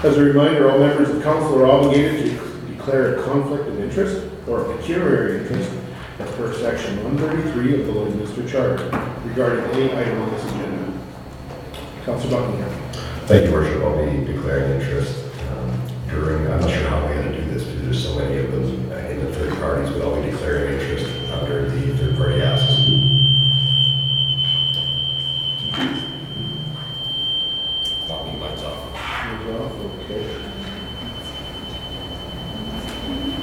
As a reminder, all members of council are obligated to declare a conflict of interest or a pecuniary interest as per section 133 of the Lloydminster Charter regarding any item on this agenda. Councillor Buckingham. Thank you, Worship. I'll be declaring interest during, I'm not sure how we're going to do this because there's so many of them in the third parties, but I'll be declaring interest under the third party asks. Not me, mine's off. Okay.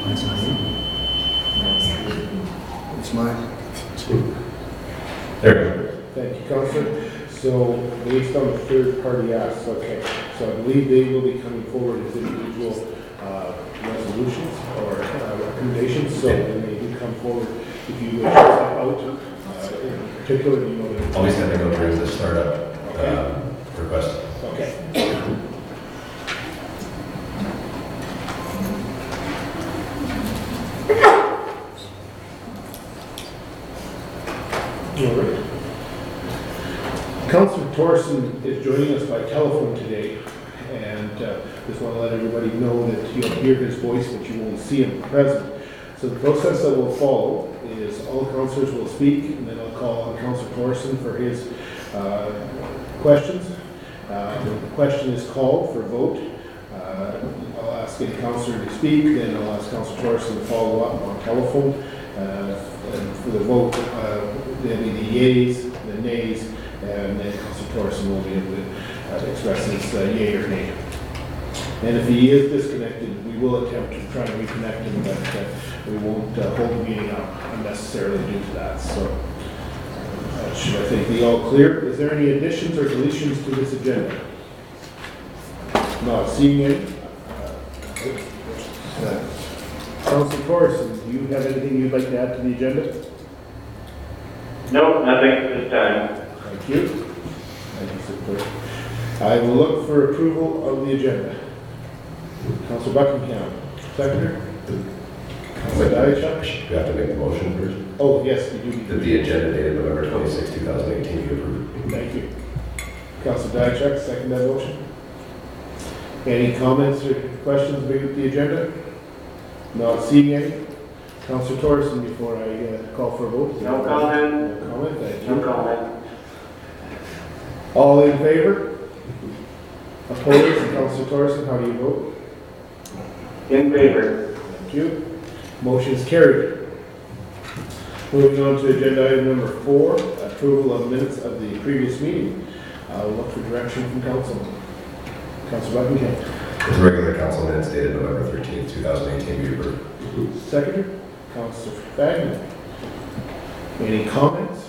Mine's mine. It's mine. There we go. Thank you, Councillor. So, based on the third party asks, okay, so I believe they will be coming forward as individual resolutions or recommendations, so when they do come forward, if you wish to step out, in particular, you know that... I'll be stepping out during the startup request. Okay. All right. Councillor Thorson is joining us by telephone today, and just want to let everybody know that you'll hear his voice, but you won't see him present. So the process that will follow is all councillors will speak, and then I'll call on Councillor Thorson for his questions. When the question is called for vote, I'll ask any councillor to speak, then I'll ask Councillor Thorson to follow up on telephone. And for the vote, there'll be the yeas, the nays, and then Councillor Thorson will be able to express his yea or nay. And if he is disconnected, we will attempt to try and reconnect him, but we won't hold the meeting up unnecessarily due to that. So, should I think be all clear? Is there any additions or deletions to this agenda? Not seeing any. Councillor Thorson, do you have anything you'd like to add to the agenda? No, nothing at this time. Thank you. Thank you, Sir Clerk. I will look for approval of the agenda. Councillor Buckingham, seconder. Councillor Diachuk. We have to make the motion first. Oh, yes, you do. That the agenda dated November 26, 2018 be approved. Thank you. Councillor Diachuk, second that motion. Any comments or questions about the agenda? Not seeing any. Councillor Thorson, before I call for a vote. No comment. No comment, thank you. No comment. All in favor? Opposed? Councillor Thorson, how do you vote? In favor. Thank you. Motion is carried. Moving on to agenda item number 4, approval of minutes of the previous meeting. I'll look for direction from council. Councillor Buckingham. The regular council minutes dated November 13, 2018 be approved. Seconder, Councillor Fagnan. Any comments?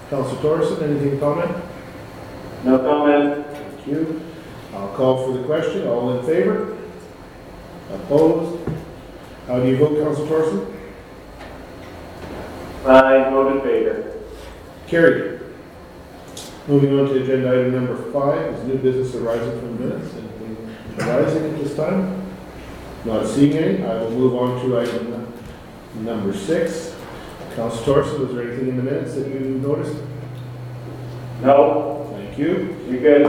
Councillor Thorson, anything to comment? No comment. Thank you. I'll call for the question. All in favor? Opposed? How do you vote, Councillor Thorson? I vote in favor. Carried. Moving on to agenda item number 5 is new business arising from minutes. Anything arising at this time? Not seeing any. I will move on to item number 6. Councillor Thorson, was there anything in the minutes that you noticed? No. Thank you. You're good.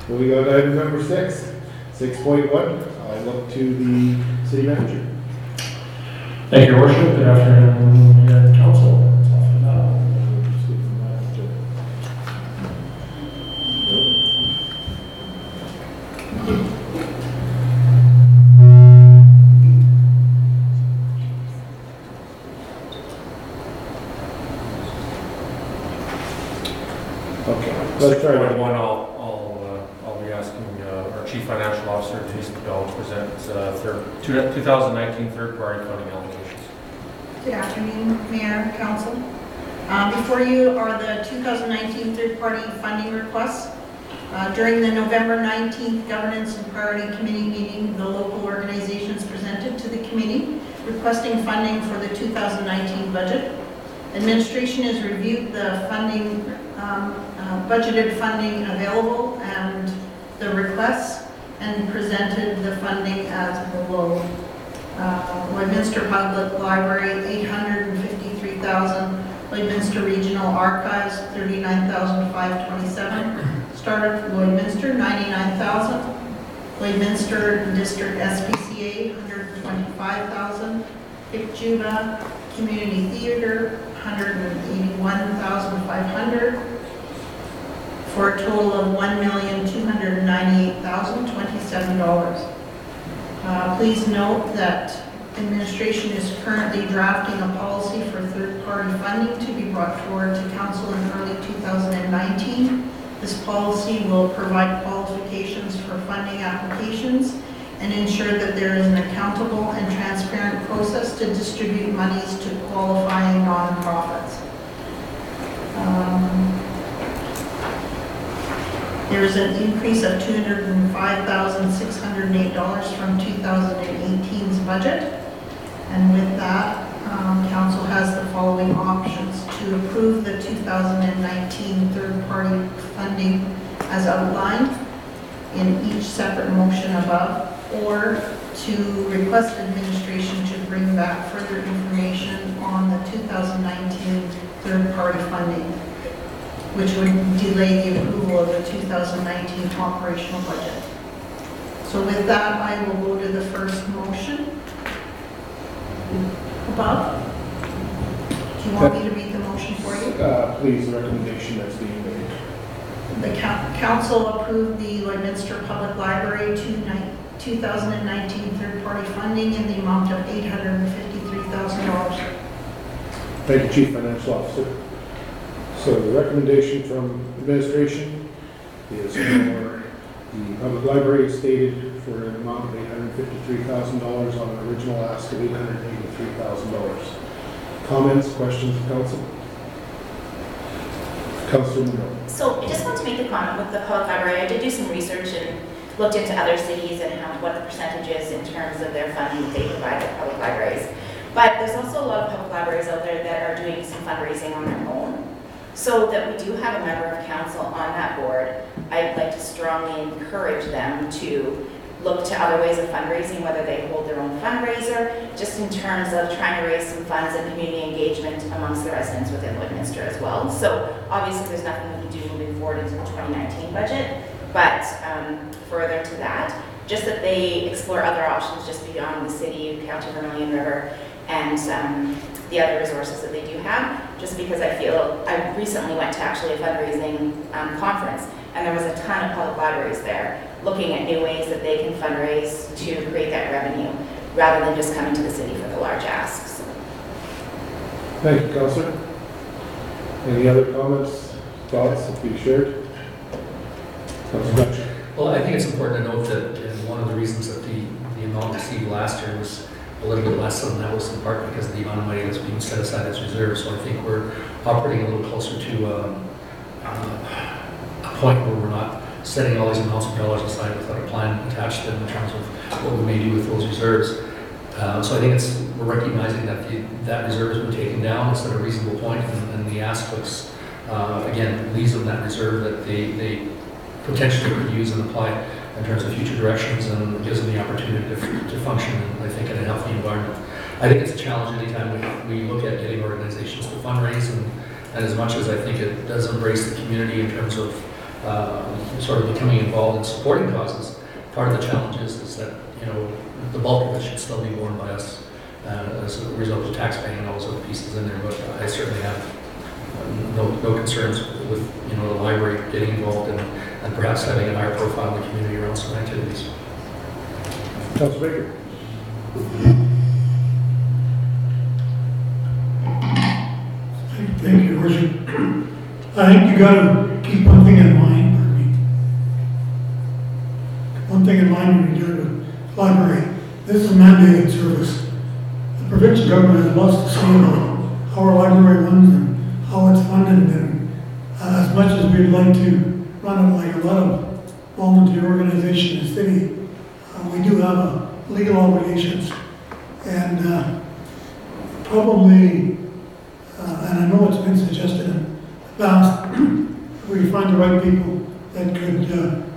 Moving on to item number 6. 6.1. I'll look to the city manager. Thank you, Your Worship. Good afternoon, Council. It's off for now. Okay, let's try Point that. one, I'll be asking our Chief Financial Officer, Denise McDowell, to present 2019 third-party funding allocations. Good afternoon, Mayor, Council. Before you are the 2019 third-party funding requests. During the November 19th Governance and Priority Committee meeting, the local organizations presented to the committee requesting funding for the 2019 budget. Administration has reviewed the funding, budgeted funding available and the requests and presented the funding as below. Lloydminster Public Library, $853,000. Lloydminster Regional Archives, $39,527. Startup Lloydminster, $99,000. Lloydminster District SPCA, $125,000. Picjuba Community Theater, $181,500. For a total of $1,298,027. Please note that administration is currently drafting a policy for third-party funding to be brought forward to council in early 2019. This policy will provide qualifications for funding applications and ensure that there is an accountable and transparent process to distribute monies to qualifying nonprofits. There is an increase of $205,608 from 2018's budget. And with that, council has the following options: to approve the 2019 third-party funding as outlined in each separate motion above, or to request administration to bring back further information on the 2019 third-party funding, which would delay the approval of the 2019 operational budget. So with that, I will go to the first motion. Above? Do you want me to read the motion for you? Please, the recommendation that's being made. The council approved the Lloydminster Public Library 2019 third-party funding in the amount of $853,000. Thank you, Chief Financial Officer. So the recommendation from administration is for the public library stated for an amount of $853,000 on an original ask of $883,000. Comments, questions of council? Councilor Monroe. So I just want to make the comment with the public library. I did do some research and looked into other cities and what the percentage is in terms of their funding that they provide to public libraries. But there's also a lot of public libraries out there that are doing some fundraising on their own. So that we do have a member of council on that board, I'd like to strongly encourage them to look to other ways of fundraising, whether they hold their own fundraiser, just in terms of trying to raise some funds and community engagement amongst the residents within Lloydminster as well. So obviously there's nothing we can do moving forward into the 2019 budget, but further to that, just that they explore other options just beyond the city, County Vermilion River, and the other resources that they do have, just because I feel, I recently went to actually a fundraising conference, and there was a ton of public libraries there looking at new ways that they can fundraise to create that revenue, rather than just coming to the city for the large asks. Thank you, Councilor. Any other comments, thoughts that be shared? Councilor Dutch. Well, I think it's important to note that one of the reasons that the amount received last year was a little bit less than that was in part because of the amount of money that's being set aside as reserves. So I think we're operating a little closer to a point where we're not setting all these amounts of dollars aside without a plan attached to them in terms of what we may do with those reserves. So I think we're recognizing that that reserve has been taken down. It's at a reasonable point, and the ask looks, again, leaves them that reserve that they potentially could use and apply in terms of future directions, and gives them the opportunity to function, I think, in a healthy environment. I think it's a challenge anytime we look at getting organizations to fundraise, and as much as I think it does embrace the community in terms of sort of becoming involved in supporting causes, part of the challenge is that, the bulk of it should still be borne by us as a result of tax paying and all those other pieces in there. But I certainly have no concerns with the library getting involved and perhaps having a higher profile in the community around some activities. Councilor Baker. Thank you, Worship. I think you got to keep one thing in mind. One thing in mind when you're doing the library. This is a mandated service. The provincial government has lots to say about how our library runs and how it's funded. And as much as we'd like to run it like a lot of volunteer organizations in the city, we do have legal obligations. And probably, and I know it's been suggested in the past, we find the right people that could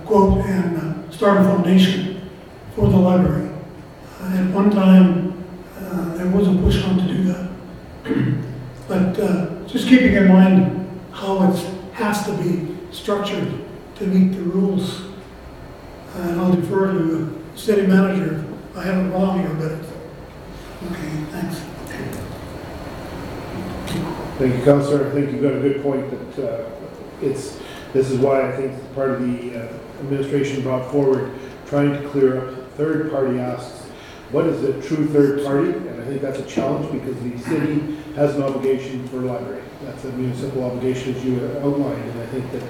go out and start a foundation for the library. At one time, there was a push on to do that. But just keeping in mind how it has to be structured to to meet the rules. And I'll defer to the city manager. I have it wrong here, but, okay, thanks. Thank you, Councillor. I think you've got a good point that this is why I think part of the administration brought forward trying to clear up third-party asks. What is a true third party? And I think that's a challenge because the city has an obligation for library. That's a municipal obligation as you outlined, and I think that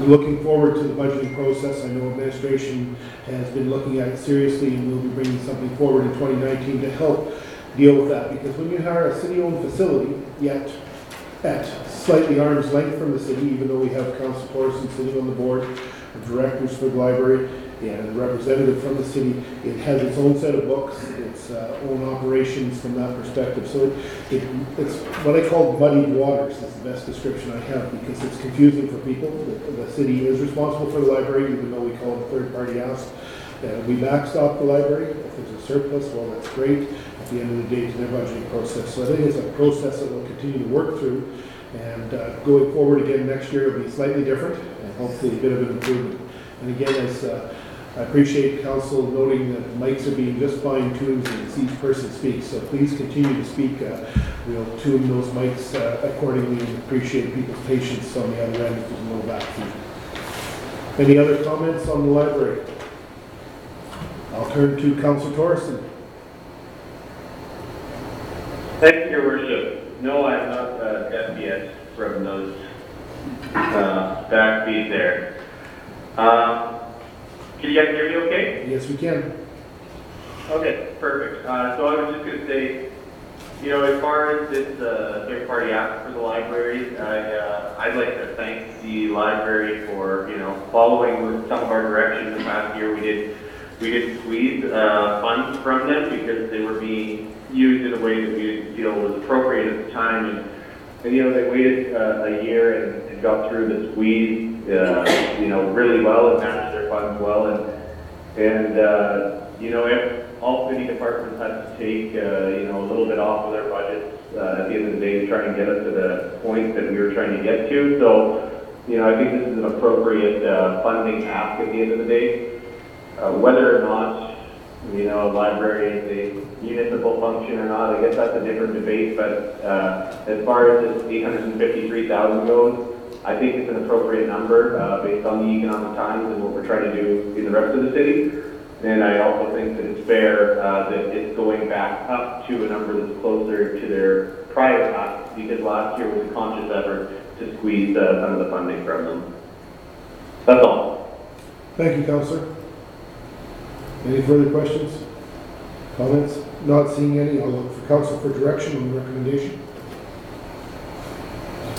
looking forward to the budgeting process, I know administration has been looking at it seriously and will be bringing something forward in 2019 to help deal with that, because when you hire a city-owned facility, yet at slightly arm's length from the city, even though we have Council Torson sitting on the board of directors for the library and a representative from the city, it has its own set of books, its own operations from that perspective. So it's what I call muddied waters is the best description I have, because it's confusing for people. The city is responsible for the library, even though we call it third-party ask. We backstop the library. If there's a surplus, well, that's great. At the end of the day, to their budgeting process. So I think it's a process that we'll continue to work through. And going forward again next year, it'll be slightly different and hopefully a bit of an improvement. And again, as I appreciate council noting that mics are being just fine-tuned as each person speaks. So please continue to speak. We'll tune those mics accordingly and appreciate people's patience on the other end if there's a little backfeed. Any other comments on the library? I'll turn to Councillor Torson. Thank you, Your Worship. No, I'm not deaf yet from those backbeat there. Can you guys hear me okay? Yes, we can. Okay, perfect. So I was just going to say, as far as this third-party ask for the library, I'd like to thank the library for, following with some of our direction the past year. We did squeeze funds from them because they were being used in a way that we didn't feel was appropriate at the time. And they waited a year and got through the squeeze, really well and managed their funds well. And if all city departments had to take, a little bit off of their budgets at the end of the day to try and get us to the point that we were trying to get to. So, I think this is an appropriate funding ask at the end of the day. Whether or not, a library is a municipal function or not, I guess that's a different debate, but as far as this $853,000 goes, I think it's an appropriate number based on the economic times and what we're trying to do in the rest of the city. And I also think that it's fair that it's going back up to a number that's closer to their prior ask, because last year was a conscious effort to squeeze some of the funding from them. That's all. Thank you, Councillor. Any further questions? Comments? Not seeing any. I'll look for council for direction and recommendation.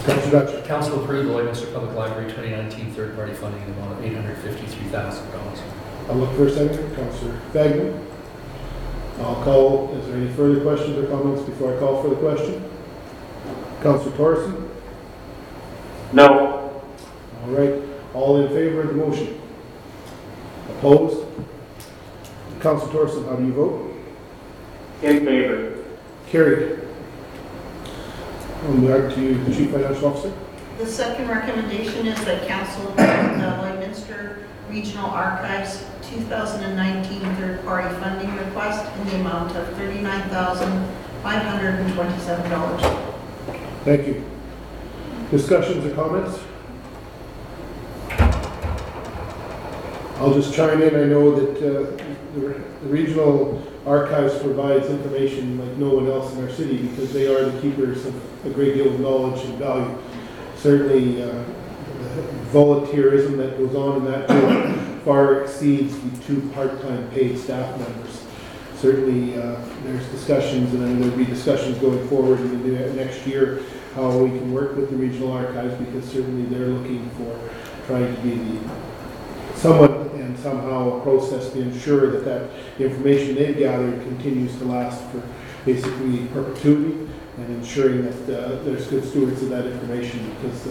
Councillor Dutch. Council approved the Lloydminster Public Library 2019 third-party funding in the amount of $853,000. I'll look for a second. Councillor Fagman. I'll call. Is there any further questions or comments before I call for the question? Councillor Torson. No. All right. All in favor of the motion? Opposed? Councillor Torson, how do you vote? In favor. Carried. Back to the Chief Financial Officer. The second recommendation is that council approve the Lloydminster Regional Archives 2019 third-party funding request in the amount of $39,527. Thank you. Discussions or comments? I'll just chime in. I know that the regional archives provides information like no one else in our city because they are the keepers of a great deal of knowledge and value. Certainly, the volunteerism that goes on in that group far exceeds the 2 part-time paid staff members. Certainly, there's discussions, and I know there'll be discussions going forward in the next year how we can work with the regional archives, because certainly they're looking for trying to be somewhat and somehow a process to ensure that that information they've gathered continues to last for basically perpetuity, and ensuring that there's good stewards of that information, because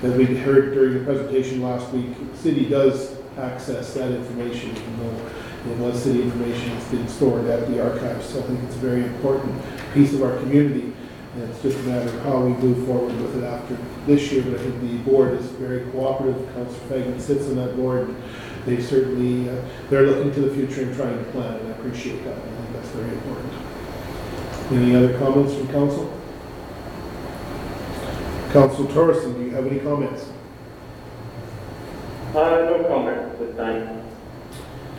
as we heard during the presentation last week, the city does access that information, even though it was city information that's been stored at the archives. So I think it's a very important piece of our community. And it's just a matter of how we move forward with it after this year, but I think the board is very cooperative. Councillor Fagan sits on that board. They certainly, they're looking to the future and trying to plan, and I appreciate that. I think that's very important. Any other comments from council? Councillor Torreson, do you have any comments? No comment at this time.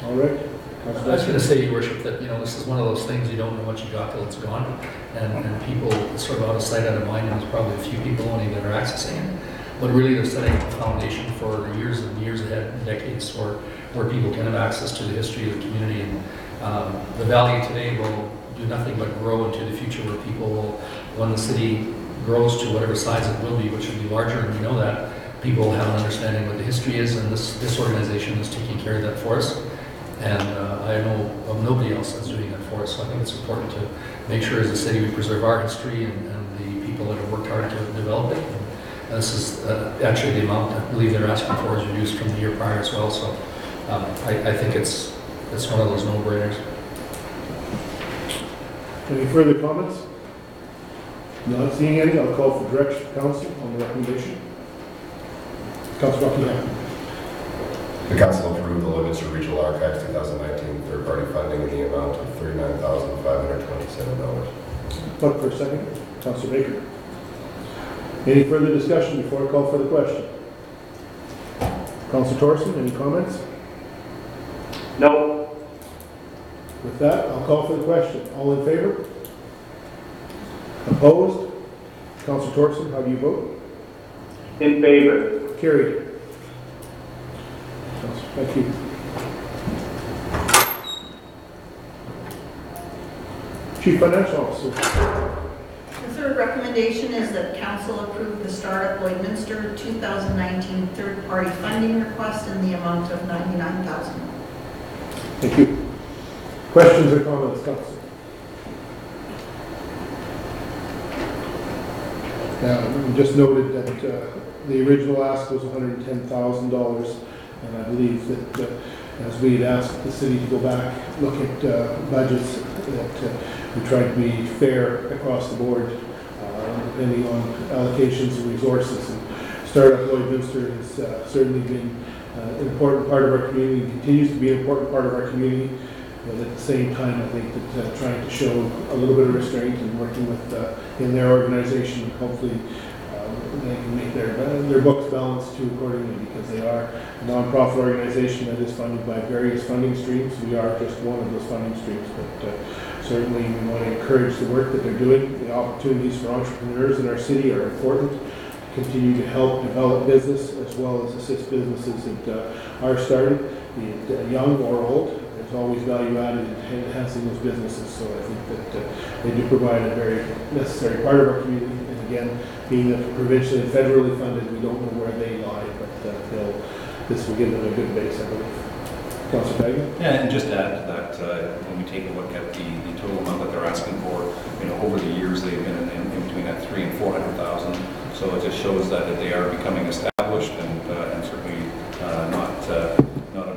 All right. I was going to say, Your Worship, that, you know, this is one of those things you don't know what you got till it's gone, and people it's sort of out of sight, out of mind, and there's probably a few people only that are accessing it. But really, they're setting a foundation for years and years ahead, decades, for where people can have access to the history of the community. And the valley today will do nothing but grow into the future, where people will, when the city grows to whatever size it will be, which will be larger, and we know that, people will have an understanding of what the history is, and this organization is taking care of that for us. And I know of nobody else that's doing that for us. So I think it's important to make sure as a city we preserve our history and the people that have worked hard to develop it. And this is actually the amount I believe they're asking for is reduced from the year prior as well. So I think it's one of those no-brainers. Any further comments? Not seeing any, I'll call for direction of council on the recommendation. Councillor Buckingham. The council approved the Lloydminster Regional Archives 2019 third-party funding in the amount of $39,527. Look for a second. Councillor Baker. Any further discussion before I call for the question? Councillor Torreson, any comments? No. With that, I'll call for the question. All in favor? Opposed? Councillor Torreson, how do you vote? In favor. Carried. Thank you. Chief Financial Officer. The third recommendation is that council approve the Startup Lloydminster 2019 third-party funding request in the amount of $99,000. Thank you. Questions or comments, council? We just noted that the original ask was $110,000, and I believe that as we had asked the city to go back, look at budgets, that we tried to be fair across the board, depending on allocations and resources. And Startup Lloydminster has certainly been an important part of our community, and continues to be an important part of our community. But at the same time, I think that trying to show a little bit of restraint and working with in their organization, hopefully they can make their books balance too accordingly, because they are a non-profit organization that is funded by various funding streams. We are just one of those funding streams, but certainly we want to encourage the work that they're doing. The opportunities for entrepreneurs in our city are important. Continue to help develop business as well as assist businesses that are started, be it young or old. There's always value added in enhancing those businesses, so I think that they do provide a very necessary part of our community. And again, being that provincially and federally funded, we don't know where they lie, but this will give them a good base, I believe. Councillor Fagan? Yeah, and just add to that, when we take a look at the total amount that they're asking for, over the years they've been in between that $300,000 and $400,000. So it just shows that they are becoming established and certainly not a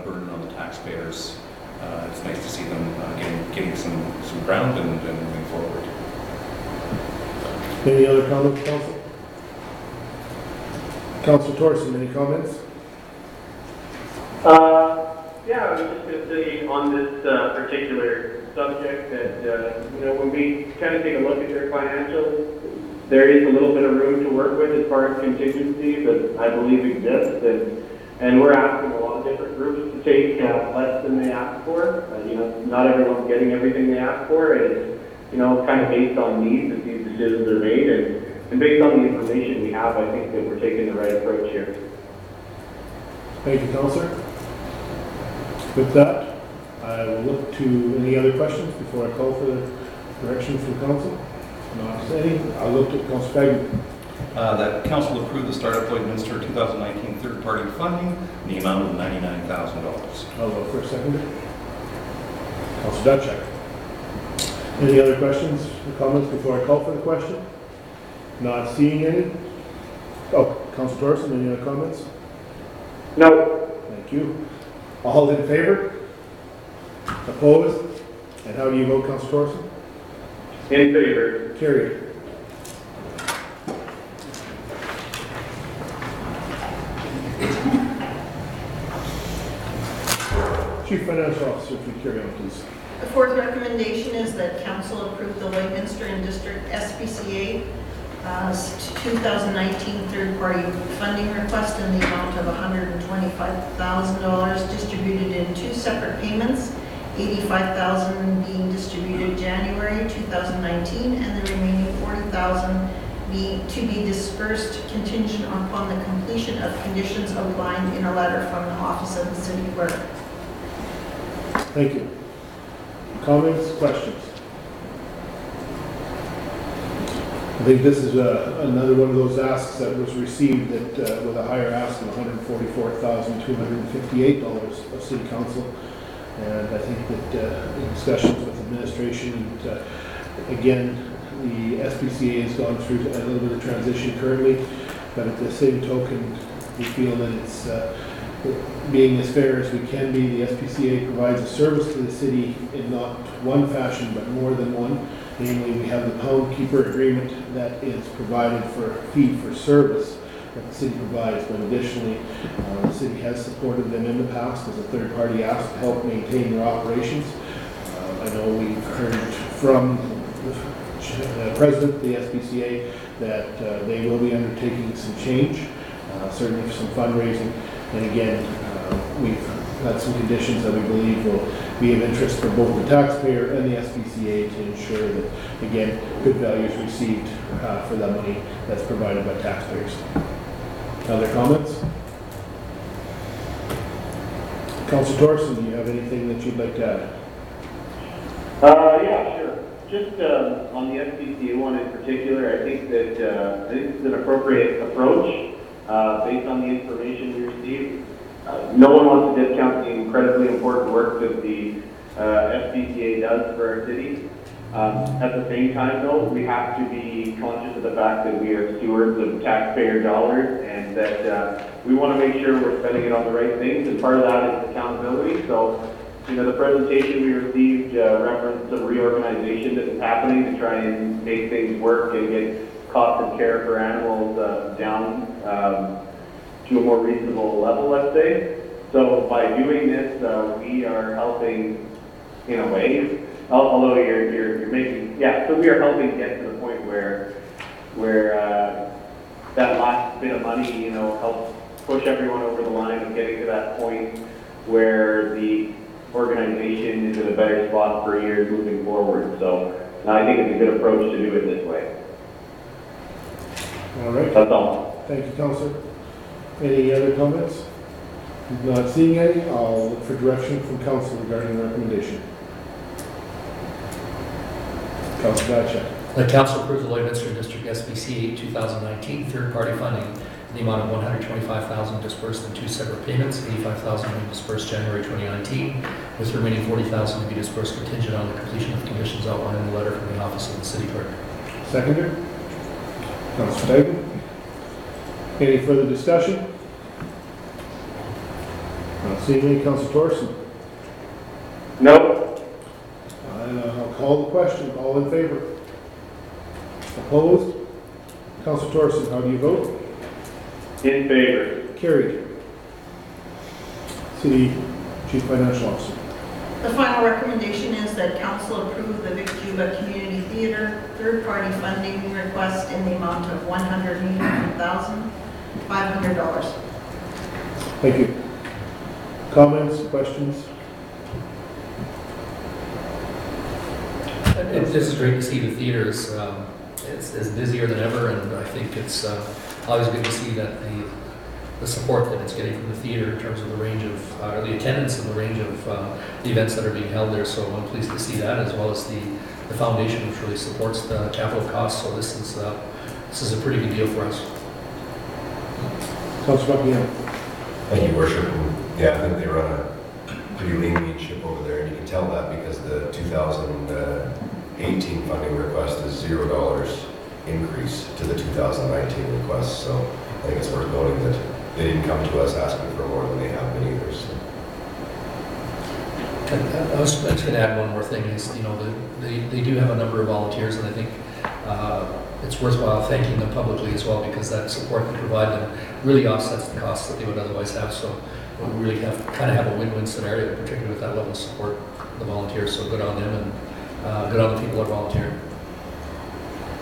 burden on the taxpayers. It's nice to see them getting some ground and moving forward. Any other comments, Council? Councillor Torreson, any comments? Yeah, I was just going to say on this particular subject that, when we kind of take a look at their financials, there is a little bit of room to work with as far as contingency that I believe exists, and we're asking a lot of different groups to take less than they ask for. Not everyone's getting everything they ask for, and it's, kind of based on needs that these decisions are made, and based on the information we have, I think that we're taking the right approach here. Thank you, Councillor. With that, I will look to any other questions before I call for the direction from Council. Not any. I'll look to Councillor Fagan. That council approved the Startup Lloydminster 2019 third-party funding in the amount of $99,000. I'll look for a seconder. Councillor Dutchak. Any other questions or comments before I call for the question? Not seeing any. Oh, Councillor Torreson, any other comments? No. Thank you. All in favor? Opposed? And how do you vote, Councillor Torreson? In favor. Carried. Chief Financial Officer, if you carry on, please. The fourth recommendation is that council approve the Lloydminster and District SPCA 2019 third-party funding request in the amount of $125,000 distributed in two separate payments, $85,000 being distributed January 2019 and the remaining $40,000 to be dispersed contingent upon the completion of conditions outlined in a letter from the Office of the City Clerk. Thank you. Comments, questions? I think this is another one of those asks that was received that with a higher ask of $144,258 of City Council. And I think that in discussions with administration, again, the SPCA has gone through a little bit of transition currently, but at the same token, we feel that it's being as fair as we can be. The SPCA provides a service to the city in not one fashion, but more than one. Namely, we have the pound keeper agreement that is provided for a fee for service that the city provides, but additionally, the city has supported them in the past as a third-party ask to help maintain their operations. I know we've heard from the president of the SPCA that they will be undertaking some change, certainly some fundraising. And again, we've got some conditions that we believe will be of interest for both the taxpayer and the SPCA to ensure that, again, good value is received for that money that's provided by taxpayers. Other comments? Councillor Thorson, do you have anything that you'd like to add? Yeah, sure. Just on the SPCA one in particular, I think that this is an appropriate approach based on the information we received. No one wants to discount the incredibly important work that the SPCA does for our city. At the same time, though, we have to be conscious of the fact that we are stewards of taxpayer dollars and that we want to make sure we're spending it on the right things, and part of that is accountability. So, the presentation we received referenced some reorganization that is happening to try and make things work and get cost of care for animals down to a more reasonable level, let's say. So by doing this, we are helping in a way, although you're making, so we are helping get to the point where that last bit of money, helps push everyone over the line of getting to that point where the organization is in a better spot for years moving forward. So I think it's a good approach to do it this way. All right. That's all. Thank you, Councillor. Any other comments? Not seeing any, I'll look for direction from Council regarding the recommendation. Councillor Batcha. The Council approves the Lloydminster District SPCA 2019 third-party funding in the amount of $125,000 dispersed in two separate payments, $85,000 being dispersed January 2019, with the remaining $40,000 to be dispersed contingent on the completion of conditions outlined in the letter from the Office of the City Clerk. Seconder. Councillor Daigle. Any further discussion? Not seeing any. Councillor Thorson. No. And I'll call the question. All in favor? Opposed? Councillor Thorson, how do you vote? In favor. Carried. City Chief Financial Officer. The final recommendation is that council approve the Vic Juba Community Theatre third-party funding request in the amount of $189,500. Thank you. Comments, questions? This is great to see the theaters. It's busier than ever, and I think it's always good to see that the support that it's getting from the theater in terms of the range of the attendance and the range of the events that are being held there. So I'm pleased to see that, as well as the foundation, which really supports the capital costs. So this is a pretty good deal for us. Councillor Buckingham. Thank you, Worship. Yeah, I think they run a pretty lean ship over there, and you can tell that because the 2018 funding request is $0 increase to the 2019 request. So I think it's worth noting that they didn't come to us asking for more than they have been either. So. I was just going to add one more thing. Is they do have a number of volunteers, and I think it's worthwhile thanking them publicly as well, because that support they provide them really offsets the costs that they would otherwise have. So we really kind of have a win-win scenario, particularly with that level of support, the volunteers. So good on them, and good on the people that volunteer.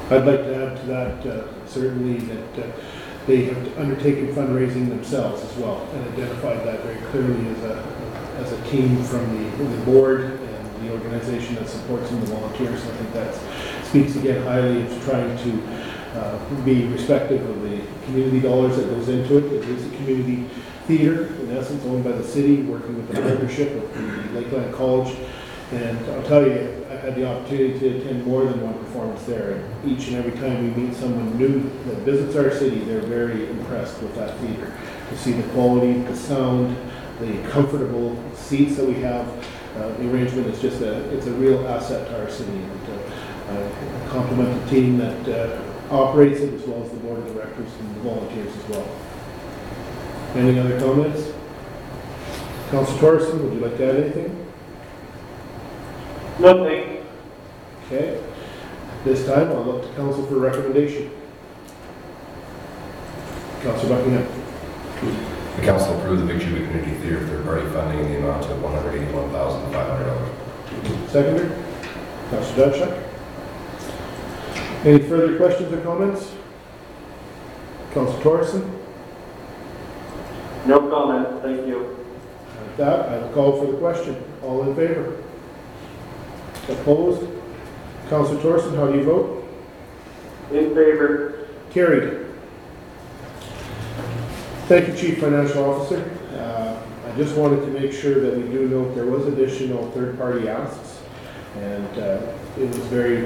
I'd like to add to that, certainly that they have undertaken fundraising themselves as well, and identified that very clearly as a team from the board and the organization that supports them, the volunteers. And I think that speaks again highly of trying to be respectful of the community dollars that goes into it. It is a community theater, in essence, owned by the city, working with the partnership with the Lakeland College. And I'll tell you, I've had the opportunity to attend more than one performance there. And each and every time we meet someone new that visits our city, they're very impressed with that theater. To see the quality, the sound, the comfortable seats that we have, the arrangement is just it's a real asset to our city. And I compliment the team that operates it, as well as the board of directors and the volunteers as well. Any other comments? Councilor Torson, would you like to add anything? No, thank you. Okay. This time, I'll look to council for recommendation. Councilor Buckingham. The council approved the Victory Community Theater third-party funding in the amount of $181,500. Seconder. Councilor Dudchuk. Any further questions or comments? Councilor Torson. No comments, thank you. With that, I will call for the question. All in favor? Opposed? Councilor Torson, how do you vote? In favor. Carried. Thank you, Chief Financial Officer. I just wanted to make sure that we do note there was additional third-party asks, and it was they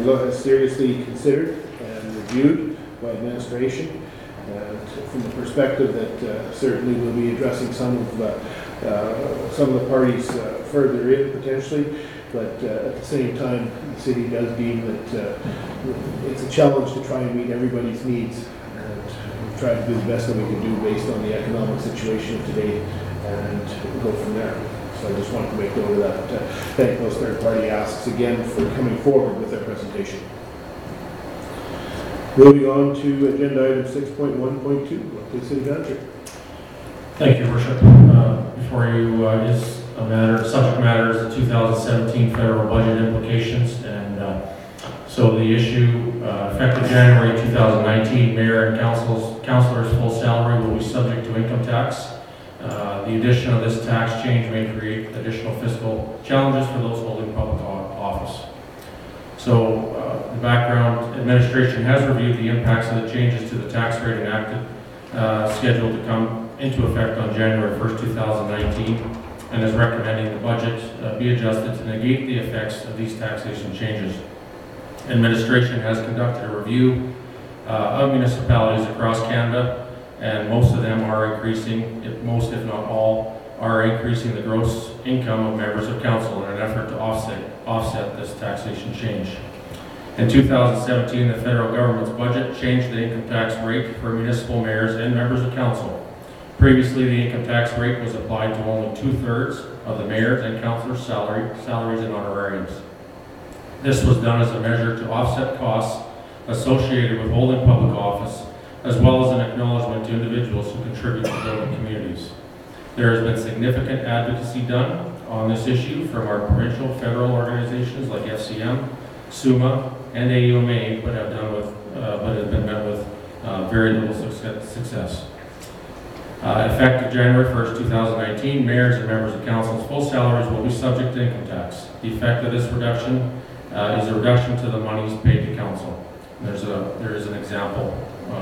were seriously considered and reviewed by administration. From the perspective that certainly we'll be addressing some of the parties further in potentially, but at the same time, the city does deem that it's a challenge to try and meet everybody's needs, and try to do the best that we can do based on the economic situation of today, and go from there. So I just wanted to make note of that. Thank those third-party asks again for coming forward with their presentation. Moving on to agenda item 6.1.2, please, City Manager. Thank you, Worship. Before you is subject matter is the 2017 federal budget implications, and so the issue effective January 2019, mayor and councilors' full salary will be subject to income tax. The addition of this tax change may create additional fiscal challenges for those holding public office. So the background, administration has reviewed the impacts of the changes to the tax rate enacted, scheduled to come into effect on January 1st, 2019, and is recommending the budget be adjusted to negate the effects of these taxation changes. Administration has conducted a review of municipalities across Canada, and most of them are increasing, most if not all, are increasing the gross income of members of council in an effort to offset this taxation change. In 2017, the federal government's budget changed the income tax rate for municipal mayors and members of council. Previously, the income tax rate was applied to only 2/3 of the mayor's and councilors' salaries and honorariums. This was done as a measure to offset costs associated with holding public office, as well as an acknowledgement to individuals who contribute to building communities. There has been significant advocacy done on this issue from our provincial, federal organizations like FCM, SUMA, and AUMA, but have been met with very little success. Effective January 1st, 2019, mayors and members of council's full salaries will be subject to income tax. The effect of this reduction is a reduction to the monies paid to council. There is an example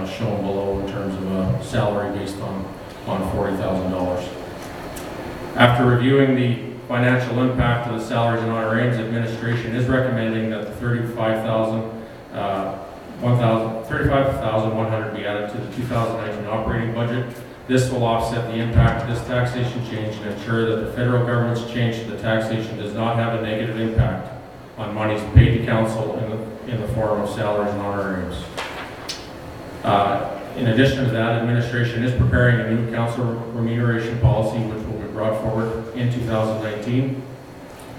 shown below in terms of a salary based on $40,000. After reviewing the financial impact of the salaries and honorariums, administration is recommending that the $35,100 be added to the 2019 operating budget. This will offset the impact of this taxation change and ensure that the federal government's change to the taxation does not have a negative impact on monies paid to council in the form of salaries and honorariums. In addition to that, administration is preparing a new council remuneration policy which will be brought forward in 2019.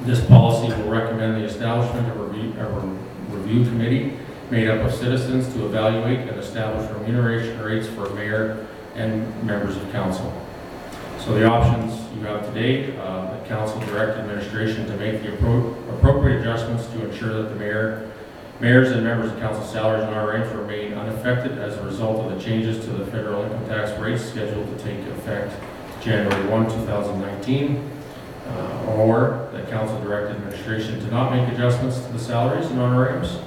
This policy will recommend the establishment of a review committee made up of citizens to evaluate and establish remuneration rates for mayor and members of council. So the options you have today, the council direct administration to make the appropriate adjustments to ensure that the mayor's and members of council salaries and RMs remain unaffected as a result of the changes to the federal income tax rates scheduled to take effect January 1, 2019. Or the council direct administration to not make adjustments to the salaries and honorariums.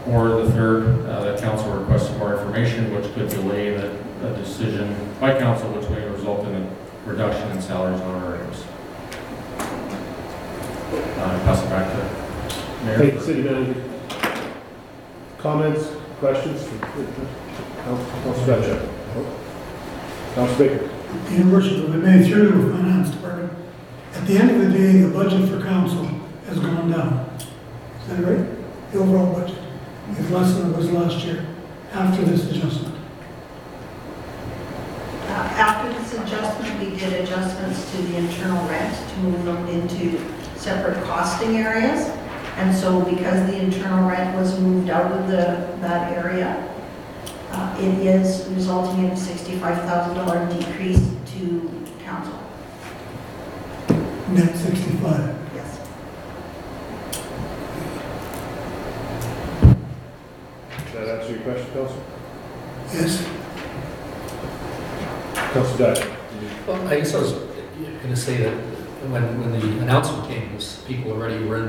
Or the third, that council requests more information which could delay the decision by council, which may result in a reduction in salaries and honorariums. I pass it back to Mayor. Thank you, City Manager. Comments, questions? Councilor Batchor. Councilor Baker. Your worship, if I may, through the finance department, at the end of the day, the budget for council has gone down. Is that right? The overall budget is less than it was last year after this adjustment. After this adjustment, we did adjustments to the internal rent to move them into separate costing areas. And so because the internal rent was moved out of that area, it is resulting in a $65,000 decrease to council. Net 65. Yes. Does that answer your question, Councilor? Yes. Councilor Batchor. Well, I guess I was going to say that when the announcement came, was people already were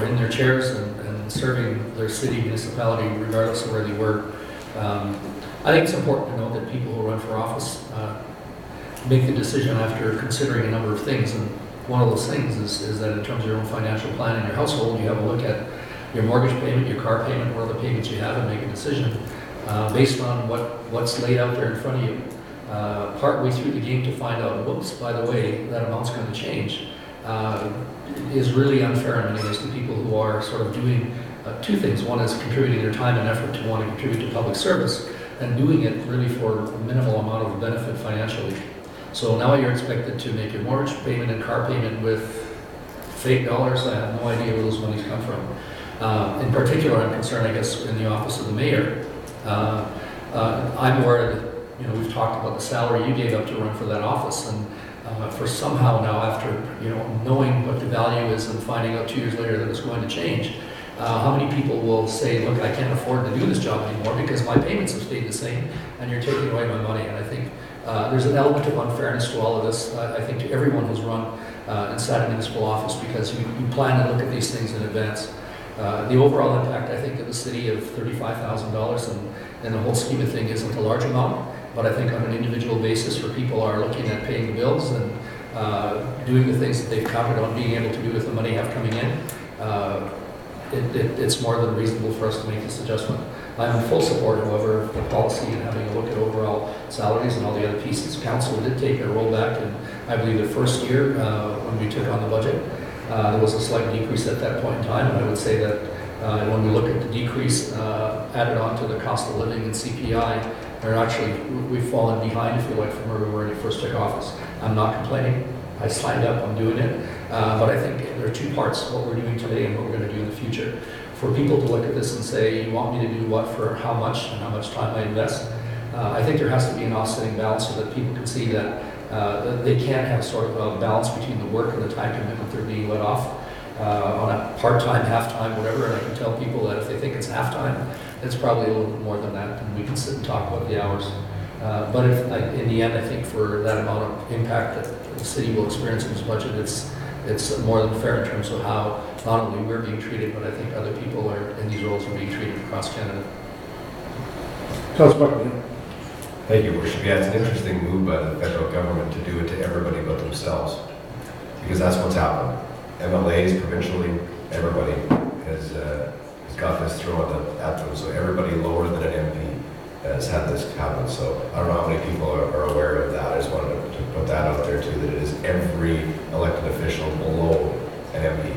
in their chairs and serving their city, municipality, regardless of where they were. I think it's important to know that people who run for office make the decision after considering a number of things. And one of those things is that in terms of your own financial plan in your household, you have a look at your mortgage payment, your car payment, what are the payments you have, and make a decision based on what's laid out there in front of you. Partway through the game to find out, whoops, by the way, that amount's going to change, is really unfair in many ways to people who are sort of doing two things. One is contributing their time and effort to want to contribute to public service, and doing it really for a minimal amount of benefit financially. So now you're expected to make your mortgage payment and car payment with fake dollars. I have no idea where those monies come from. In particular, I'm concerned, I guess, in the office of the mayor. I'm aware that, we've talked about the salary you gave up to run for that office, and for somehow now, after, knowing what the value is and finding out 2 years later that it's going to change, how many people will say, look, I can't afford to do this job anymore because my payments have stayed the same and you're taking away my money. And I think there's an element of unfairness to all of this, I think, to everyone who's run and sat in municipal office, because you plan to look at these things in advance. The overall impact, I think, of the city of $35,000 and the whole scheme of thing isn't a large amount, but I think on an individual basis where people are looking at paying the bills and doing the things that they've counted on being able to do with the money you have coming in, it's more than reasonable for us to make this adjustment. I'm in full support, however, of the policy and having a look at overall salaries and all the other pieces. Council did take a rollback in, I believe, the first year when we took on the budget. There was a slight decrease at that point in time, and I would say that when we look at the decrease added on to the cost of living and CPI, we've fallen behind, if you like, from where we were when we first took office. I'm not complaining. I signed up, I'm doing it. But I think there are two parts, what we're doing today and what we're going to do in the future. For people to look at this and say, you want me to do what for how much and how much time I invest, I think there has to be an offsetting balance so that people can see that they can't have sort of a balance between the work and the time commitment they're being let off on a part-time, half-time, whatever. And I can tell people that if they think it's half-time, it's probably a little bit more than that, and we can sit and talk about the hours. But in the end, I think for that amount of impact that the city will experience in its budget, it's more than fair in terms of how not only we're being treated, but I think other people in these roles are being treated across Canada. Councilor Buckley. Thank you, Worship. Yeah, it's an interesting move by the federal government to do it to everybody but themselves, because that's what's happened. MLAs, provincially, everybody has got this thrown at them. So everybody lower than an MP has had this happen. So I don't know how many people are aware of that. I just wanted to put that out there too, that it is every elected official below an MP.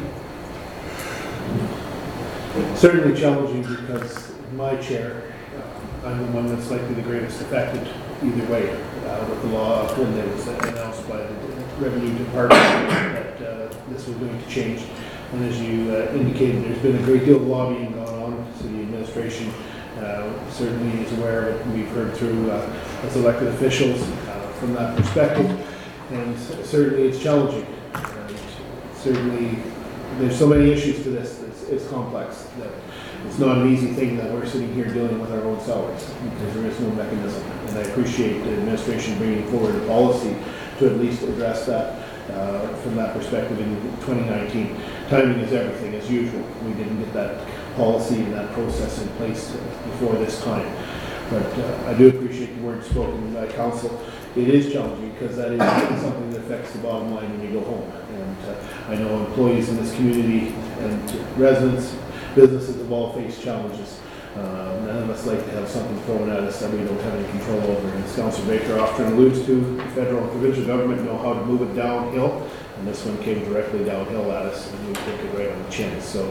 Certainly challenging because my chair, I'm the one that's likely the greatest affected either way with the law when it was announced by the Revenue Department that this was going to change. And as you indicated, there's been a great deal of lobbying going on. City administration administration certainly is aware of it. We've heard through as elected officials from that perspective, and certainly it's challenging. And certainly there's so many issues to this. It's complex. That it's not an easy thing that we're sitting here dealing with our own salaries because there is no mechanism. And I appreciate the administration bringing forward a policy to at least address that from that perspective in 2019. Timing is everything, as usual. We didn't get that policy and that process in place before this time. But I do appreciate the words spoken by council. It is challenging because that is something that affects the bottom line when you go home. And I know employees in this community and residents, businesses have all faced challenges. None of us like to have something thrown at us that we don't have any control over. And as Councillor Baker often alludes to, the federal and provincial government know how to move it downhill, and this one came directly downhill at us, and we took it right on the chin. So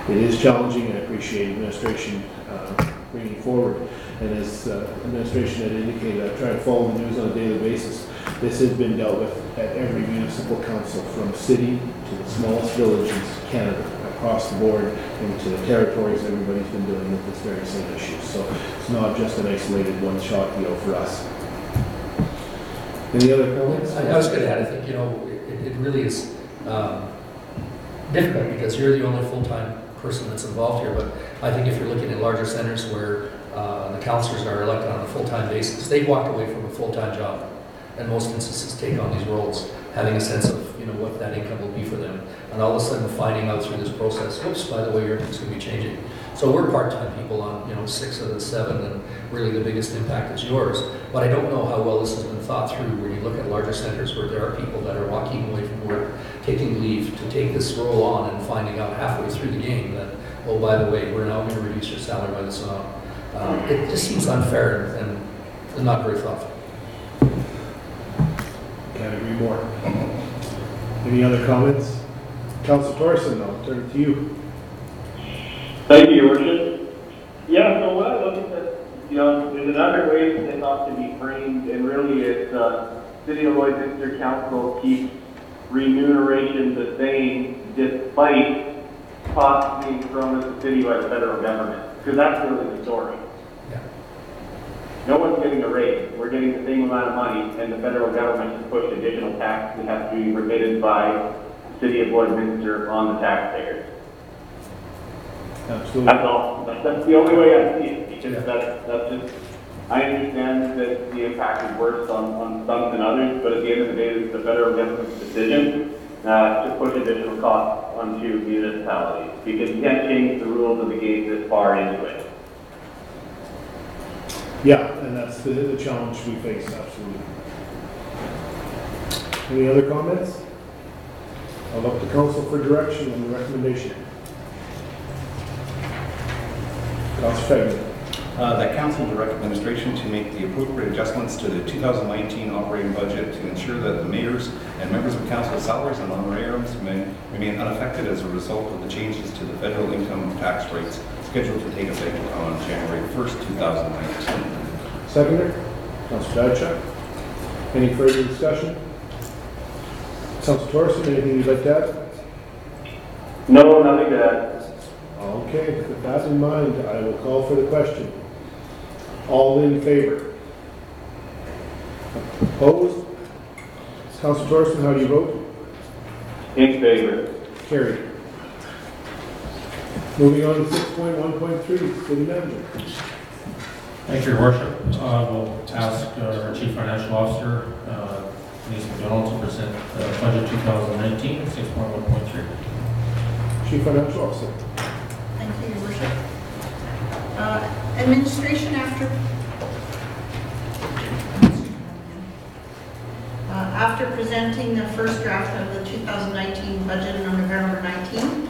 it is challenging, and I appreciate administration bringing forward. And as administration had indicated, I try to follow the news on a daily basis. This has been dealt with at every municipal council, from city to the smallest village in Canada, across the board into the territories. Everybody's been dealing with this very same issue. So it's not just an isolated one-shot deal for us. Any other comments? I was going to add, I think, it really is difficult because you're the only full-time person that's involved here, but I think if you're looking at larger centers where the councillors are elected on a full-time basis, they've walked away from a full-time job, and most instances take on these roles, having a sense of what that income will be for them, and all of a sudden finding out through this process, whoops, by the way, your income's going to be changing. So we're part-time people on 6 of the 7, and really the biggest impact is yours. But I don't know how well this has been thought through when you look at larger centers where there are people that are walking away from work, taking leave to take this role on, and finding out halfway through the game that, oh, by the way, we're now going to reduce your salary by this amount. It just seems unfair and not very thoughtful. Can't agree more. Any other comments? Councillor Thorson, I'll turn it to you. Thank you, Your Worship. Yeah, so what I look at this, there's another way that this ought to be framed, and really it's City of Lloydminster Council keeps remuneration the same despite costs being thrown at the city by the federal government, because that's really the story. Yeah. No one's getting a raise. We're getting the same amount of money, and the federal government has pushed additional tax that has to be remitted by the City of Lloydminster on the taxpayers. Absolutely. That's all. That's the only way I see it, because that's just, I understand that the impact is worse on some than others, but at the end of the day, it's the federal government's decision to push additional costs onto municipalities, because you can't change the rules of the game this far into it. Yeah, and that's the challenge we face, absolutely. Any other comments? I'll look to council for direction on the recommendation. Councillor Fegman. That council direct administration to make the appropriate adjustments to the 2019 operating budget to ensure that the mayor's and members of council salaries and honorariums remain unaffected as a result of the changes to the federal income tax rates scheduled to take effect on January 1st, 2019. Seconder, Councillor Diachak. Any further discussion? Councillor Thorson, anything you'd like to add? No, nothing to add. Okay, with that in mind, I will call for the question. All in favor? Opposed? Councillor Thorson, how do you vote? In favor. Carried. Moving on to 6.1.3, City Manager. Thank you, Your Worship. We'll ask our Chief Financial Officer, Denise McDonald, to present Budget 2019, 6.1.3. Chief Financial Officer. Thank you, Your Worship. Administration after presenting the first draft of the 2019 budget on November 19,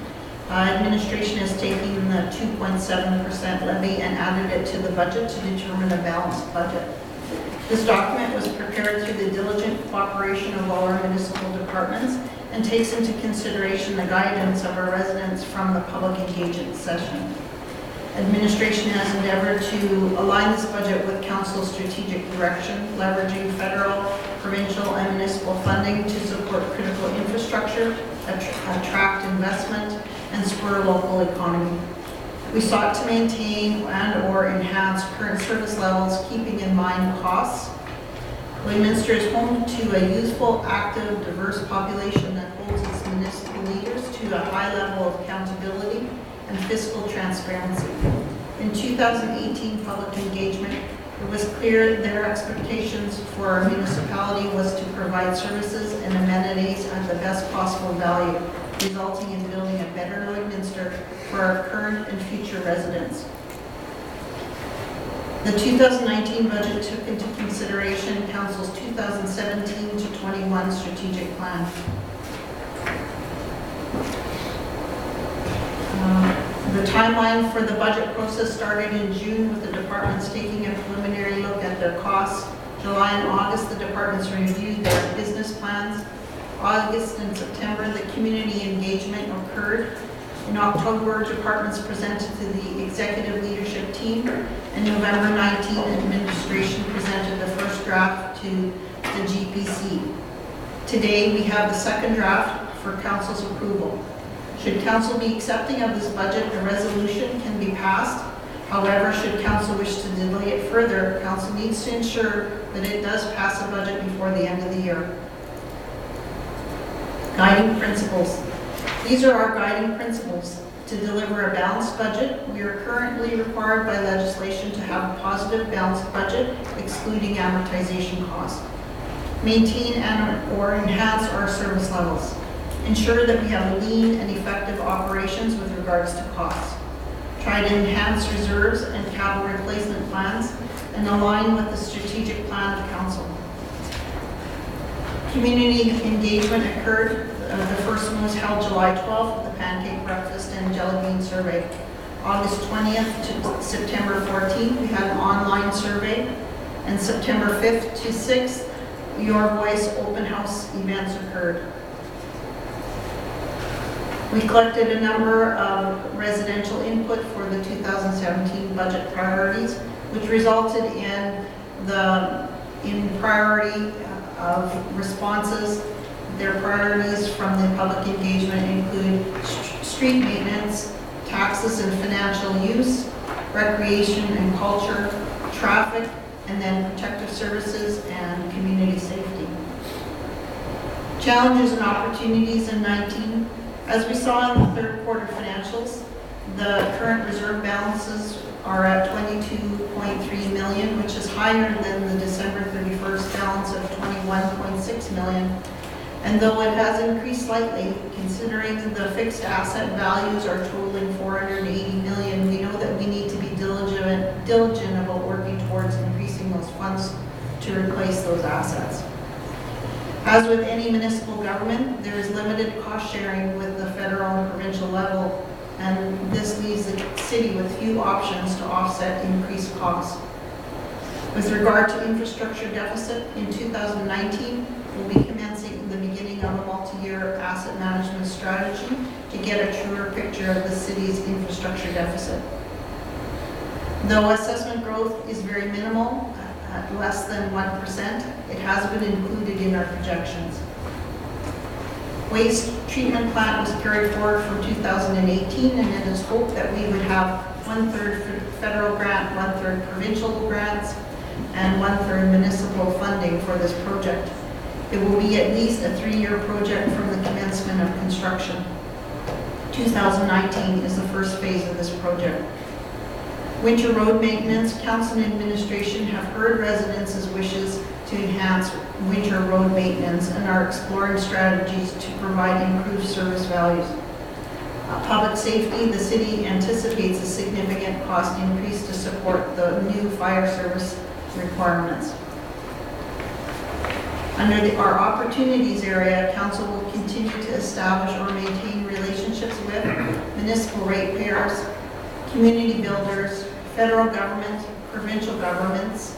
administration has taken the 2.7% levy and added it to the budget to determine a balanced budget. This document was prepared through the diligent cooperation of all our municipal departments and takes into consideration the guidance of our residents from the public engagement session. Administration has endeavored to align this budget with council's strategic direction, leveraging federal, provincial, and municipal funding to support critical infrastructure, attract investment, and spur local economy. We sought to maintain and/or enhance current service levels, keeping in mind costs. Lloydminster is home to a youthful, active, diverse population that holds its municipal leaders to a high level of accountability and fiscal transparency. In 2018 public engagement, it was clear their expectations for our municipality was to provide services and amenities at the best possible value, resulting in building a better Lloydminster for our current and future residents. The 2019 budget took into consideration Council's 2017 to 21 strategic plan. The timeline for the budget process started in June with the departments taking a preliminary look at their costs. July and August, the departments reviewed their business plans. August and September, the community engagement occurred. In October, departments presented to the executive leadership team, and November 19, administration presented the first draft to the GPC. Today, we have the second draft for Council's approval. Should Council be accepting of this budget, a resolution can be passed. However, should Council wish to delay it further, Council needs to ensure that it does pass a budget before the end of the year. Guiding principles. These are our guiding principles. To deliver a balanced budget, we are currently required by legislation to have a positive balanced budget, excluding amortization costs. Maintain and/or enhance our service levels. Ensure that we have lean and effective operations with regards to costs. Try to enhance reserves and capital replacement plans and align with the strategic plan of Council. Community engagement occurred. The first one was held July 12th with the pancake breakfast and jelly bean survey. August 20th to September 14th, we had an online survey. And September 5th to 6th, Your Voice open house events occurred. We collected a number of residential input for the 2017 budget priorities, which resulted in priority of responses. Their priorities from the public engagement include street maintenance, taxes and financial use, recreation and culture, traffic, and then protective services and community safety. Challenges and opportunities in 19. As we saw in the third quarter financials, the current reserve balances are at 22.3 million, which is higher than the December 31st balance of 21.6 million. And though it has increased slightly, considering the fixed asset values are totaling 480 million, we know that we need to be diligent about working towards increasing those funds to replace those assets. As with any municipal government, there is limited cost sharing with the federal and provincial level, and this leaves the city with few options to offset increased costs. With regard to infrastructure deficit, in 2019, we'll be commencing the beginning of a multi-year asset management strategy to get a truer picture of the city's infrastructure deficit. Though assessment growth is very minimal, at less than 1%, it has been included in our projections. Waste treatment plant was carried forward from 2018, and it is hoped that we would have 1/3 federal grant, 1/3 provincial grants, and 1/3 municipal funding for this project. It will be at least a 3-year project from the commencement of construction. 2019 is the first phase of this project. Winter road maintenance, Council and Administration have heard residents' wishes to enhance winter road maintenance and are exploring strategies to provide improved service values. Public safety, the city anticipates a significant cost increase to support the new fire service requirements. Under our opportunities area, Council will continue to establish or maintain relationships with municipal ratepayers, community builders, federal government, provincial governments,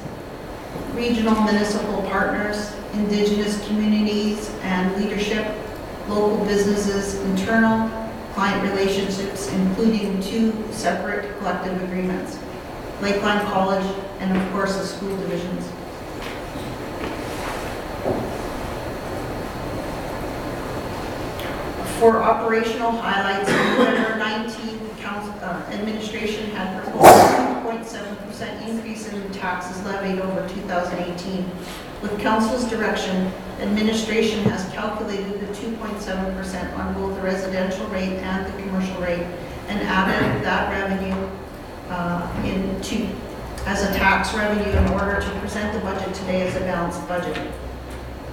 regional municipal partners, Indigenous communities and leadership, local businesses, internal client relationships, including 2 separate collective agreements, Lakeline College and of course the school divisions. For operational highlights, on November 19th, administration had proposed a 2.7% increase in taxes levied over 2018. With council's direction, administration has calculated the 2.7% on both the residential rate and the commercial rate and added that revenue as a tax revenue in order to present the budget today as a balanced budget.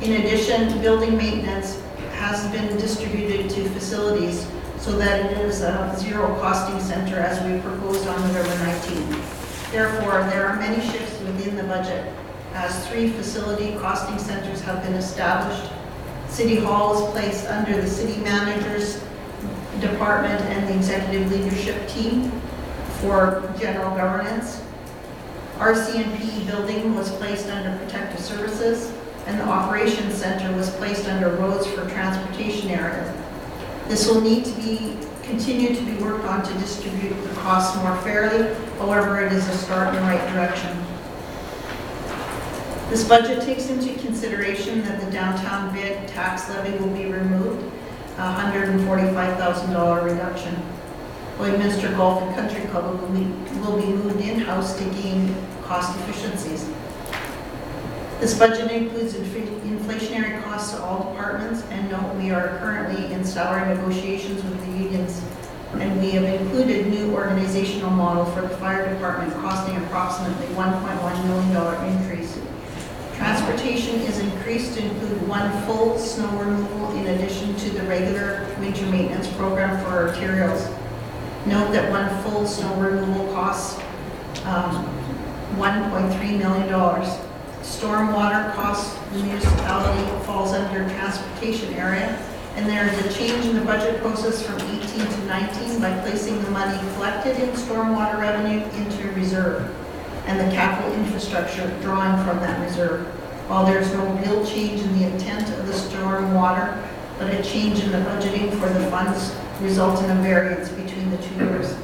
In addition, building maintenance has been distributed to facilities so that it is a zero costing center as we proposed on November 19th. Therefore, there are many shifts within the budget as 3 facility costing centers have been established. City Hall is placed under the city manager's department and the executive leadership team for general governance. RCMP building was placed under protective services, and the operations center was placed under roads for transportation areas. This will need to continue to be worked on to distribute the costs more fairly. However, it is a start in the right direction. This budget takes into consideration that the downtown bid tax levy will be removed, a $145,000 reduction. Lloydminster Golf and Country Club will be moved in-house to gain cost efficiencies. This budget includes inflationary costs to all departments, and note we are currently in salary negotiations with the unions, and we have included new organizational model for the fire department costing approximately $1.1 million increase. Transportation is increased to include 1 full snow removal in addition to the regular winter maintenance program for arterials. Note that 1 full snow removal costs $1.3 million. Stormwater costs, the municipality falls under transportation area, and there is a change in the budget process from 18 to 19 by placing the money collected in stormwater revenue into reserve, and the capital infrastructure drawing from that reserve. While there's no real change in the intent of the stormwater, but a change in the budgeting for the funds results in a variance between the 2 years.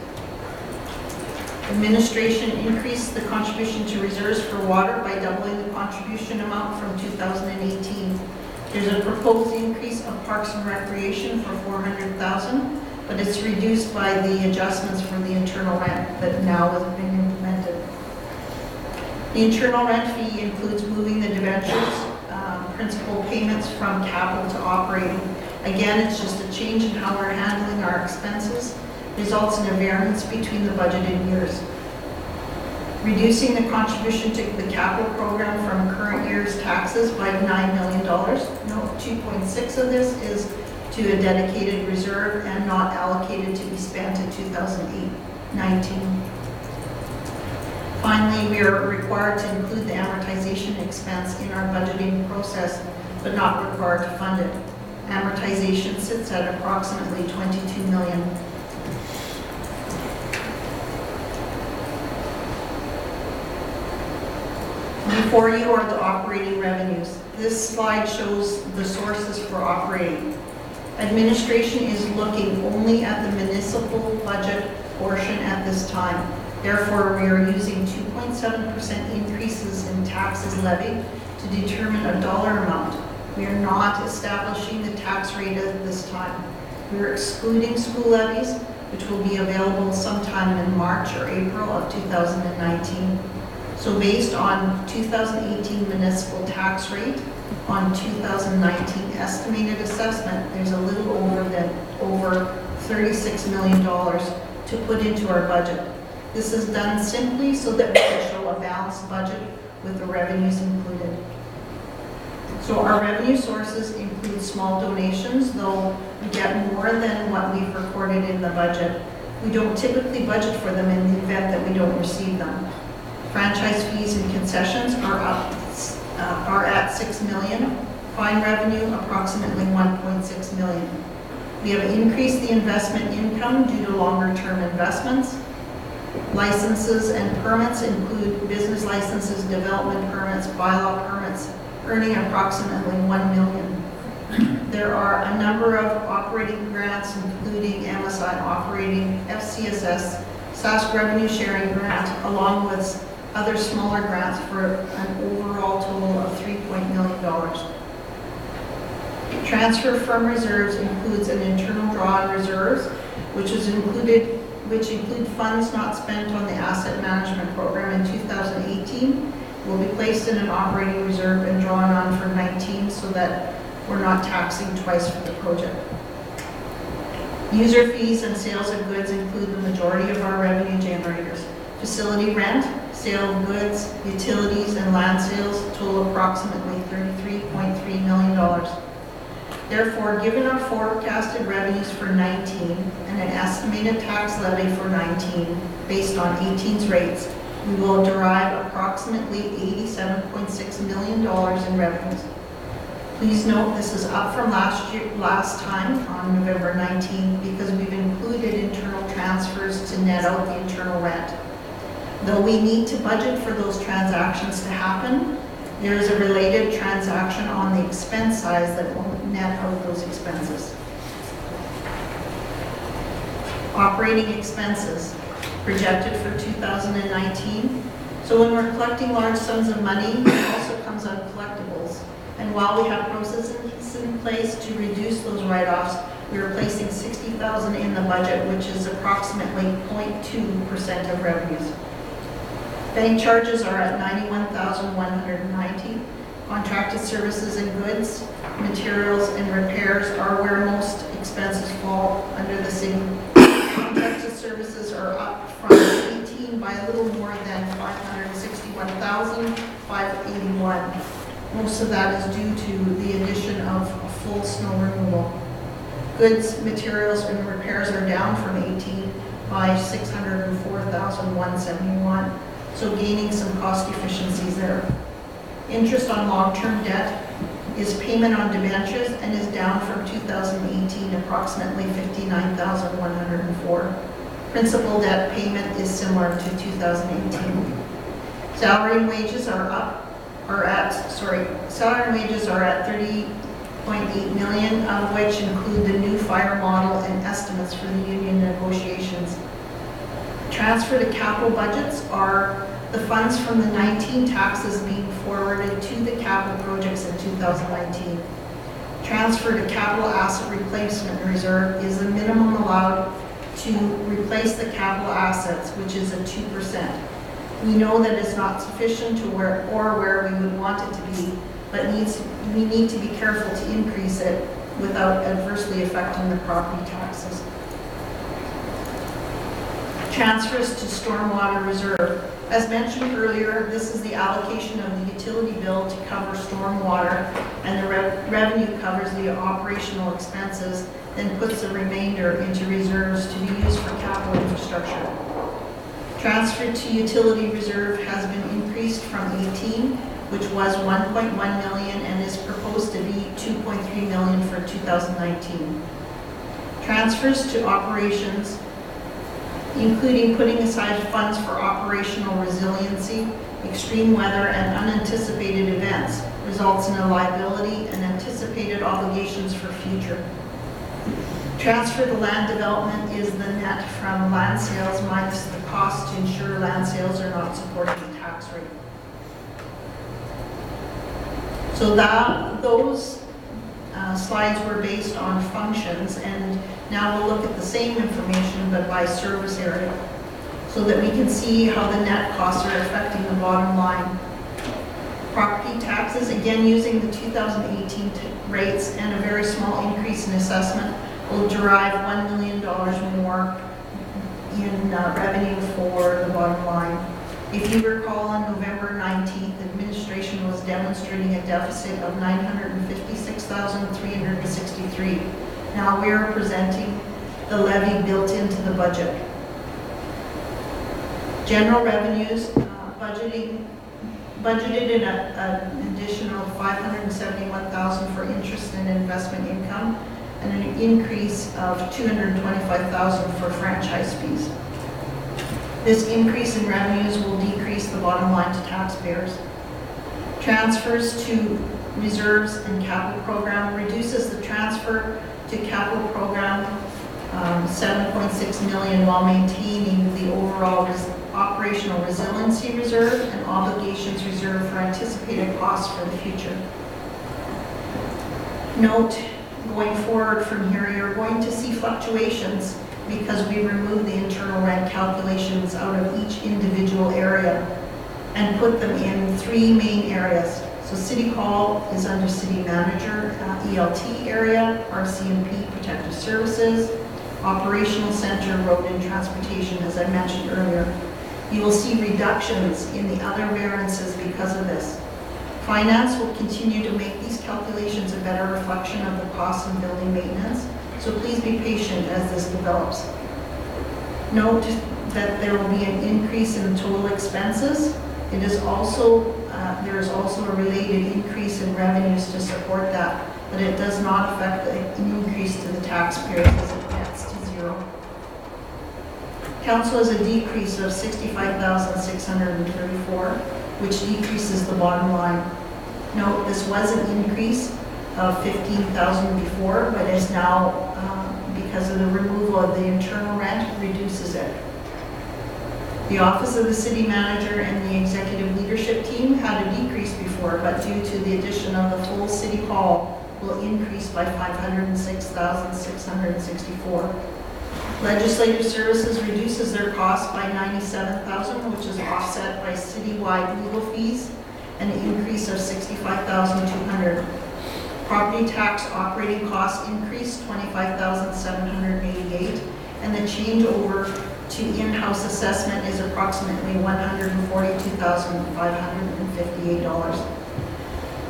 Administration increased the contribution to reserves for water by doubling the contribution amount from 2018. There's a proposed increase of Parks and Recreation for $400,000, but it's reduced by the adjustments for the internal rent that now has been implemented. The internal rent fee includes moving the debentures, principal payments from capital to operating. Again, it's just a change in how we're handling our expenses, results in a variance between the budgeted years. Reducing the contribution to the capital program from current year's taxes by $9 million. Note 2.6 of this is to a dedicated reserve and not allocated to be spent in 2019. Finally, we are required to include the amortization expense in our budgeting process, but not required to fund it. Amortization sits at approximately $22 million. Before you are the operating revenues. This slide shows the sources for operating. Administration is looking only at the municipal budget portion at this time. Therefore, we are using 2.7% increases in taxes levied to determine a dollar amount. We are not establishing the tax rate at this time. We are excluding school levies, which will be available sometime in March or April of 2019. So based on 2018 municipal tax rate on 2019 estimated assessment, there's a little over $36 million to put into our budget. This is done simply so that we can show a balanced budget with the revenues included. So our revenue sources include small donations, though we get more than what we've recorded in the budget. We don't typically budget for them in the event that we don't receive them. Franchise fees and concessions are at $6 million. Fine revenue approximately $1.6 million. We have increased the investment income due to longer-term investments. Licenses and permits include business licenses, development permits, bylaw permits, earning approximately $1 million. There are a number of operating grants, including MSI operating, FCSS, Sask revenue sharing grant, along with other smaller grants for an overall total of $3 million. Transfer from reserves includes an internal draw on reserves, which is included which include funds not spent on the asset management program in 2018, will be placed in an operating reserve and drawn on for 19 so that we're not taxing twice for the project. User fees and sales of goods include the majority of our revenue generators. Facility rent, sale of goods, utilities, and land sales total approximately $33.3 million. Therefore, given our forecasted revenues for 19 and an estimated tax levy for 19 based on 18's rates, we will derive approximately $87.6 million in revenues. Please note this is up from last time on November 19th because we've included internal transfers to net out the internal rent. Though we need to budget for those transactions to happen, there is a related transaction on the expense side that will net out those expenses. Operating expenses projected for 2019. So when we're collecting large sums of money, it also comes out of collectibles. And while we have processes in place to reduce those write-offs, we are placing $60,000 in the budget, which is approximately 0.2% of revenues. Bank charges are at $91,190. Contracted services and goods, materials, and repairs are where most expenses fall under the city. Contracted services are up from 18 by a little more than $561,581. Most of that is due to the addition of full snow removal. Goods, materials, and repairs are down from 18 by $604,171. So gaining some cost efficiencies there. Interest on long-term debt is payment on debentures and is down from 2018 approximately $59,104. Principal debt payment is similar to 2018. Salary and wages are at 30.8 million, of which include the new fire model and estimates for the union negotiations. Transfer to capital budgets are the funds from the 19 taxes being forwarded to the capital projects in 2019. Transfer to capital asset replacement reserve is the minimum allowed to replace the capital assets, which is at 2%. We know that it's not sufficient to where we would want it to be, but we need to be careful to increase it without adversely affecting the property taxes. Transfers to stormwater reserve. As mentioned earlier, this is the allocation of the utility bill to cover stormwater, and the revenue covers the operational expenses, then puts the remainder into reserves to be used for capital infrastructure. Transfer to utility reserve has been increased from 18, which was 1.1 million, and is proposed to be 2.3 million for 2019. Transfers to operations, including putting aside funds for operational resiliency, extreme weather, and unanticipated events, results in a liability and anticipated obligations for future. Transfer to land development is the net from land sales minus the cost to ensure land sales are not supporting the tax rate. So those slides were based on functions, and now we'll look at the same information but by service area so that we can see how the net costs are affecting the bottom line. Property taxes, again using the 2018 rates and a very small increase in assessment, will derive $1 million more in revenue for the bottom line. If you recall, on November 19th, administration was demonstrating a deficit of $956,363. Now we are presenting the levy built into the budget. General revenues, budgeted in an additional $571,000 for interest and investment income, and an increase of $225,000 for franchise fees. This increase in revenues will decrease the bottom line to taxpayers. Transfers to reserves and capital program reduces the transfer to capital program $7.6 million while maintaining the overall operational resiliency reserve and obligations reserve for anticipated costs for the future. Note, going forward from here, you're going to see fluctuations because we removed the internal rent calculations out of each individual area and put them in 3 main areas. So City Hall is under City Manager, ELT area, RCMP, Protective Services, Operational Center, Road and Transportation, as I mentioned earlier. You will see reductions in the other variances because of this. Finance will continue to make these calculations a better reflection of the costs of building maintenance, so please be patient as this develops. Note that there will be an increase in total expenses. It is also, there is also a related increase in revenues to support that, but it does not affect an increase to the taxpayers as it nets to zero. Council has a decrease of $65,634, which decreases the bottom line. Note, this was an increase of $15,000 before, but is now, because of the removal of the internal rent, reduces it. The Office of the City Manager and the Executive Leadership Team had a decrease before, but due to the addition of the full City Hall, will increase by $506,664. Legislative Services reduces their cost by $97,000, which is offset by citywide legal fees, and an increase of $65,200. Property tax operating costs increased $25,788, and the changeover to in-house assessment is approximately $142,558.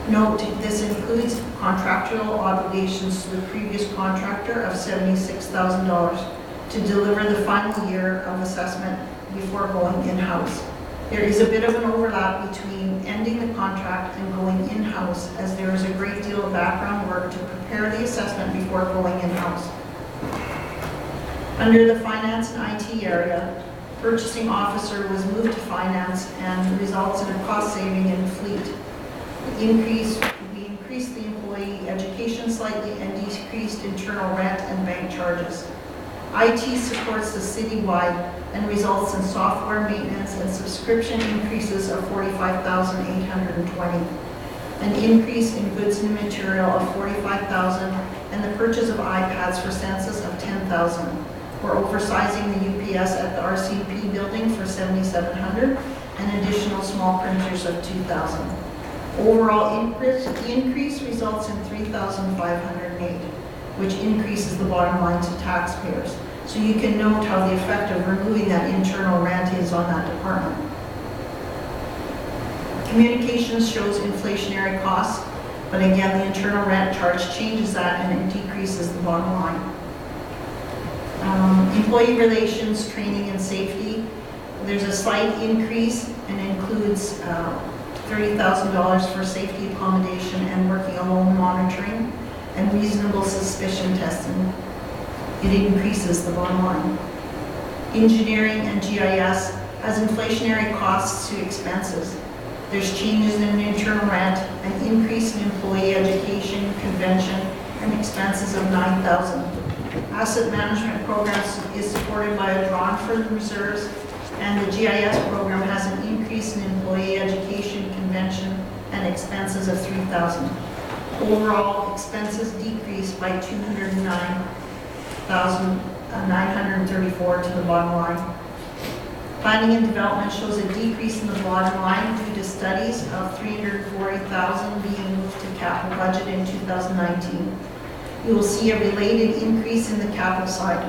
Note, this includes contractual obligations to the previous contractor of $76,000 to deliver the final year of assessment before going in-house. There is a bit of an overlap between ending the contract and going in-house, as there is a great deal of background work to prepare the assessment before going in-house. Under the finance and IT area, purchasing officer was moved to finance and results in a cost saving in fleet. We increased the employee education slightly and decreased internal rent and bank charges. IT supports the citywide and results in software maintenance and subscription increases of $45,820. An increase in goods and material of $45,000 and the purchase of iPads for census of $10,000. We're oversizing the UPS at the RCP building for $7,700 and additional small printers of $2,000. Overall increase results in $3,508, which increases the bottom line to taxpayers. So you can note how the effect of removing that internal rent is on that department. Communications shows inflationary costs, but again, the internal rent charge changes that and it decreases the bottom line. Employee relations, training and safety, there's a slight increase and includes $30,000 for safety accommodation and working alone monitoring and reasonable suspicion testing. It increases the bottom line. Engineering and GIS has inflationary costs to expenses. There's changes in internal rent, an increase in employee education, convention, and expenses of $9,000. Asset management program is supported by a drawn for the reserves, and the GIS program has an increase in employee education, convention, and expenses of $3,000. Overall, expenses decreased by $209,934 to the bottom line. Planning and development shows a decrease in the bottom line due to studies of $340,000 being moved to capital budget in 2019. You will see a related increase in the capital side.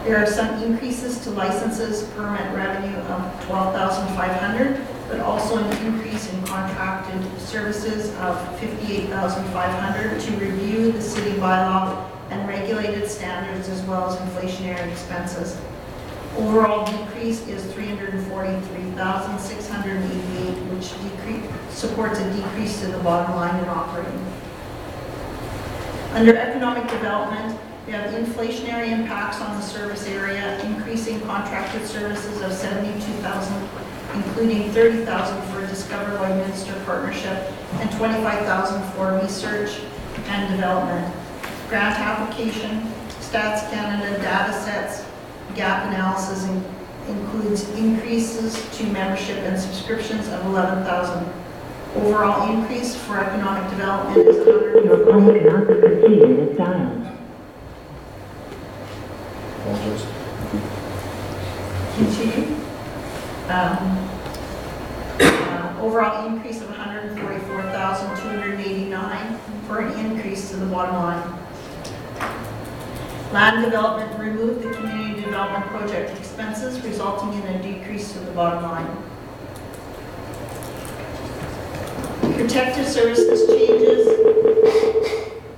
There are some increases to licenses, permit revenue of $12,500, but also an increase in contracted services of $58,500 to review the city bylaw and regulated standards as well as inflationary expenses. Overall decrease is $343,688, which supports a decrease to the bottom line in operating. Under economic development, we have inflationary impacts on the service area, increasing contracted services of $72,000, including $30,000 for Discover Lloydminster Partnership and $25,000 for research and development. Grant application, Stats Canada data sets, gap analysis includes increases to membership and subscriptions of $11,000. Overall increase for economic development is $140,000. Your call cannot be completed as dialed. Apologize. Overall increase of $144,289 for an increase to the bottom line. Land development removed the community development project expenses, resulting in a decrease to the bottom line. Protective services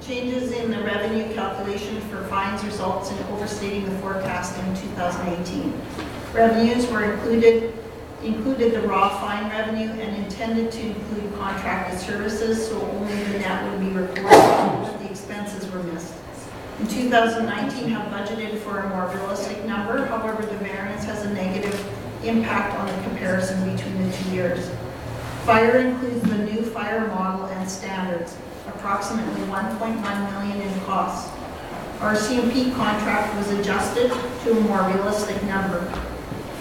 changes in the revenue calculation for fines results in overstating the forecast in 2018. Revenues were included the raw fine revenue and intended to include contracted services, so only the net would be recorded if the expenses were missed. In 2019, have budgeted for a more realistic number. However, the variance has a negative impact on the comparison between the 2 years. Fire includes the new fire model and standards, approximately $1.1 million in costs. Our CMP contract was adjusted to a more realistic number.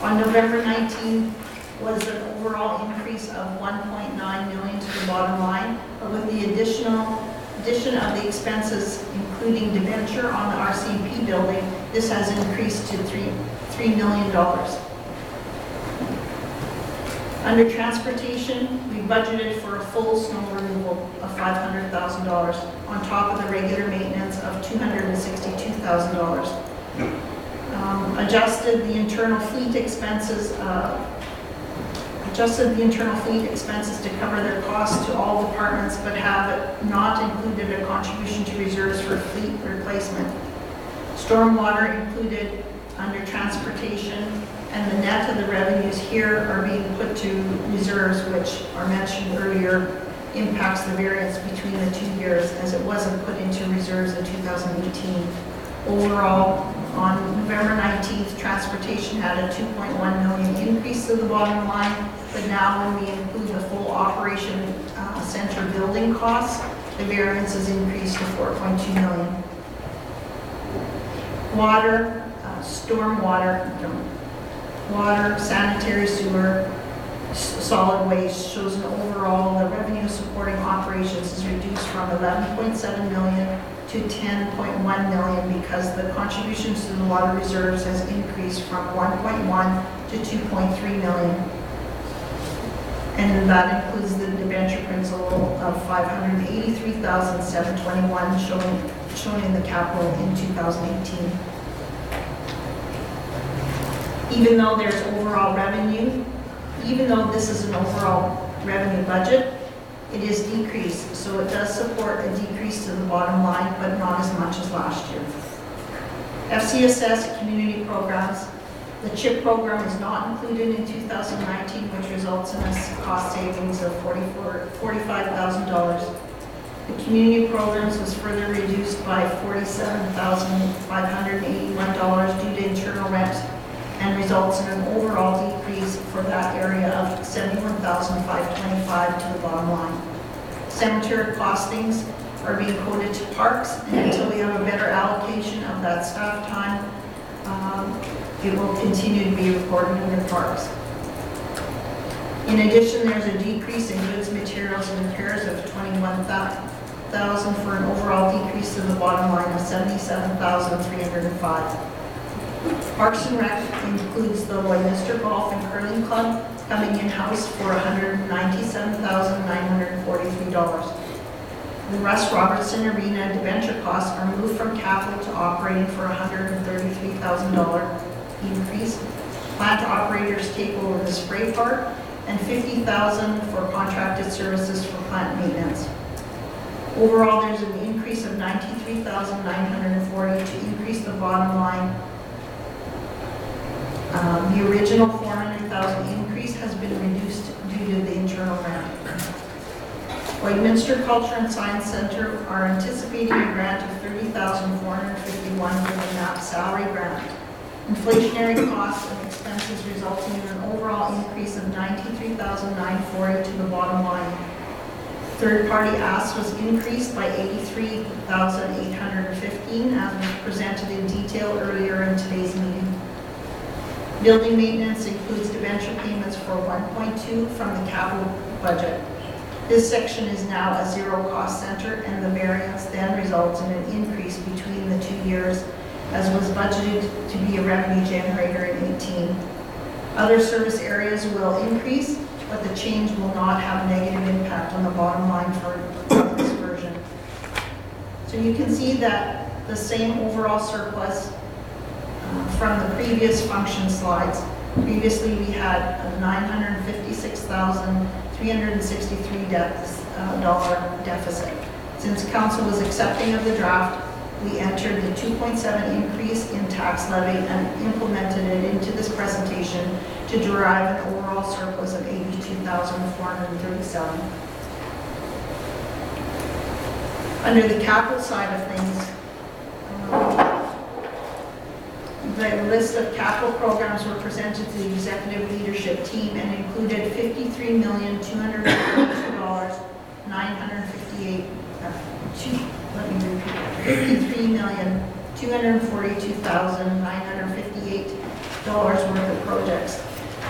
On November 19, was an overall increase of $1.9 million to the bottom line, but with the addition of the expenses, including debenture on the RCMP building, this has increased to $3 million. Under transportation, we budgeted for a full snow removal of $500,000 on top of the regular maintenance of $262,000. Adjusted the internal fleet expenses to cover their costs to all departments, but have not included a contribution to reserves for fleet replacement. Stormwater included under transportation, and the net of the revenues here are being put to reserves, which are mentioned earlier, impacts the variance between the 2 years as it wasn't put into reserves in 2018. Overall, on November 19th, transportation had a $2.1 million increase to the bottom line, but now when we include the full operation center building costs, the variance has increased to $4.2 million. Water, water, sanitary sewer, solid waste shows an overall, the revenue supporting operations is reduced from $11.7 million to $10.1 million because the contributions to the water reserves has increased from $1.1 to $2.3 million. And that includes the debenture principal of $583,721 shown in the capital in 2018. Even though there's overall revenue, even though this is an overall revenue budget, it is decreased, so it does support a decrease to the bottom line, but not as much as last year. FCSS community programs, the CHIP program is not included in 2019, which results in a cost savings of $45,000. The community programs was further reduced by $47,581 due to internal rent, and results in an overall decrease for that area of $71,525 to the bottom line. Cemetery costings are being quoted to parks, and until we have a better allocation of that staff time, it will continue to be recorded under parks. In addition, there's a decrease in goods, materials, and repairs of $21,000 for an overall decrease to the bottom line of $77,305. Parks and Rec includes the Lloydminster Golf and Curling Club coming in-house for $197,943. The Russ Robertson Arena debenture costs are moved from capital to operating for $133,000 increase. Plant operators take over the spray park, and $50,000 for contracted services for plant maintenance. Overall, there's an increase of $93,940 to increase the bottom line. The original $400,000 increase has been reduced due to the internal rent. Lloydminster Culture and Science Center are anticipating a grant of $30,451 for the MAP salary grant. Inflationary costs and expenses resulting in an overall increase of $93,940 to the bottom line. Third-party asks was increased by $83,815 as was presented in detail earlier in today's meeting. Building maintenance includes debenture payments for $1.2 from the capital budget. This section is now a zero-cost center, and the variance then results in an increase between the 2 years, as was budgeted to be a revenue generator in 18. Other service areas will increase, but the change will not have a negative impact on the bottom line for this version. So you can see that the same overall surplus from the previous function slides. Previously, we had a $956,363 deficit. Since council was accepting of the draft, we entered the 2.7 increase in tax levy and implemented it into this presentation to derive an overall surplus of $82,437. Under the capital side of things, the list of capital programs were presented to the executive leadership team and included $53,242,958. $53,242,958 worth of projects.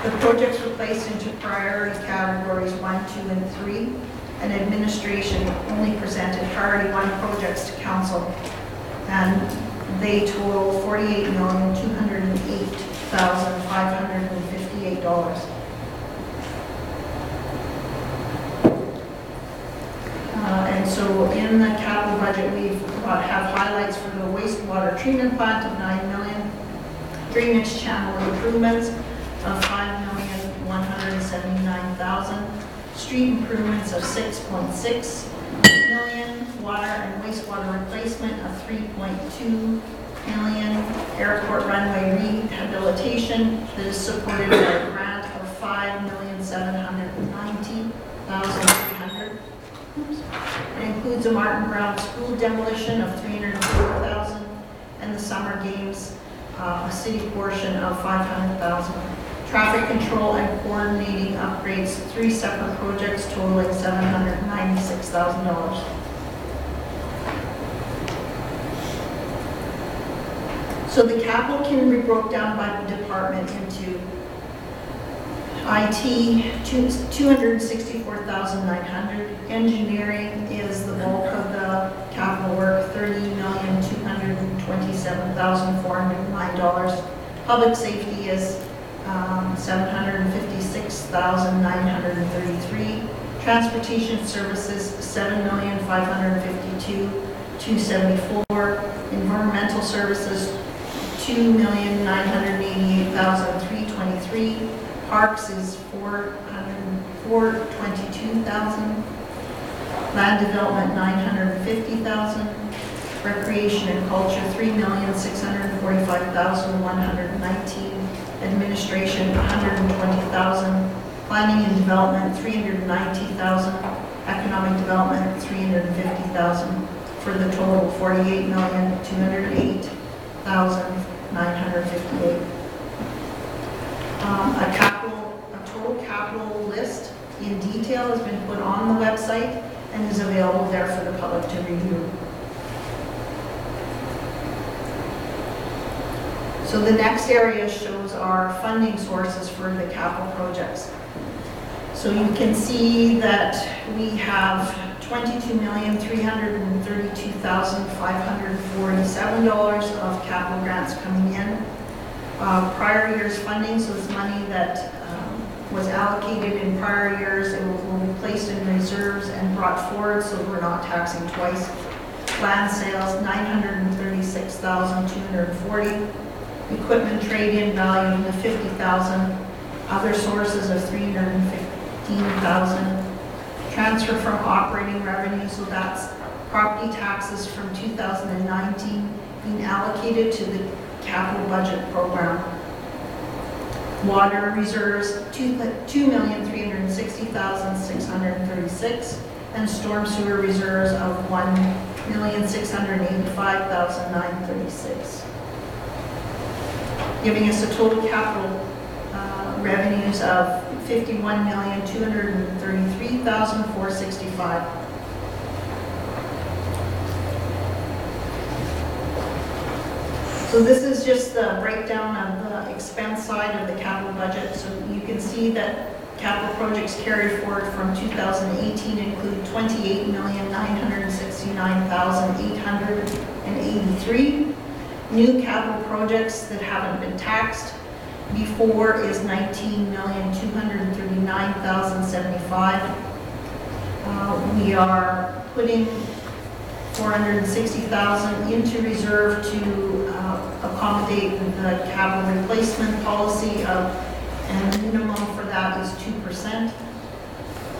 The projects were placed into priority categories 1, 2, and 3, and administration only presented priority 1 projects to council, and they total $48,208,558. And so in the capital budget, we have highlights for the wastewater treatment plant of $9 million, drainage channel improvements of $5,179,000, street improvements of $6.6 million, water and wastewater replacement of $3.2 million, airport runway rehabilitation that is supported by a grant of $5,790,300. It includes a Martin Brown school demolition of $304,000 and the summer games, a city portion of $500,000. Traffic control and coordinating upgrades, 3 separate projects totaling $796,000. So the capital can be broken down by department into IT, $264,900. Engineering is the bulk of the capital work, $30,227,409. Public safety is $756,933. Transportation services, $7,552,274. Environmental services, $2,988,323. Parks is $422,000. Land development, $950,000. Recreation and culture, $3,645,119. Administration, $120,000. Planning and development, $390,000. Economic development, $350,000. For the total, $48,208,958. A total capital list in detail has been put on the website and is available there for the public to review. So the next area shows our funding sources for the capital projects. So you can see that we have $22,332,547 of capital grants coming in. Prior year's funding, so it's money that was allocated in prior years, it will be placed in reserves and brought forward, so we're not taxing twice. Land sales, $936,240. Equipment trade-in value of $50,000. Other sources of $315,000. Transfer from operating revenue, so that's property taxes from 2019 being allocated to the capital budget program. Water reserves, $2,360,636, and storm sewer reserves of $1,685,936. Giving us a total capital revenues of $51,233,465. So this is just the breakdown of the expense side of the capital budget. So you can see that capital projects carried forward from 2018 include $28,969,883. New capital projects that haven't been taxed before is $19,239,075. We are putting $460,000 into reserve to accommodate the capital replacement policy and the minimum for that is 2%.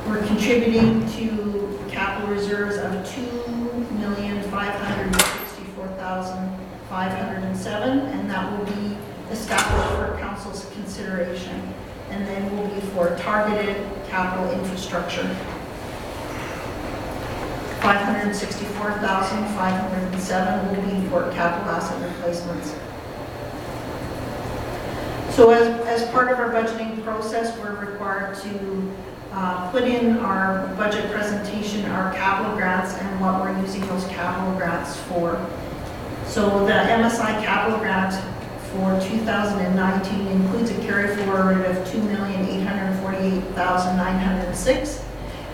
We're contributing to capital reserves of $2,564,507, and that will be established for council's consideration, and then will be for targeted capital infrastructure. $564,507 will be for capital asset replacements. So as part of our budgeting process, we're required to put in our budget presentation, our capital grants, and what we're using those capital grants for. So the MSI capital grant for 2019 includes a carry forward of $2,848,906,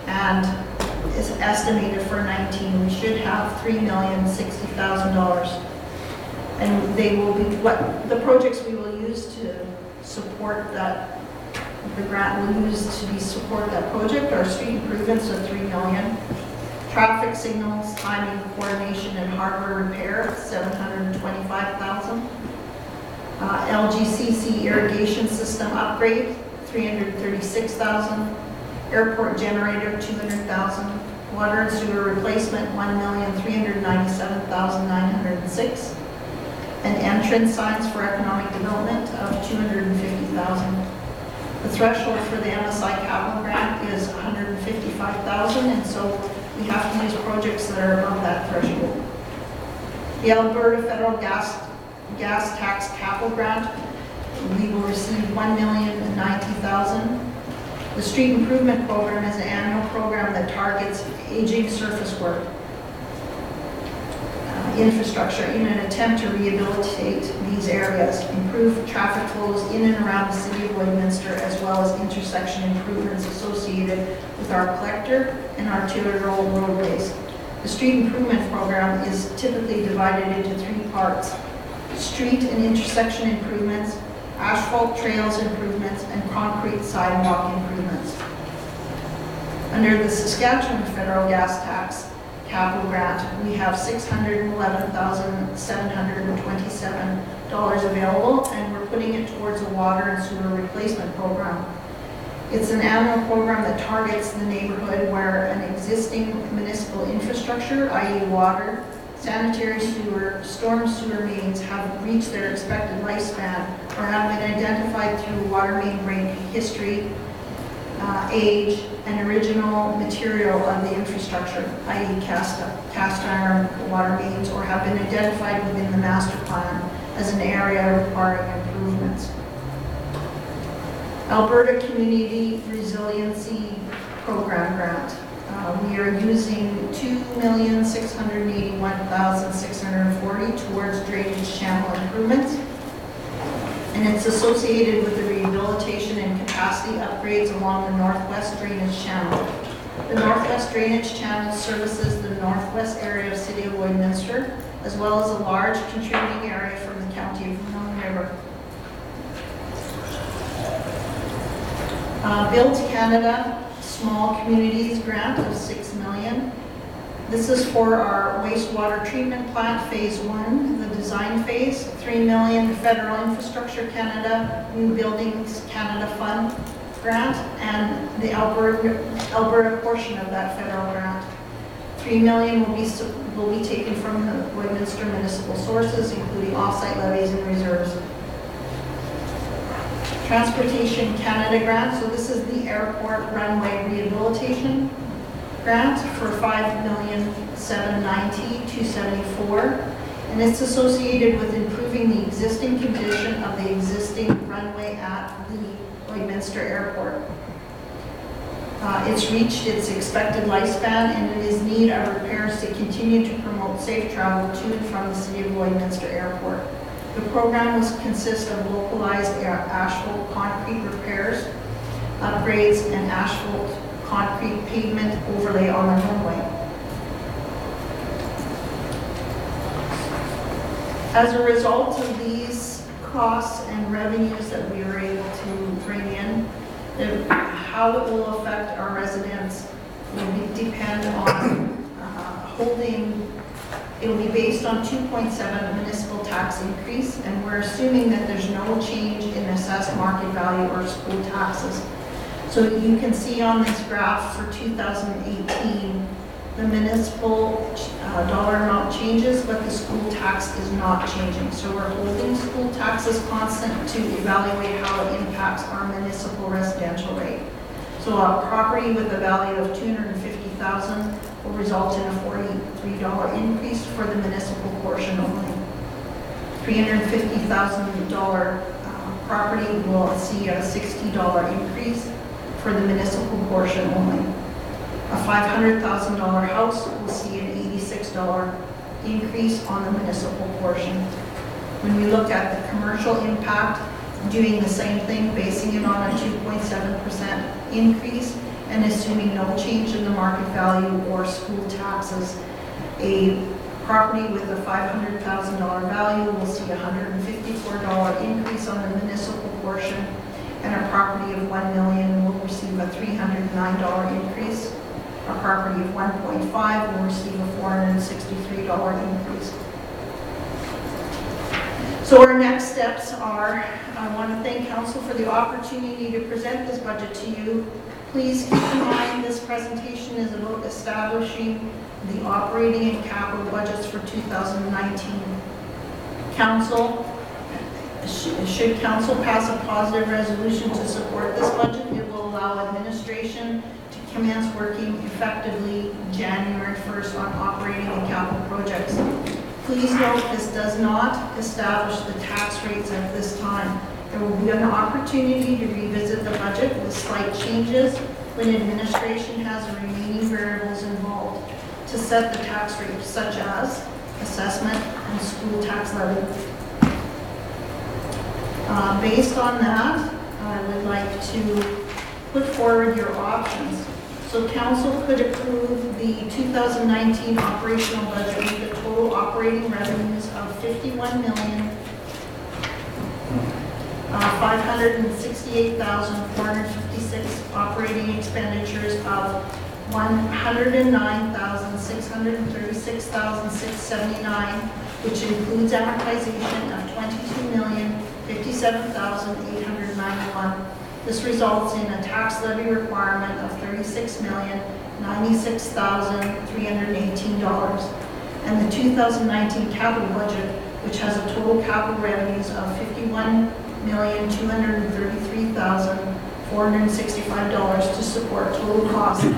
and is estimated for 19. We should have $3,060,000. And they will be what the projects we will use to support that. The grant will use to support that project are street improvements of $3 million, traffic signals, timing, coordination, and hardware repair, $725,000. LGCC irrigation system upgrade, $336,000. Airport generator, $200,000. Water and sewer replacement, $1,397,906. And entrance signs for economic development of $250,000. The threshold for the MSI capital grant is $155,000, and so we have to use projects that are above that threshold. The Alberta Federal Gas Tax Capital Grant, we will receive $1,090,000. The Street Improvement Program is an annual program that targets aging surface work, infrastructure in an attempt to rehabilitate these areas, improve traffic flows in and around the city of Lloydminster, as well as intersection improvements associated with our collector and arterial roadways. The Street Improvement Program is typically divided into 3 parts: street and intersection improvements, asphalt trails improvements, and concrete sidewalk improvements. Under the Saskatchewan Federal Gas Tax Capital Grant, we have $611,727 available, and we're putting it towards a water and sewer replacement program. It's an annual program that targets the neighborhood where an existing municipal infrastructure, i.e. water, sanitary sewer, storm sewer mains have reached their expected lifespan or have been identified through water main break history, age, and original material of the infrastructure, i.e. cast iron water mains, or have been identified within the master plan as an area requiring improvements. Alberta Community Resiliency Program Grant. We are using $2,681,640 towards drainage channel improvements, and it's associated with the rehabilitation and capacity upgrades along the northwest drainage channel. The northwest drainage channel services the northwest area of City of Lloydminster, as well as a large contributing area from the county of Moon River. Build Canada Small Communities Grant of $6 million. This is for our wastewater treatment plant phase 1, the design phase. $3 million Federal Infrastructure Canada New Buildings Canada Fund grant, and the Alberta portion of that federal grant. $3 million will be taken from the Lloydminster municipal sources, including offsite levies and reserves. Transportation Canada grant, so this is the airport runway rehabilitation grant for $5,790,274, and it's associated with improving the existing condition of the existing runway at the Lloydminster Airport. It's reached its expected lifespan, and it is in need of repairs to continue to promote safe travel to and from the City of Lloydminster Airport. The program will consist of localized asphalt concrete repairs, upgrades, and asphalt concrete pavement overlay on the runway. As a result of these costs and revenues that we are able to bring in. How it will affect our residents will depend on it will be based on 2.7 municipal tax increase, and we're assuming that there's no change in assessed market value or school taxes. So you can see on this graph for 2018, the municipal dollar amount changes, but the school tax is not changing. So we're holding school taxes constant to evaluate how it impacts our municipal residential rate. So a property with a value of $250,000 will result in a $43 increase for the municipal portion only. $350,000 property will see a $60 increase for the municipal portion only. A $500,000 house will see an $86 increase on the municipal portion. When we look at the commercial impact, doing the same thing, basing it on a 2.7% increase and assuming no change in the market value or school taxes. A property with a $500,000 value will see a $154 increase on the municipal portion, and a property of $1 million will receive a $309 increase. A property of 1.5 will receive a $463 increase. So our next steps are, I want to thank Council for the opportunity to present this budget to you. Please keep in mind this presentation is about establishing the operating and capital budgets for 2019. Council, should Council pass a positive resolution to support this budget, it will allow administration to commence working effectively January 1st on operating and capital projects. Please note this does not establish the tax rates at this time. There will be an opportunity to revisit the budget with slight changes when administration has the remaining variables involved to set the tax rate, such as assessment and school tax levy. Based on that, I would like to put forward your options. So Council could approve the 2019 operational budget with the total operating revenues of $51,568,456, operating expenditures of $109,636,679, which includes amortization of $22,057,891. This results in a tax levy requirement of $36,096,318. And the 2019 capital budget, which has a total capital revenues of $51,233,465 to support total costs of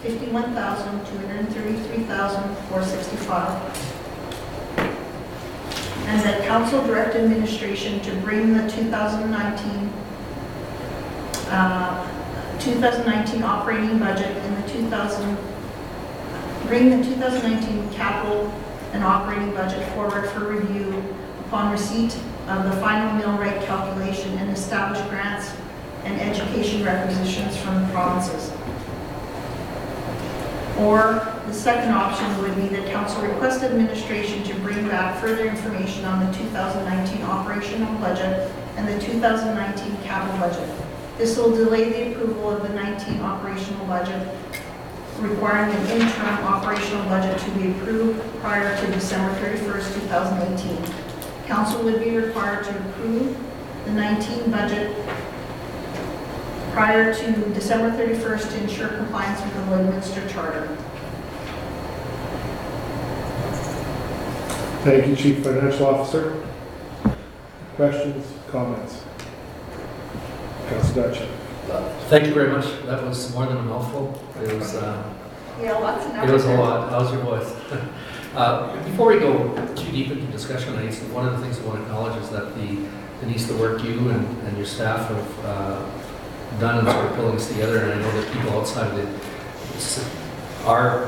$51,233,465. And that Council direct administration to bring the 2019 operating budget and bring the 2019 capital and operating budget forward for review upon receipt of the final mill rate calculation and establish grants and education requisitions from the provinces. Or the second option would be that Council request administration to bring back further information on the 2019 operational budget and the 2019 capital budget. This will delay the approval of the 19 operational budget, requiring an interim operational budget to be approved prior to December 31st, 2018. Council would be required to approve the 19 budget prior to December 31st to ensure compliance with the Lloydminster Charter. Thank you, Chief Financial Officer. Questions, comments? Councilor Dutch. Thank you very much. That was more than a mouthful. It was, Yeah, lots of it numbers. was a lot. How's your voice? Before we go too deep into discussion on these, one of the things I want to acknowledge is that Denise, the work you and your staff have done in sort of pulling this together, and I know that people outside of our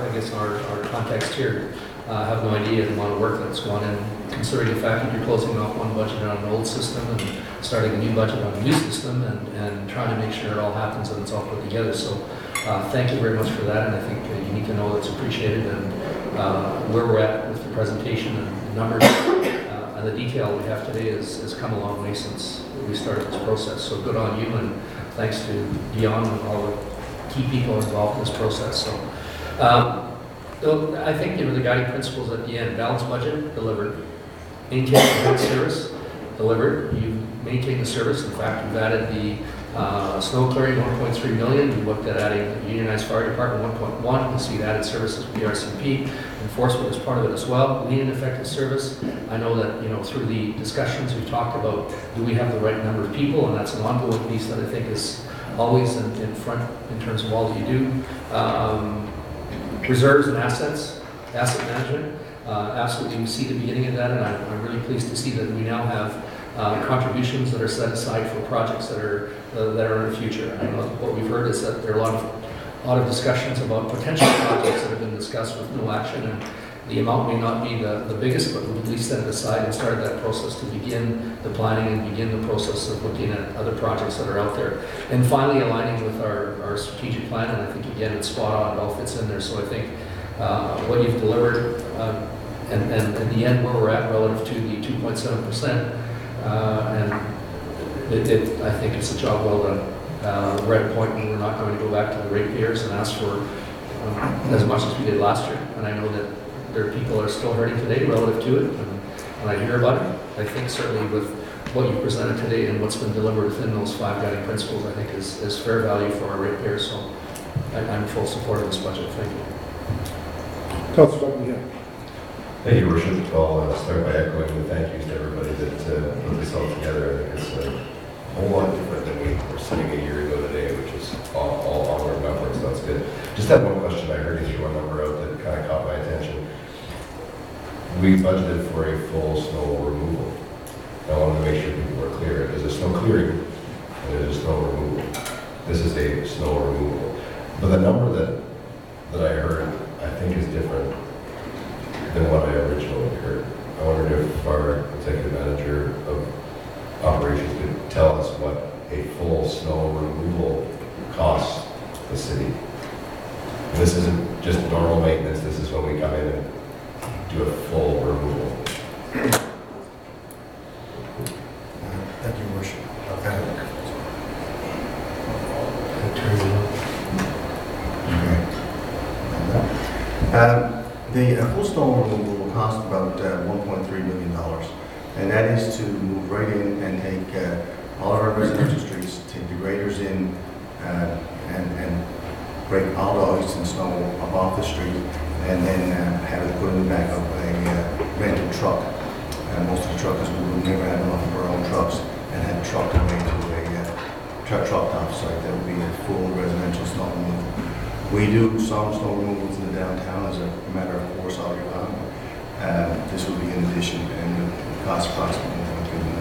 context here have no idea the amount of work that's gone in, considering the fact that you're closing off one budget on an old system and starting a new budget on a new system and trying to make sure it all happens and it's all put together. So thank you very much for that, and I think you need to know that's appreciated, and where we're at with the presentation and numbers, I and the detail we have today has come a long way since we started this process. So good on you, and thanks to Dion and all the key people involved in this process. So I think, the guiding principles at the end: balanced budget, delivered; maintain good service, delivered. You maintain the service. In fact, we've added the snow clearing, 1.3 million. We looked at adding the unionized fire department, 1.1. You see the added services, BRCP. Enforcement is part of it as well. Lean and effective service. I know that, through the discussions we've talked about, do we have the right number of people? And that's an ongoing piece that I think is always in front in terms of all that you do. Reserves and assets, asset management. Absolutely, we see the beginning of that, and I'm really pleased to see that we now have contributions that are set aside for projects that are in the future. I know what we've heard is that there are a lot of discussions about potential projects that have been discussed with no action, and the amount may not be the biggest, but we've at least set it aside and started that process to begin the planning and begin the process of looking at other projects that are out there. And finally, aligning with our strategic plan, and I think, again, it's spot on, it all fits in there. So I think what you've delivered, and in the end, where we're at relative to the 2.7%, and I think it's a job well done. We're at a point where we're not going to go back to the ratepayers and ask for as much as we did last year. And I know that there are people that are still hurting today relative to it, and when I hear about it, I think certainly with what you presented today and what's been delivered within those 5 guiding principles, I think is fair value for our ratepayers. So I'm in full support of this budget. Thank you. Councilor Buckingham. Thank you, Worship. I'll start by echoing the thank yous to everybody that put this all together. I think it's a whole lot different than we were sitting a year ago today, which is all onward and upward, so that's good. Just that one question I heard you throw a number out that kind of caught my attention. We budgeted for a full snow removal. I wanted to make sure people were clear. There's a snow clearing and there's a snow removal. This is a snow removal. But the number that I heard, I think, is different than what I originally heard. I wondered if our executive manager of operations could tell us what a full snow removal costs the city. This isn't just normal maintenance, this is when we come in and do a full removal. Thank you, Worship. The full snow removal will cost about $1.3 million, and that is to move right in and take all of our residential streets, take the graders in, and break all the ice and snow up off the street, and then have it put in the back of a rented truck. Most of the truckers would never have enough of our own trucks, and had trucked away to a trucked off site. That would be a full residential snow removal. We do some snow removals in the downtown as a matter of course all year long. This will be in addition, and it costs approximately $1 million.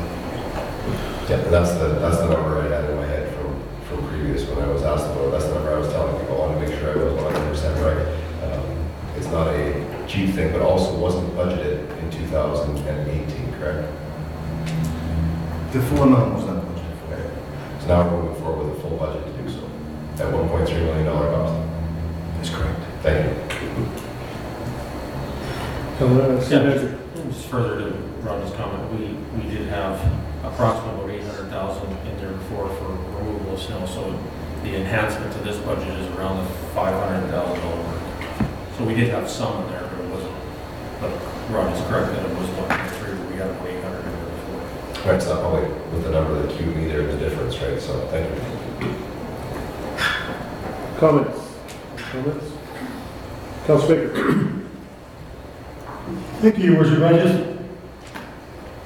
Yeah, and that's the number I had in my head from previous when I was asked about it. That's the number I was telling people. I want to make sure I was 100% right. It's not a cheap thing, but also wasn't budgeted in 2018, correct? The full amount was not budgeted for. Okay. So now we're moving forward with a full budget to do so. At $1.3 million cost. That's correct. Thank you. Just further to Ron's comment, we did have approximately $800,000 in there before for removal of snow, so the enhancement to this budget is around the $500,000 mark. So we did have some in there, but it wasn't, but Ron is correct that it was 1.3, but we had about 800 in there before. Right, it's not probably with the number that queued me there, the difference, right? So thank you. Comments? Councilor Baker. Thank you, Your Worship. I just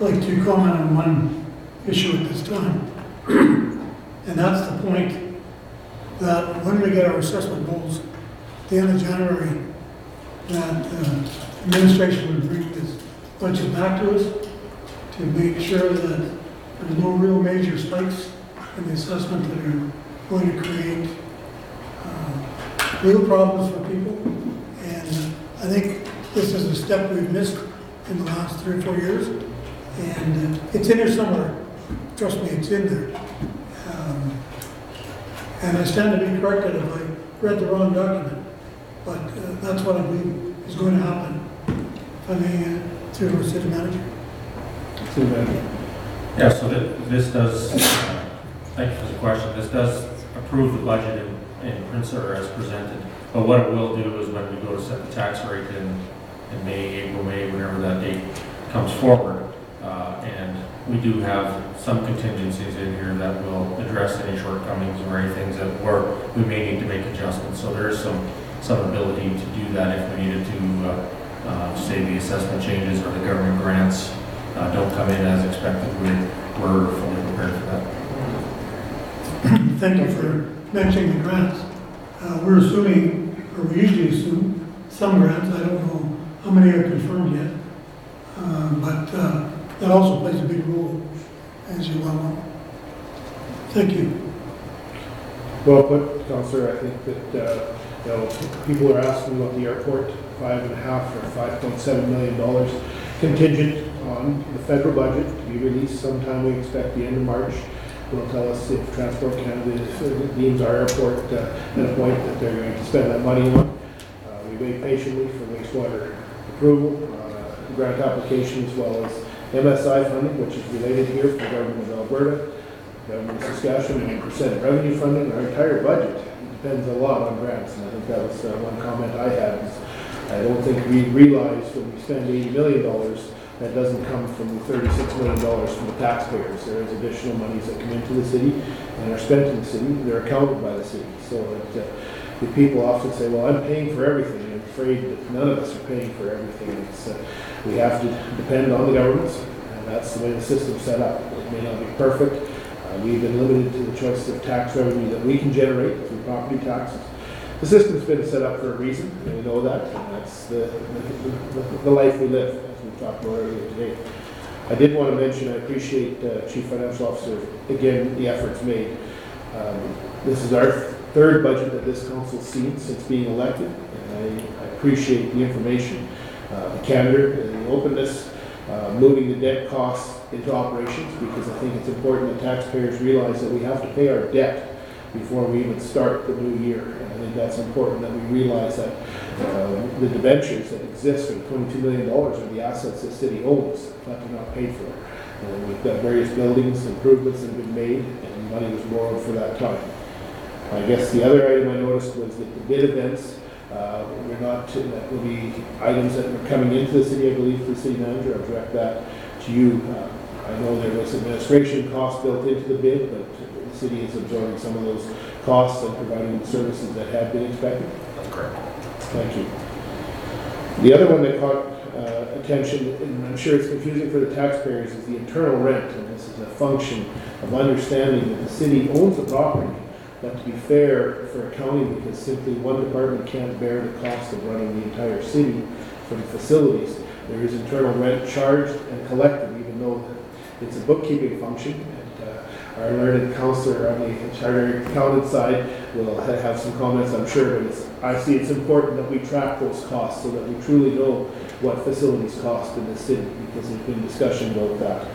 like to comment on one issue at this time. And that's the point that when we get our assessment goals at the end of January, that administration would bring this budget back to us to make sure that there's no real major spikes in the assessment that are going to create real problems for people. And I think this is a step we've missed in the last 3 or 4 years. And it's in there somewhere. Trust me, it's in there. And I stand to be corrected if I read the wrong document. But that's what I believe is going to happen. If I may, through our city manager. City Manager. Yeah, so this does, thank you for the question, this does approve the budget in principle as presented, but what it will do is when we go to set the tax rate in May, April, May, whenever that date comes forward, and we do have some contingencies in here that will address any shortcomings or any things that we may need to make adjustments, so there is some ability to do that if we needed to, say the assessment changes or the government grants don't come in as expected. We're fully prepared for that. Thank you for mentioning the grants. We're assuming, or we usually assume, some grants, I don't know how many are confirmed yet, but that also plays a big role, as you well know. Thank you. Well put, Councillor. I think that, people are asking about the airport, $5.5 or $5.7 million contingent on the federal budget to be released sometime. We expect the end of March. Will tell us if Transport Canada deems our airport at a point that they're going to spend that money on. We wait patiently for wastewater approval, grant application, as well as MSI funding, which is related here for the government of Alberta, government of Saskatchewan, and % revenue funding. Our entire budget depends a lot on grants, and I think that was one comment I had. I don't think we realize when we spend $80 million that doesn't come from the $36 million from the taxpayers. There is additional monies that come into the city and are spent in the city. They're accounted by the city. So the people often say, well, I'm paying for everything. I'm afraid that none of us are paying for everything. We have to depend on the governments, and that's the way the system's set up. It may not be perfect. We've been limited to the choice of tax revenue that we can generate through property taxes. The system's been set up for a reason, and we know that, and that's the life we live, as we talked about earlier today. I did want to mention, I appreciate Chief Financial Officer, again, the efforts made. This is our third budget that this council's seen since being elected, and I appreciate the information, the candor, the openness, moving the debt costs into operations, because I think it's important that taxpayers realize that we have to pay our debt before we even start the new year. And I think that's important that we realize that the debentures that exist for the $22 million are the assets the city owns, that they're not paid for. And we've got various buildings, improvements that have been made, and money was borrowed for that time. I guess the other item I noticed was that the bid events, that will be items that are coming into the city, I believe, for the city manager. I'll direct that to you. I know there was administration costs built into the bid, but the city is absorbing some of those costs and providing the services that had been expected. That's correct. Thank you. The other one that caught attention, and I'm sure it's confusing for the taxpayers, is the internal rent. And this is a function of understanding that the city owns the property, but to be fair for accounting, because simply one department can't bear the cost of running the entire city from facilities. There is internal rent charged and collected, even though it's a bookkeeping function. And our learned counselor on the charter accountant side will have some comments, I'm sure, but I see it's important that we track those costs so that we truly know what facilities cost in the city, because there's been discussion about that.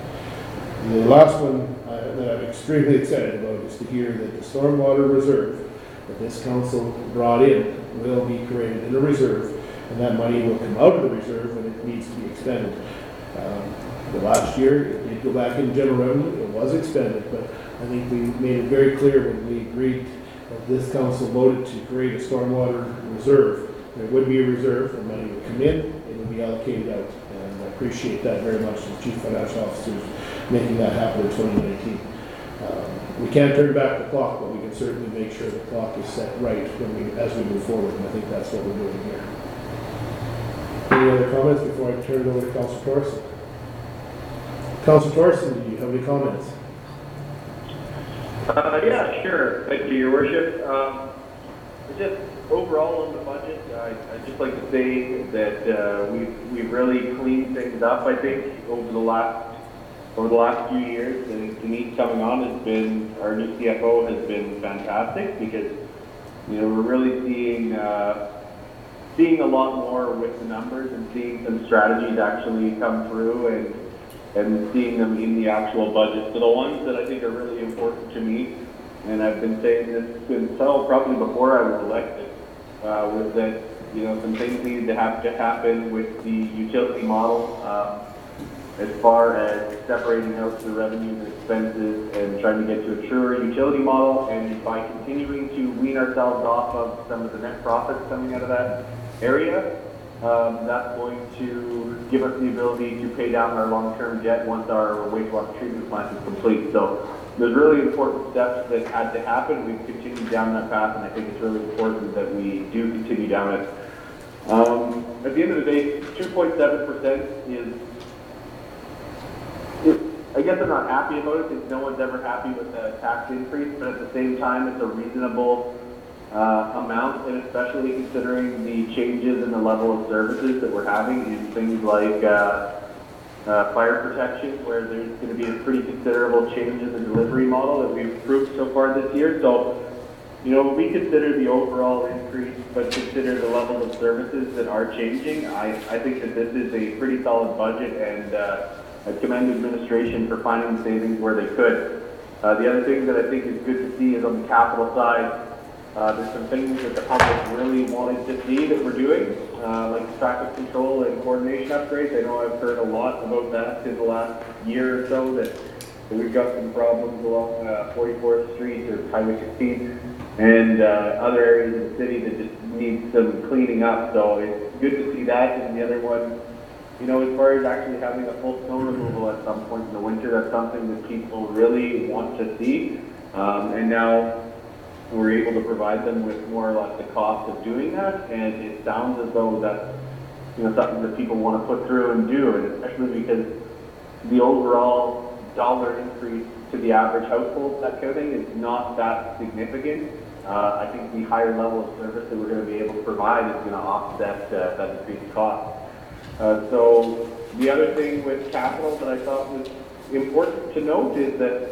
The last one that I'm extremely excited about is to hear that the stormwater reserve that this council brought in will be created in a reserve, and that money will come out of the reserve when it needs to be expended. The last year, it did go back in general revenue, it was expended, but I think we made it very clear when we agreed that this council voted to create a stormwater reserve. There would be a reserve, the money would come in, it would be allocated out, and I appreciate that very much, the Chief Financial Officer making that happen in 2019. We can't turn back the clock, but we can certainly make sure the clock is set right as we move forward, and I think that's what we're doing here. Any other comments before I turn it over to Councilor Torson? Councilor Torson, do you have any comments? Yeah, sure. Thank you, Your Worship. Just overall on the budget, I'd just like to say that we've really cleaned things up, I think, over the last few years. And Denise coming on has been, our new CFO has been fantastic, because we're really seeing a lot more with the numbers and seeing some strategies actually come through and seeing them in the actual budget. So the ones that I think are really important to me, and I've been saying this since probably before I was elected, was that some things needed to happen with the utility model. as far as separating out the revenues and expenses and trying to get to a truer utility model, and by continuing to wean ourselves off of some of the net profits coming out of that area, that's going to give us the ability to pay down our long-term debt once our wastewater treatment plant is complete. So there's really important steps that had to happen. We've continued down that path, and I think it's really important that we do continue down it. At the end of the day, 2.7% is, I guess I'm not happy about it because no one's ever happy with a tax increase, but at the same time, it's a reasonable amount, and especially considering the changes in the level of services that we're having in things like fire protection, where there's going to be a pretty considerable change in the delivery model that we've approved so far this year. So, you know, we consider the overall increase, but consider the level of services that are changing. I think that this is a pretty solid budget, and I commend the administration for finding savings where they could. The other thing that I think is good to see is on the capital side, there's some things that the public really wanted to see that we're doing, like traffic control and coordination upgrades. I know I've heard a lot about that in the last year or so, that we've got some problems along 44th Street or Highway 16 and other areas of the city that just need some cleaning up. So it's good to see that. And the other one, you know, as far as actually having a full snow removal at some point in the winter, that's something that people really want to see. And now we're able to provide them with more or less the cost of doing that. And it sounds as though that's, you know, something that people want to put through and do, and especially because the overall dollar increase to the average household, that kind of thing, is not that significant. I think the higher level of service that we're going to be able to provide is going to offset that increased cost. So the other thing with capital that I thought was important to note is that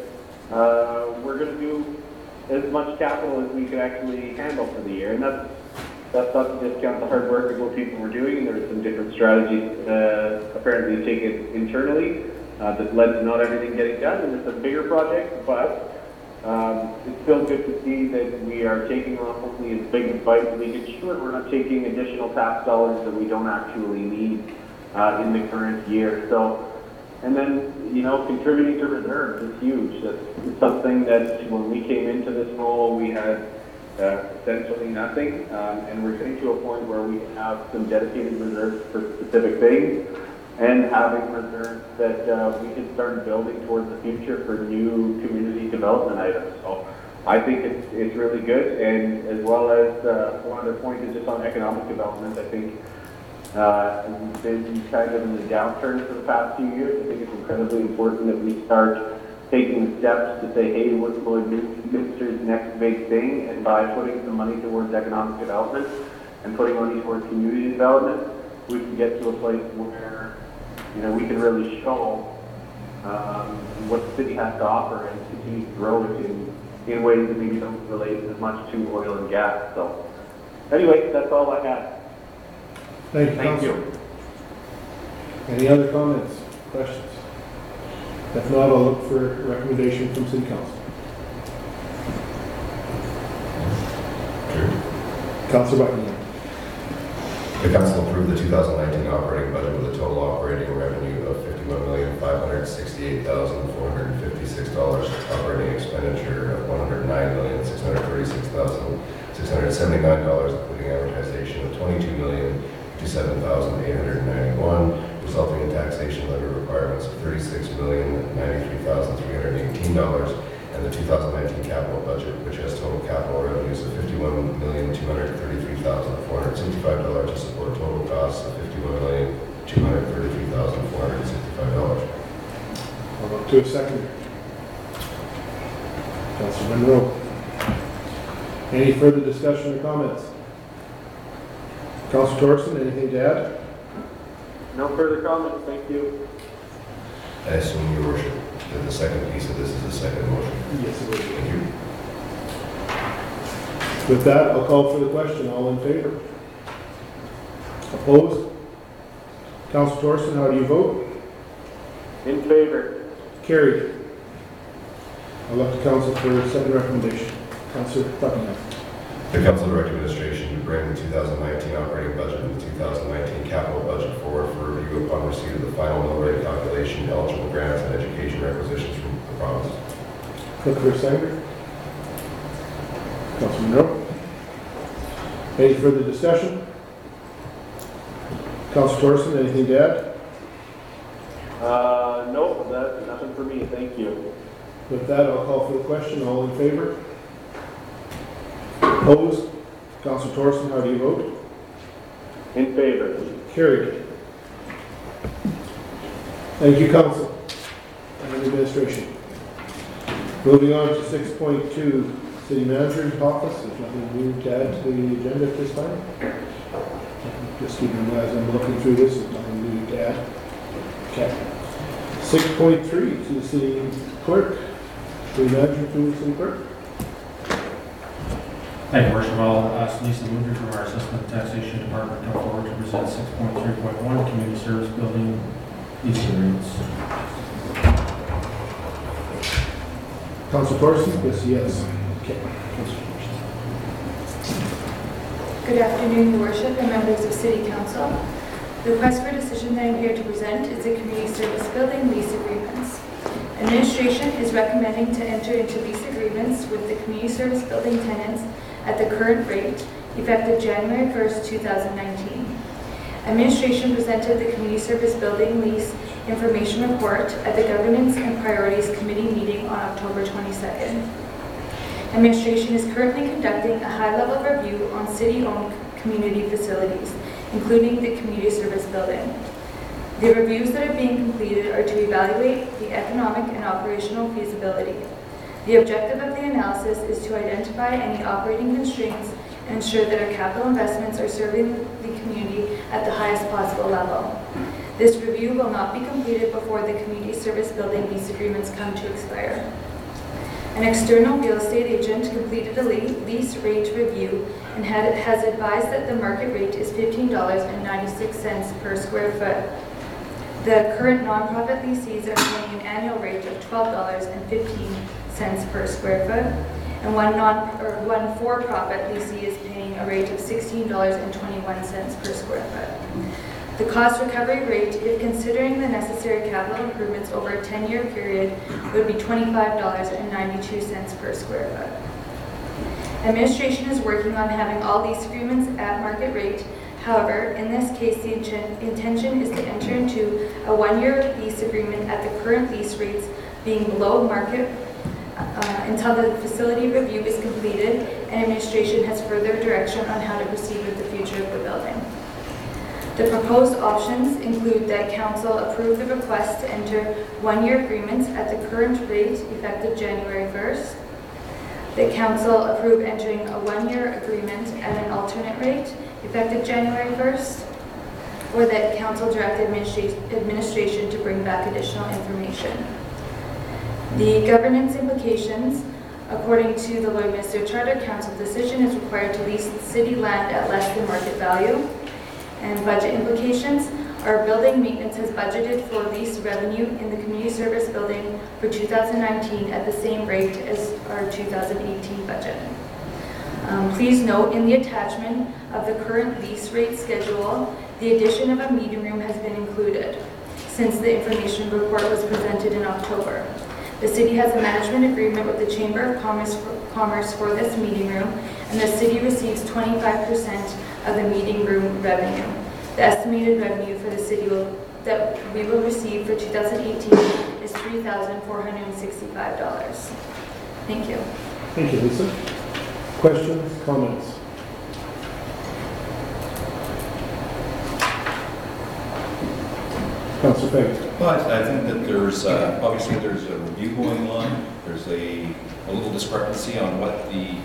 we're going to do as much capital as we could actually handle for the year, and that's not to discount the hard work of what people were doing. There were some different strategies apparently taken internally that led to not everything getting done, and it's a bigger project, but it's still good to see that we are taking on hopefully as big a bite as we can chew, and we're not taking additional tax dollars that we don't actually need in the current year. So, and then, you know, contributing to reserves is huge. That's something that when we came into this role, we had essentially nothing, and we're getting to a point where we have some dedicated reserves for specific things, and having reserves that we can start building towards the future for new community development items. So I think it's really good. And as well as one other point is just on economic development. I think we've been kind of in the downturn for the past few years. I think it's incredibly important that we start taking steps to say, hey, what's going to be Minister's next big thing? And by putting some money towards economic development and putting money towards community development, we can get to a place where, you know, we can really show what the city has to offer and continue to grow it in ways that maybe don't relate as much to oil and gas. So anyway, that's all I had. Thank you. Thank you. Any other comments, questions? If not, I'll look for a recommendation from City Council. Councilor Buckingham. The council approved the 2019 operating budget with a total operating revenue of $51,568,456, operating expenditure of $109,636,679, including amortization of $22,057,891, resulting in taxation levy requirements of $36,093,318, and the 2019 capital budget, which has total capital revenues of $51,233,465 to support total costs of $51,233,465. I'll look to a second. Councilor Monroe. Any further discussion or comments? Councilor Thorson, anything to add? No further comments, thank you. I assume, Your Worship, that the second piece of this is the second motion. Yes, it will. Thank you. With that, I'll call for the question. All in favor? Opposed? Councilor Thorson, how do you vote? In favor. Carried. I'll look to council for a second recommendation. Councilor Buckingham. the Council Direct Administration to bring the 2019 operating budget and the 2019 capital budget forward for review upon receipt of the final mill rate calculation, eligible grants, and education requisitions from the province. Look for a second. Councilman Minogue. Any further discussion? Councilor Thorson, anything to add? No, that's nothing for me, thank you. With that, I'll call for the question. All in favor? Opposed? Councilor Thorson, how do you vote? In favor. Carried. Thank you, Council and Administration. Moving on to 6.2, City Manager's Office. There's nothing new to add to the agenda at this time. Just keeping in mind as I'm looking through this, there's nothing new to add. Okay. 6.3 to the City Clerk. City Manager to the City Clerk. Thank you, Worship. I'll ask Lisa Moody from our Assessment Taxation Department to come forward to present 6.3.1 Community Service Building lease agreements. Councilor Thorson? Yes. Okay. Good afternoon, Your Worship and members of City Council. The request for decision that I'm here to present is the Community Service Building lease agreements. Administration is recommending to enter into lease agreements with the Community Service Building tenants at the current rate, effective January 1st, 2019. Administration presented the Community Service Building lease information report at the Governance and Priorities Committee meeting on October 22nd. Administration is currently conducting a high-level review on city-owned community facilities, including the Community Service Building. The reviews that are being completed are to evaluate the economic and operational feasibility. The objective of the analysis is to identify any operating constraints and ensure that our capital investments are serving the community at the highest possible level. This review will not be completed before the Community Service Building lease agreements come to expire. An external real estate agent completed a lease rate review and has advised that the market rate is $15.96 per square foot. The current nonprofit lessees are paying an annual rate of $12.15 per square foot, and one for-profit lessee is paying a rate of $16.21 per square foot. The cost recovery rate, if considering the necessary capital improvements over a 10-year period, would be $25.92 per square foot. Administration is working on having all lease agreements at market rate. However, in this case, the intention is to enter into a one-year lease agreement at the current lease rates being below market until the facility review is completed and administration has further direction on how to proceed with the future of the building. The proposed options include that Council approve the request to enter one-year agreements at the current rate effective January 1st, that Council approve entering a one-year agreement at an alternate rate effective January 1st, or that Council direct administration to bring back additional information. The governance implications, according to the Lloydminster Charter, Council decision is required to lease city land at less than market value. And budget implications, our building maintenance has budgeted for lease revenue in the Community Service Building for 2019 at the same rate as our 2018 budget. Please note in the attachment of the current lease rate schedule, the addition of a meeting room has been included since the information report was presented in October. The city has a management agreement with the Chamber of Commerce for this meeting room, and the city receives 25% of the meeting room revenue. The estimated revenue for the city that we will receive for 2018 is $3,465. Thank you. Thank you, Lisa. Questions, comments? Councilor Pegg. Well, I think that there's, obviously there's a review going on. There's a little discrepancy on what the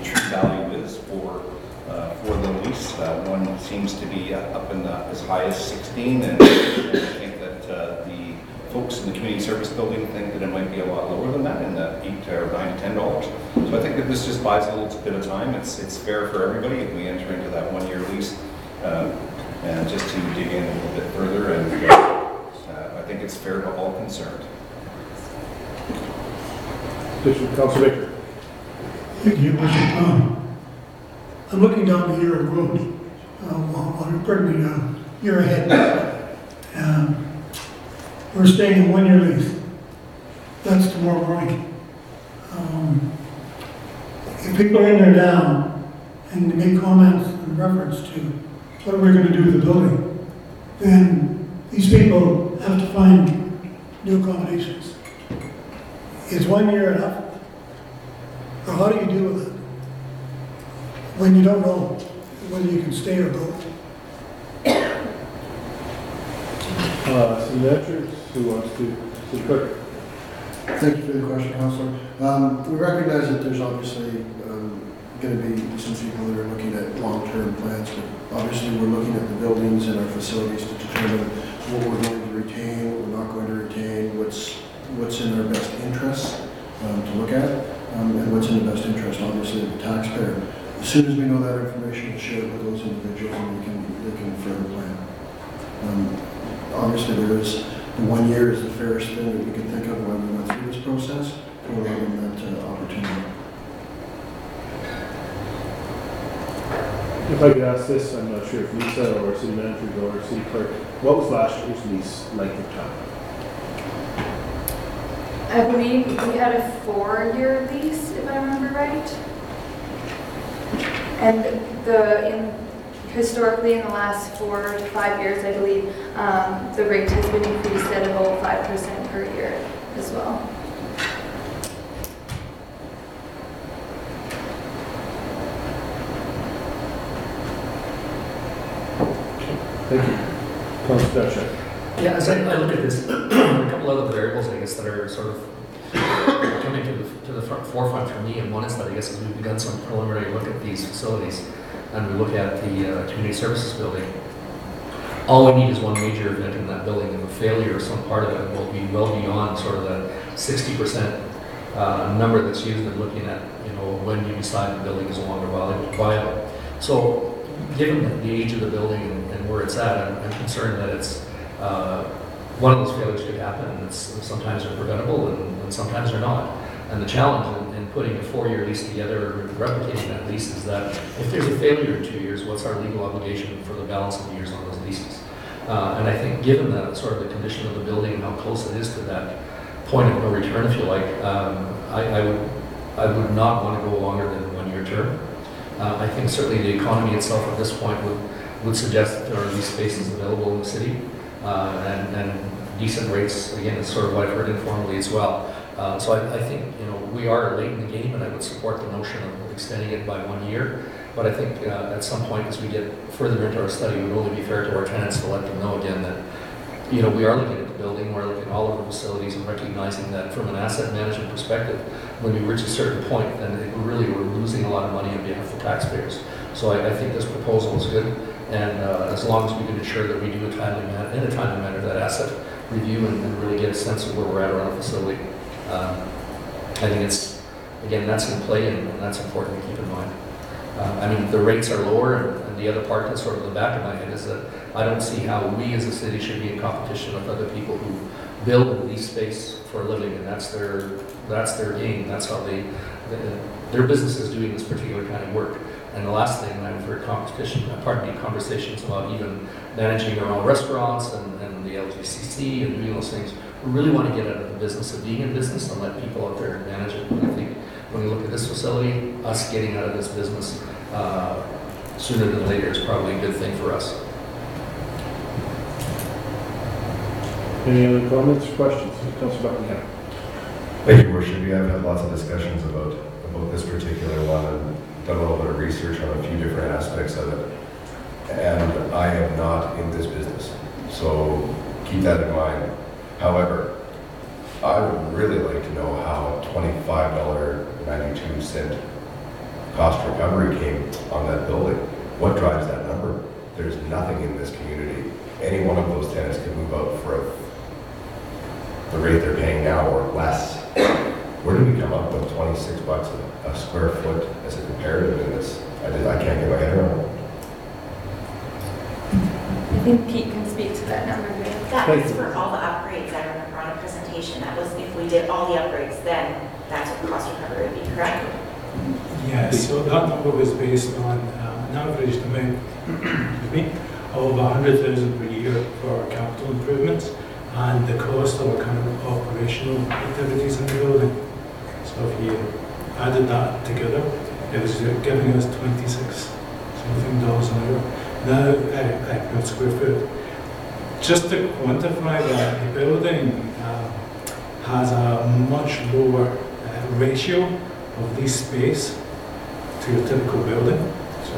true value is for the lease. One seems to be up in as high as 16, and I think that the folks in the community service building think that it might be a lot lower than that, in the $8 or $9 to $10. So I think that this just buys a little bit of time. It's fair for everybody if we enter into that one-year lease, and just to dig in a little bit further, and I think it's fair to all concerned. Councilor Baker. Thank you, Worship. I'm looking down the Euro Road, pardon me, year ahead. We're staying in 1-year lease. That's tomorrow morning. If people are in there now and they make comments in reference to what are we going to do with the building, then these people have to find new accommodations. Is 1 year enough? Or how do you deal with it when you don't know whether you can stay or go? City Manager, who wants to, City Clerk? Thank you for the question, Councillor. We recognize that there's obviously going to be some people that are looking at long-term plans, but obviously we're looking at the buildings and our facilities to determine what we're going to retain, what we're not going to retain, what's in our best interests to look at, and what's in the best interest, obviously, of the taxpayer. As soon as we know that information, we'll share it with those individuals and they can further plan. Obviously, there is the 1 year is the fairest thing that we can think of when we went through this process to allow them that opportunity. If I could ask this, I'm not sure if Lisa or City Manager or City Clerk, what was last year's lease length of time? I believe we had a 4-year lease, if I remember right. And historically, in the last 4 to 5 years, I believe, the rate has been increased at about 5% per year as well. Thank you. Councilor Boucher. Yeah, as I look at this, a couple other variables, I guess, that are sort of coming to the forefront for me, and one is that I guess as we've begun some preliminary look at these facilities, and we look at the community services building, all we need is one major event in that building, and a failure of some part of it will be well beyond sort of the 60% number that's used in looking at, when you decide the building is no longer viable. So, given the age of the building and where it's at, I'm concerned that it's one of those failures could happen, and sometimes they're preventable and sometimes they're not. And the challenge in putting a 4-year lease together or replicating that lease is that if there's a failure in 2 years, what's our legal obligation for the balance of the years on those leases? And I think given the sort of the condition of the building and how close it is to that point of no return, if you like, I would not want to go longer than a 1-year term. I think certainly the economy itself at this point would suggest that there are lease spaces available in the city and decent rates. Again, it's sort of what I've heard informally as well. So I think we are late in the game, and I would support the notion of extending it by 1 year. But I think at some point, as we get further into our study, it would only be fair to our tenants to let them know again that we are looking at the building, we're looking at all of the facilities, and recognizing that from an asset management perspective, when we reach a certain point, then we're losing a lot of money on behalf of taxpayers. So I think this proposal is good, and as long as we can ensure that we do in a timely manner that asset review and really get a sense of where we're at around the facility. I think that's in play, and that's important to keep in mind. The rates are lower, and the other part that's sort of the back of my head is that I don't see how we as a city should be in competition with other people who build and lease space for a living, and that's their game. That's how their business is doing this particular kind of work. And the last thing, I've heard conversations about even managing our own restaurants and the LGCC and doing those things. We really want to get out of the business of being in business and let people out there manage it. And I think when we look at this facility, us getting out of this business sooner than later is probably a good thing for us. Any other comments or questions? Councilor Buckingham. Thank you, Worship. We have had lots of discussions about this particular one and done a little bit of research on a few different aspects of it. And I am not in this business, so keep that in mind. However, I would really like to know how $25.92 cost recovery came on that building. What drives that number? There's nothing in this community. Any one of those tenants can move out for the rate they're paying now or less. Where did we come up with $26 a square foot as a comparative in this? I can't get my head around it. I think Pete can speak to that number here. That was for all the upgrades, I remember on a presentation. That was if we did all the upgrades, then that's what the cost recovery would be, correct? Yeah, so that number was based on an average amount excuse me, of 100,000 per year for capital improvements and the cost of our kind of operational activities in the building. So if you added that together, it was giving us 26 something dollars an hour. Now, per square foot. Just to quantify that, the building has a much lower ratio of lease space to your typical building. So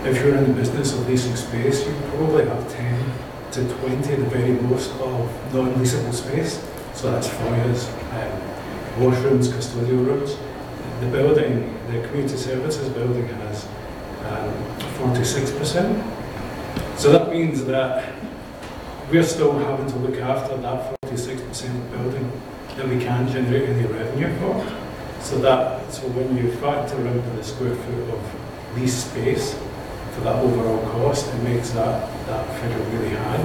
if you're in the business of leasing space, you probably have 10 to 20 the very most of non-leasable space. So that's foyers, washrooms, custodial rooms. The building, the community services building has 46%. So that means that we're still having to look after that 46% building that we can generate any revenue for. So when you factor in the square foot of lease space for that overall cost, it makes that figure really high.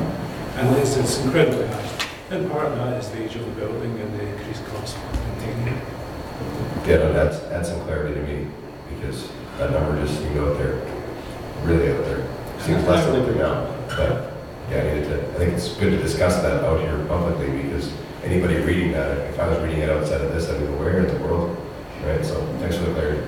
And it's incredibly high. And part of that is the age of the building and the increased cost for maintaining it. Yeah, no, that's some clarity to me, because that number just seemed out there, really out there. Seems less than it now, but yeah, I think it's good to discuss that out here publicly, because anybody reading that, if I was reading it outside of this, I'd be where in the world, right? So thanks for the clarity.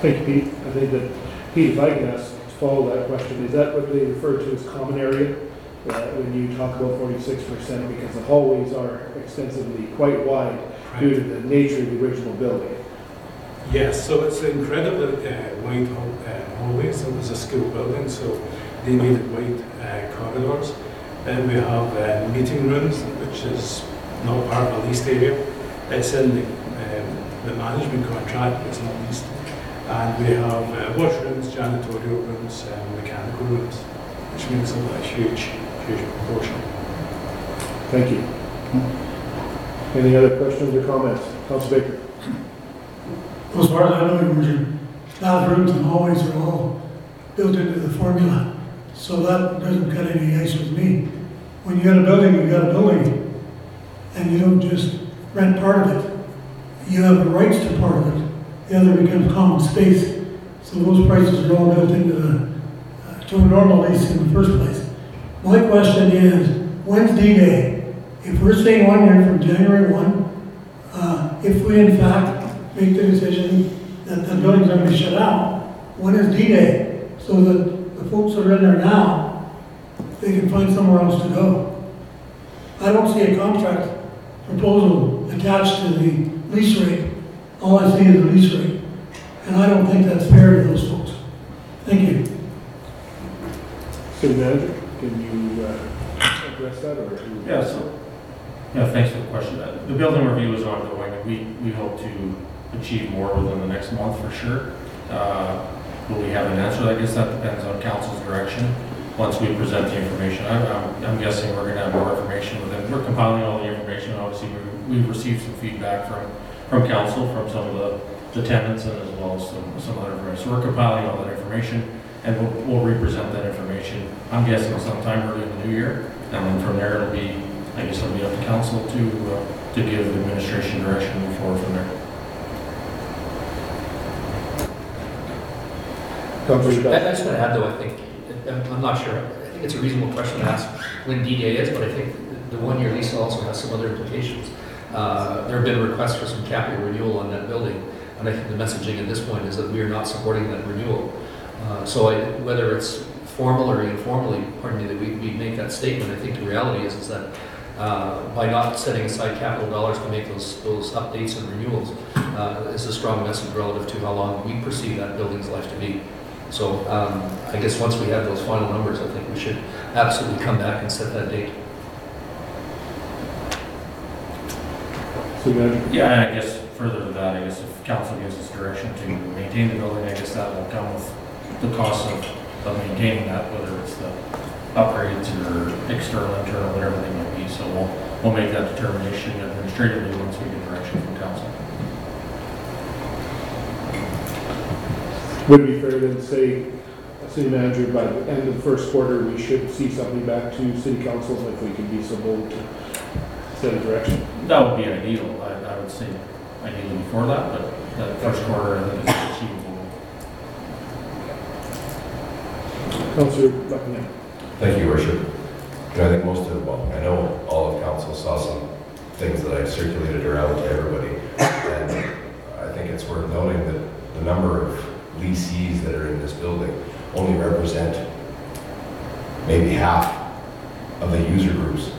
Thank you, Pete. I think that, Pete, if I can ask to follow that question, is that what they refer to as common area? When you talk about 46%, because the hallways are extensively quite wide due to the nature of the original building. Yes, so it's incredibly wide hallways. It was a school building, so they needed wide corridors. Then we have meeting rooms, which is not part of a leased area. It's in the management contract, it's not leased. And we have washrooms, janitorial rooms, mechanical rooms, which makes it a huge proportion. Thank you. Any other questions or comments? Councilor Baker. As far as I know, your bathrooms and hallways are all built into the formula, so that doesn't cut any ice with me. When you got a building, you got a building, and you don't just rent part of it. You have the rights to part of it. The other becomes common space. So those prices are all built into to a normal lease in the first place. My question is, when's D-Day? If we're saying 1 year from January 1, if we in fact make the decision that the building's going to be shut out, when is D-Day? So that the folks that are in there now, they can find somewhere else to go. I don't see a contract proposal attached to the lease rate. All I see is the lease rate. And I don't think that's fair to those folks. Thank you. City Manager, can you address that? Or Thanks for the question. The building review is ongoing. We hope to achieve more within the next month for sure. Will we have an answer? I guess that depends on council's direction. Once we present the information, I'm guessing we're going to have more information within. We're compiling all the information. Obviously, we've received some feedback from council, from some of the tenants, and as well as some other information. So we're compiling all that information, and we'll represent that information. I'm guessing sometime early in the new year, and then from there it'll be up to council to give administration direction and move forward from there. I just want to add, though, I think, I'm not sure, I think it's a reasonable question to ask when D-Day is, but I think the one-year lease also has some other implications. There have been requests for some capital renewal on that building, and I think the messaging at this point is that we are not supporting that renewal. Whether it's formal or informally, that we make that statement, I think the reality is that by not setting aside capital dollars to make those updates and renewals is a strong message relative to how long we perceive that building's life to be. So I guess once we have those final numbers, I think we should absolutely come back and set that date. Yeah, I guess further to that, I guess if council gives us direction to maintain the building, I guess that will come with the cost of maintaining that, whether it's the upgrades or external, internal, whatever they might be. So we'll make that determination administratively once we get direction from council. would it be fair then to say, City Manager, by the end of the first quarter, we should see something back to City Council if we can be so bold to set a direction? That would be ideal. I would say. say ideally before that, but that first quarter I think is achievable. Thank you. Any other questions or comments? Councilor Baker? Yeah, Councillor Buckingham. Thank you, Your Worship. You know, I think most of, well, I know all of council saw some things that I circulated around to everybody. And I think it's worth noting that the number of leasees that are in this building only represent maybe half of the user groups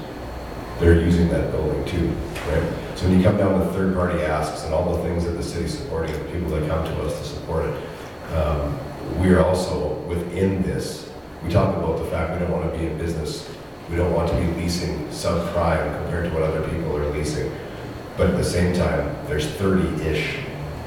that are using that building too, right? So when you come down to third-party asks and all the things that the city's supporting, the people that come to us to support it, we are also within this. We talk about the fact we don't want to be in business. We don't want to be leasing subprime compared to what other people are leasing. But at the same time, there's 30-ish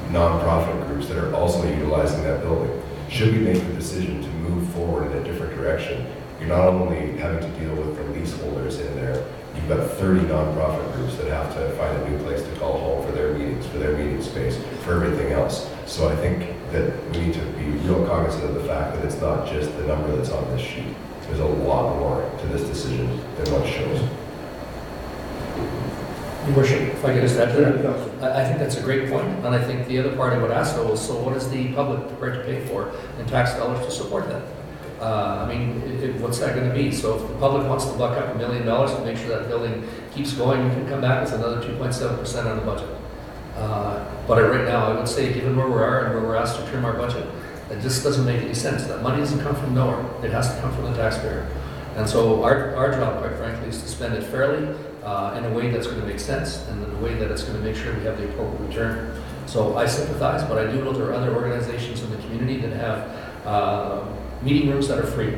nonprofit groups that are also utilizing that building. Should we make the decision to move forward in a different direction, you're not only having to deal with the leaseholders in there, you've got 30 nonprofit groups that have to find a new place to call home for their meetings, for their meeting space, for everything else. So I think that we need to be real cognizant of the fact that it's not just the number that's on this sheet. There's a lot more to this decision than what it shows. Your Worship, if I could just add to that, I think that's a great point, and I think the other part I would ask though is, so what is the public prepared to pay for in tax dollars to support that? I mean, what's that going to be? So if the public wants to buck up $1 million to make sure that building keeps going, you can come back with another 2.7% on the budget. But right now, I would say, given where we are and where we're asked to trim our budget, it just doesn't make any sense. That money doesn't come from nowhere. It has to come from the taxpayer. And so our job, quite frankly, is to spend it fairly in a way that's going to make sense and in a way that it's going to make sure we have the appropriate return. So I sympathize, but I do know there are other organizations in the community that have meeting rooms that are free.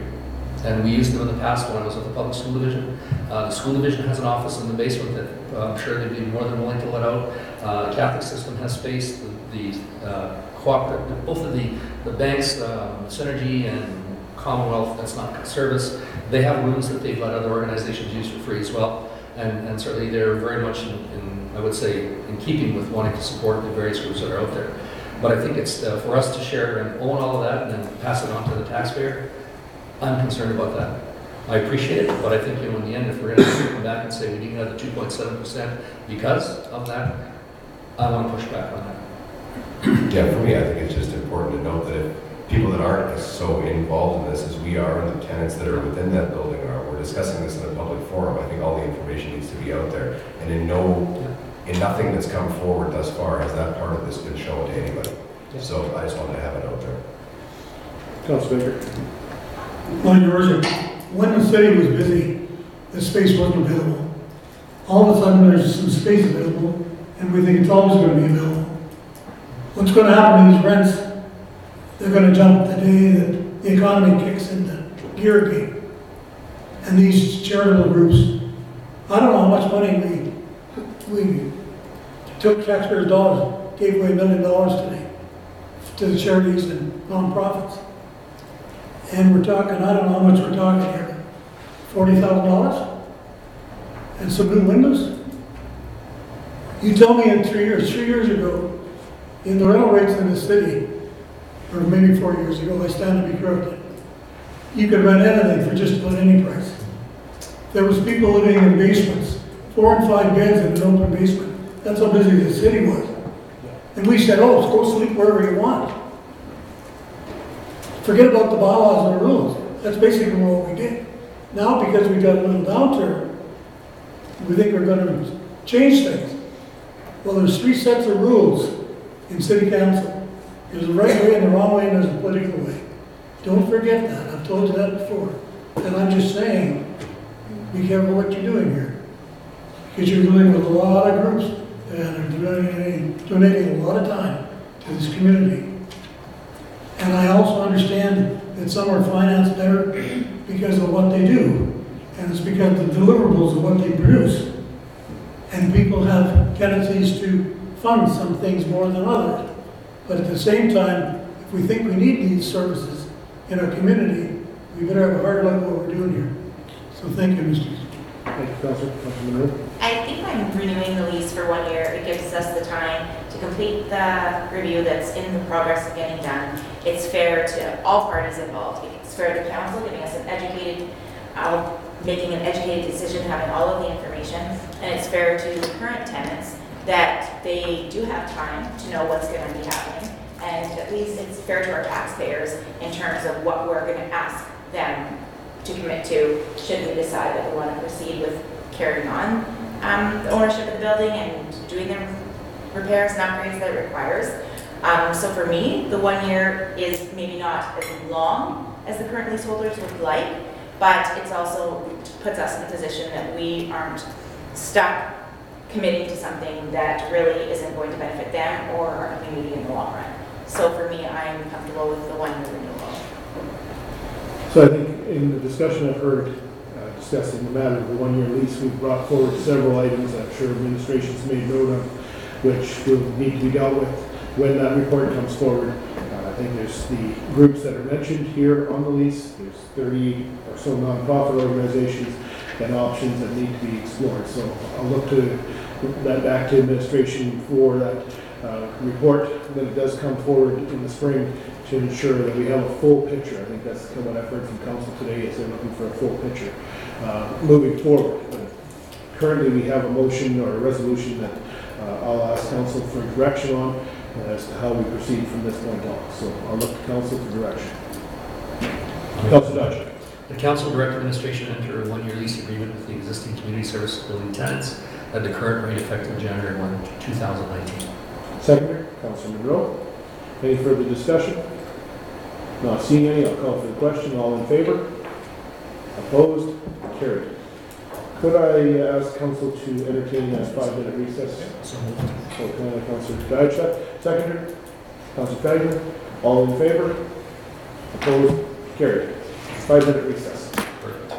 And we used them in the past when I was with the public school division. The school division has an office in the basement that I'm sure they'd be more than willing to let out. Catholic system has space. The cooperative, both of the banks, Synergy and Commonwealth, that's not service, they have rooms that they've let other organizations use for free as well. And certainly they're very much in, I would say, in keeping with wanting to support the various groups that are out there. But I think it's for us to share and own all of that and then pass it on to the taxpayer. I'm concerned about that. I appreciate it, but I think in the end, if we're going to come back and say we need another 2.7% because of that, I want to push back on that. Yeah, for me, I think it's just important to note that if people that aren't as so involved in this as we are and the tenants that are within that building are, we're discussing this in a public forum. I think all the information needs to be out there. And in nothing that's come forward thus far has that part of this been shown to anybody. So I just wanted to have it out there. Councillor Baker. Well, Your Worship, when the city was busy, the space wasn't available. All of a sudden, there's some space available, and we think it's always going to be available. What's going to happen to these rents? They're going to jump the day that the economy kicks into gear again. And these charitable groups, I don't know how much money we took taxpayers' dollars, gave away $1 million today to the charities and nonprofits. And we're talking, I don't know how much we're talking here, $40,000? And some new windows? You tell me in 3 years ago, in the rental rates in the city, or maybe 4 years ago, I stand to be corrected, you could rent anything for just about any price. There was people living in basements, 4 and 5 beds in an open basement. That's how busy the city was. And we said, oh, go sleep wherever you want. Forget about the bylaws and the rules. That's basically what we did. Now, because we got a little downturn, we think we're going to change things. Well, there's 3 sets of rules in city council. There's a right way and the wrong way, and there's a political way. Don't forget that. I've told you that before. And I'm just saying, be careful what you're doing here. Because you're dealing with a lot of groups and are donating a lot of time to this community. And I also understand that some are financed better because of what they do. And it's because of the deliverables of what they produce. And people have tendencies to fund some things more than others. But at the same time, if we think we need these services in our community, we better have a hard look at what we're doing here. So thank you, Mr. Thank you, Councillor. Councillor Monroe. I think I'm renewing the lease for 1 year. It gives us the time to complete the review that's in the progress of getting done. It's fair to all parties involved. It's fair to council, giving us an educated, making an educated decision, having all of the information. And it's fair to current tenants that they do have time to know what's going to be happening. And at least it's fair to our taxpayers in terms of what we're going to ask them to commit to should we decide that we want to proceed with carrying on the ownership of the building and doing the repairs and upgrades that it requires. So for me, the 1 year is maybe not as long as the current leaseholders would like, but it's also puts us in a position that we aren't stuck committing to something that really isn't going to benefit them or our community in the long run. So for me, I'm comfortable with the 1 year renewal. So I think in the discussion I've heard discussing the matter of the 1 year lease, we've brought forward several items I'm sure administration's made note of, which will need to be dealt with when that report comes forward. I think there's the groups that are mentioned here on the lease. There's 30 or so nonprofit organizations and options that need to be explored. So I'll look to that back to administration for that report when it does come forward in the spring to ensure that we have a full picture. I think that's kind of what I've heard from council today is they're looking for a full picture moving forward. But currently we have a motion or a resolution that I'll ask council for direction on as to how we proceed from this point on. So I'll look to council for direction. Council Dodge. The council direct administration enter a 1 year lease agreement with the existing community service building tenants at the current rate effective January 1, 2019. Seconder, Councilor Monroe. Any further discussion? Not seeing any, I'll call for the question. All in favor? Opposed? Carried. Could I ask council to entertain a 5-minute recess? So moved. So, Councilor Dodge, seconder. Councilor Fagner. All in favor? Opposed? Carried. 5-minute recess. Perfect.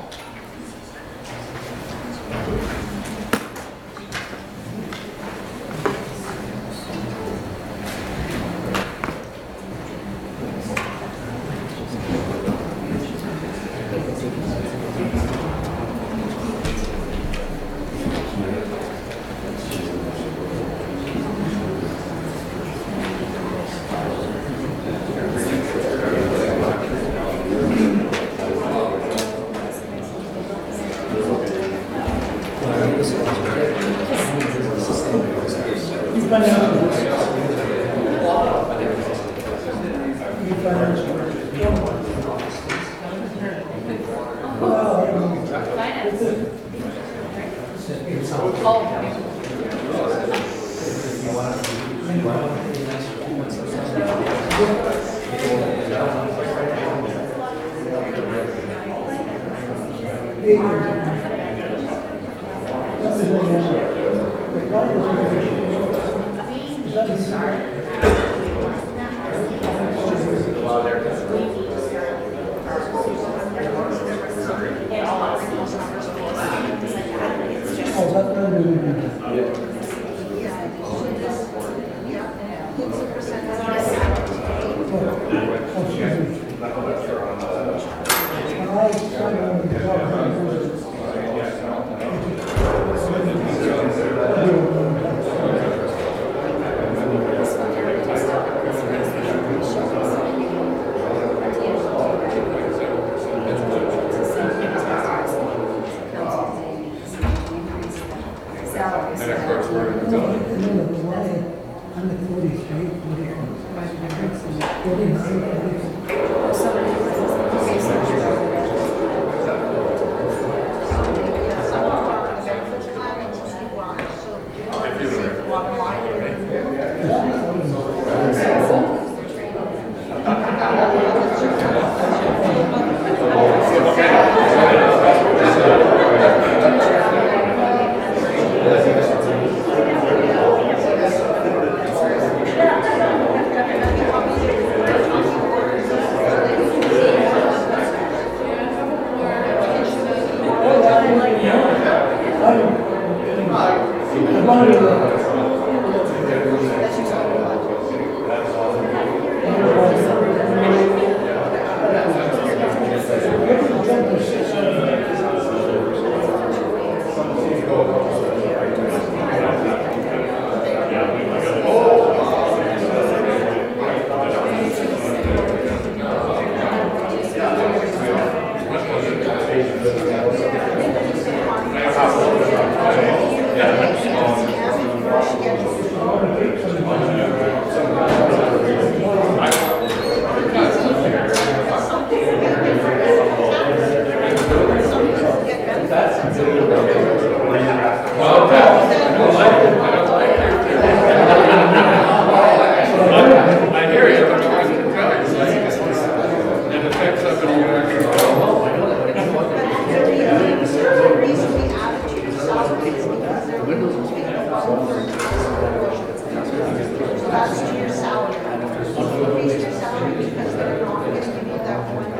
I hear you. It affects somebody who actually. The reason we added to your salary is because they're willing to take a lower that's to your salary. Increase your salary because they're not going to give you that $1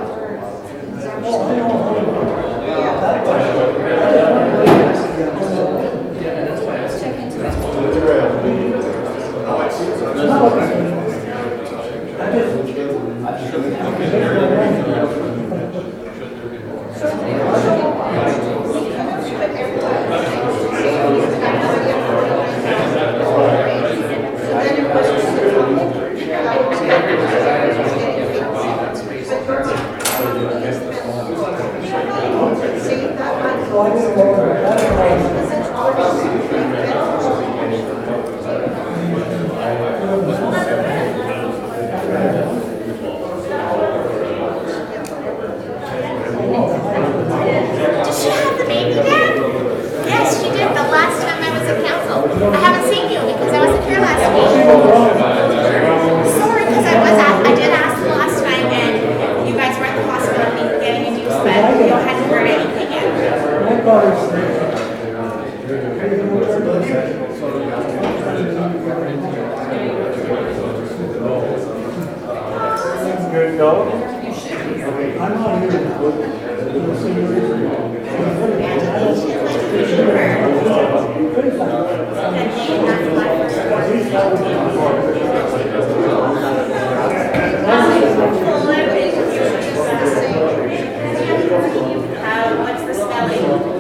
What's the spelling?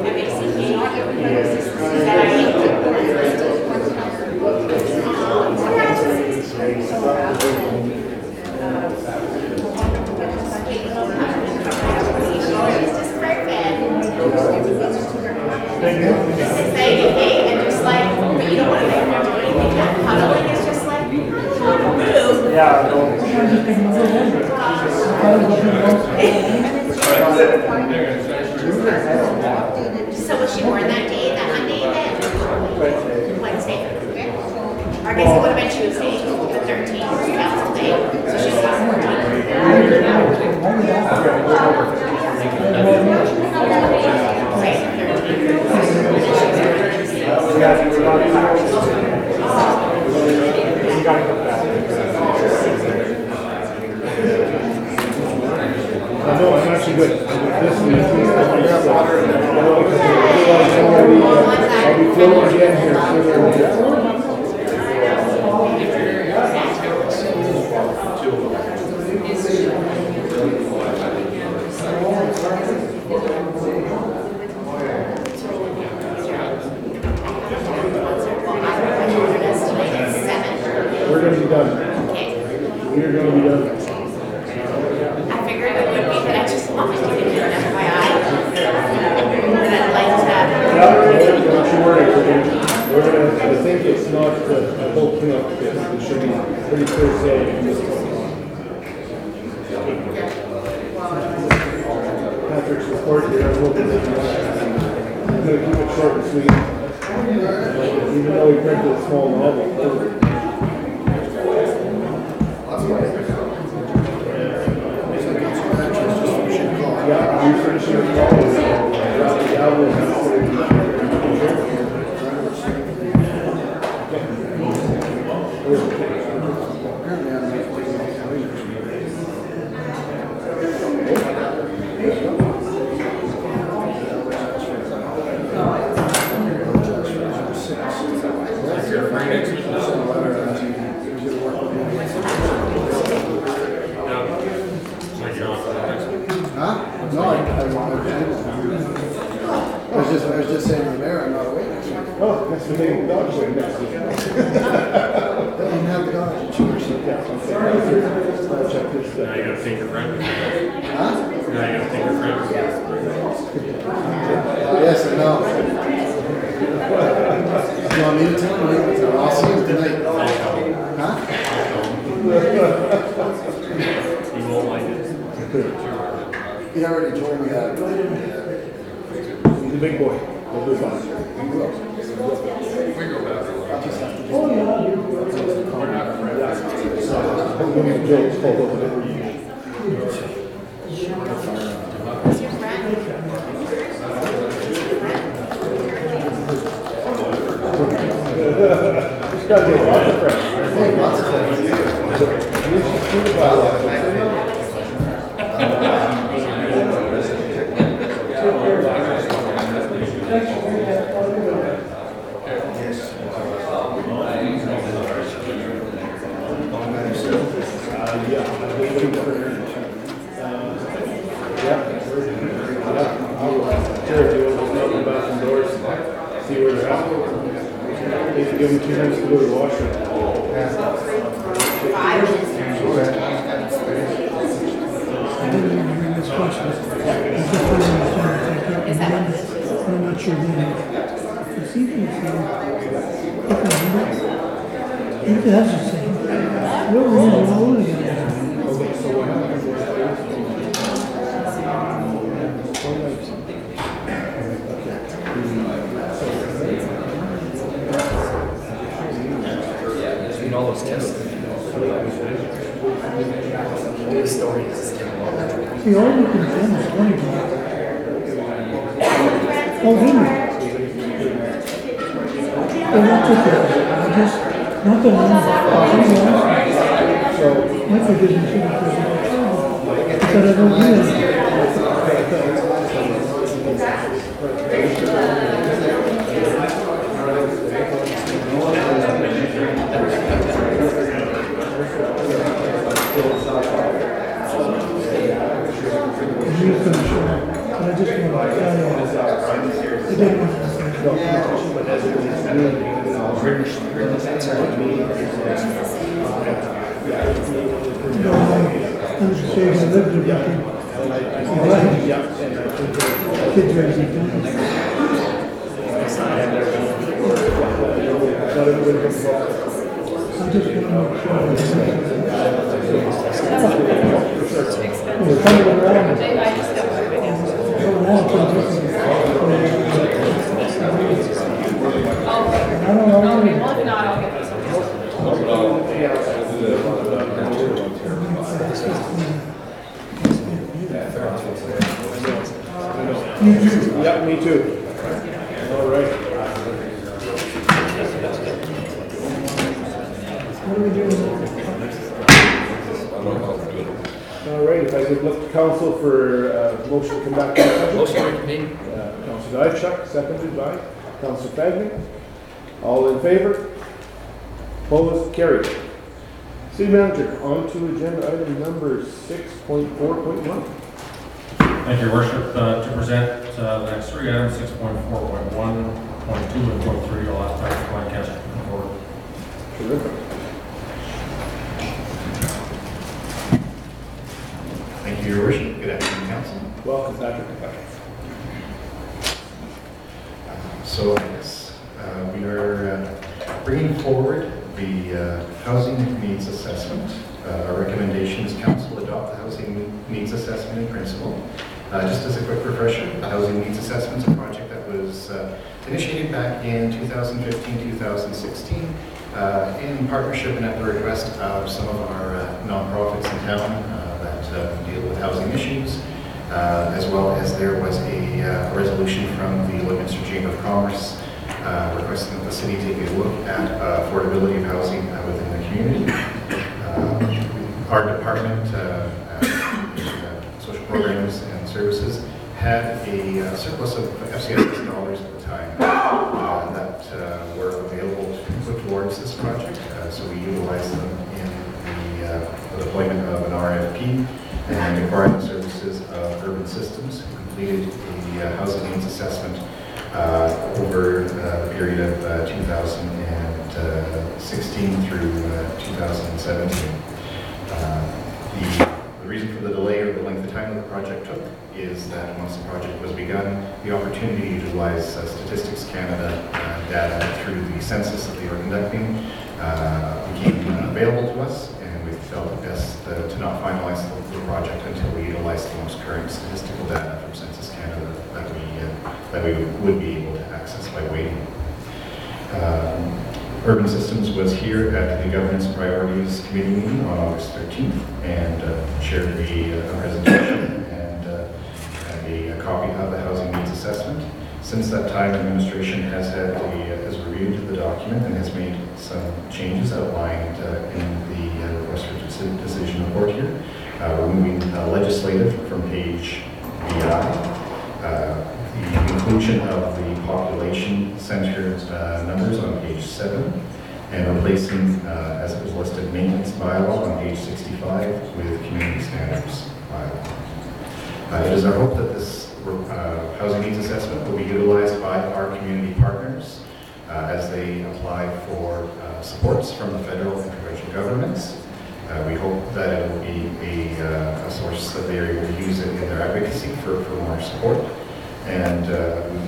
So was she born that day, that Monday then? Wednesday. I guess it would have been Tuesday, the 13th, council day. So she's not 14. No, I'm actually good. This is I'll be floating again here sooner or later. We're going to be done. We're going to be done. I figured it would be, but I just wanted to give you an FYI. And I'd like to. Don't you worry. We're going to, I think it's not a whole cleanup. It should be pretty clear sailing from this point on. Patrick's report here, I'm hoping that I'm going to keep it short and sweet. Even though we printed a small novel. Yeah, you finishing your call and drop the album and I was just saying to the mayor, I'm not awake next week. oh, that's the thing, the dog's away next week. Don't even have the dog, it's yours. Yeah, I'll check this. Now you gotta take your friend. Huh? Now you gotta take your friend. Yes and no. You want me to tell him? I'll see him tonight. Huh? He won't like it. He already told me that. He's a big boy. We'll do fine. We go back a lot. Oh, yeah. We'll give Joe's call over there. What's your friend? He's got to get lots of friends. Lots of friends. See where they're at. If you give them 2 minutes to go to the washroom. 5 minutes. Is that what it is? I'm not sure when. It's even if it has the same. What we're doing all over again. Okay, so what happens Between all those tests. The story is See, all you can send is 20 bucks. Oh, really? Oh, that's okay. I just, not that I'm, my provision should be but I don't do it. You're gonna show up, but I just want to tell you, I didn't want to say I'm just saying I lived with you. Kids raising families. I'm just going to make sure. We're coming around. I don't know. Yeah, me too. All right. What are we doing? All right, if I could look to council for motion to come back to the budget. Motion to reconvene. Councilor Diachuk, seconded by Councilor Fagner. All in favor? Opposed? Carried. City Manager, on to agenda item number 6.4.1. Thank you, Your Worship. To present the next 3 items, 6.4.1, .2, and .3, I'll ask Dr. Lancaster to come forward. Terrific. Thank you, Your Worship. Good afternoon, Council. Welcome, Patrick. So, yes, we are bringing forward the Housing Needs Assessment. Our recommendation is Council adopt the Housing Needs Assessment in principle. Just as a quick refresher, the Housing Needs Assessment is a project that was initiated back in 2015-2016 in partnership and at the request of some of our nonprofits in town that deal with housing issues, as well as there was a resolution from the Lloydminster Chamber of Commerce requesting that the city take a look at affordability of housing within the community. Our department, social programs and services, had a surplus of FCS dollars at the time that were available to put towards this project. So we utilized them in the deployment of an RFP and acquired the services of Urban Systems, who completed the housing needs assessment over the period of 2016 through 2017. The reason for the delay or the length of time that the project took is that once the project was begun, the opportunity to utilize Statistics Canada data through the census that they were conducting became available to us, and we felt it best to not finalize the project until we utilized the most current statistical data from Census Canada that we would be able to Urban Systems was here at the Governance and Priorities Committee meeting on August 13th and shared a presentation and a copy of the housing needs assessment. Since that time, administration has reviewed the document and has made some changes outlined in the requested decision report here. We're moving legislative from page BI. The inclusion of the population-centered numbers on page 7, and replacing, as it was listed, maintenance bylaw on page 65 with community standards bylaw. It is our hope that this housing needs assessment will be utilized by our community partners as they apply for supports from the federal and provincial governments. We hope that it will be a source that they are able to use in their advocacy for more support. And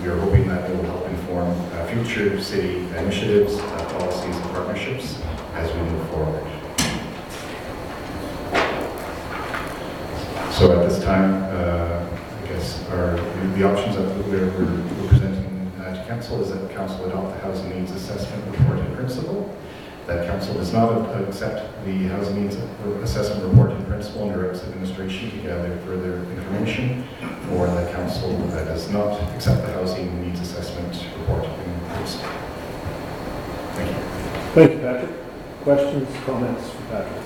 we are hoping that it will help inform future city initiatives, policies, and partnerships as we move forward. So at this time, I guess the options that we're presenting to Council is that Council adopt the Housing Needs Assessment Report in principle, that Council does not accept the Housing Needs Assessment Report in principle and directs administration to gather further information, or that Council does not accept the Housing Needs Assessment Report in principle. Thank you. Thank you, Patrick. Questions, comments for Patrick?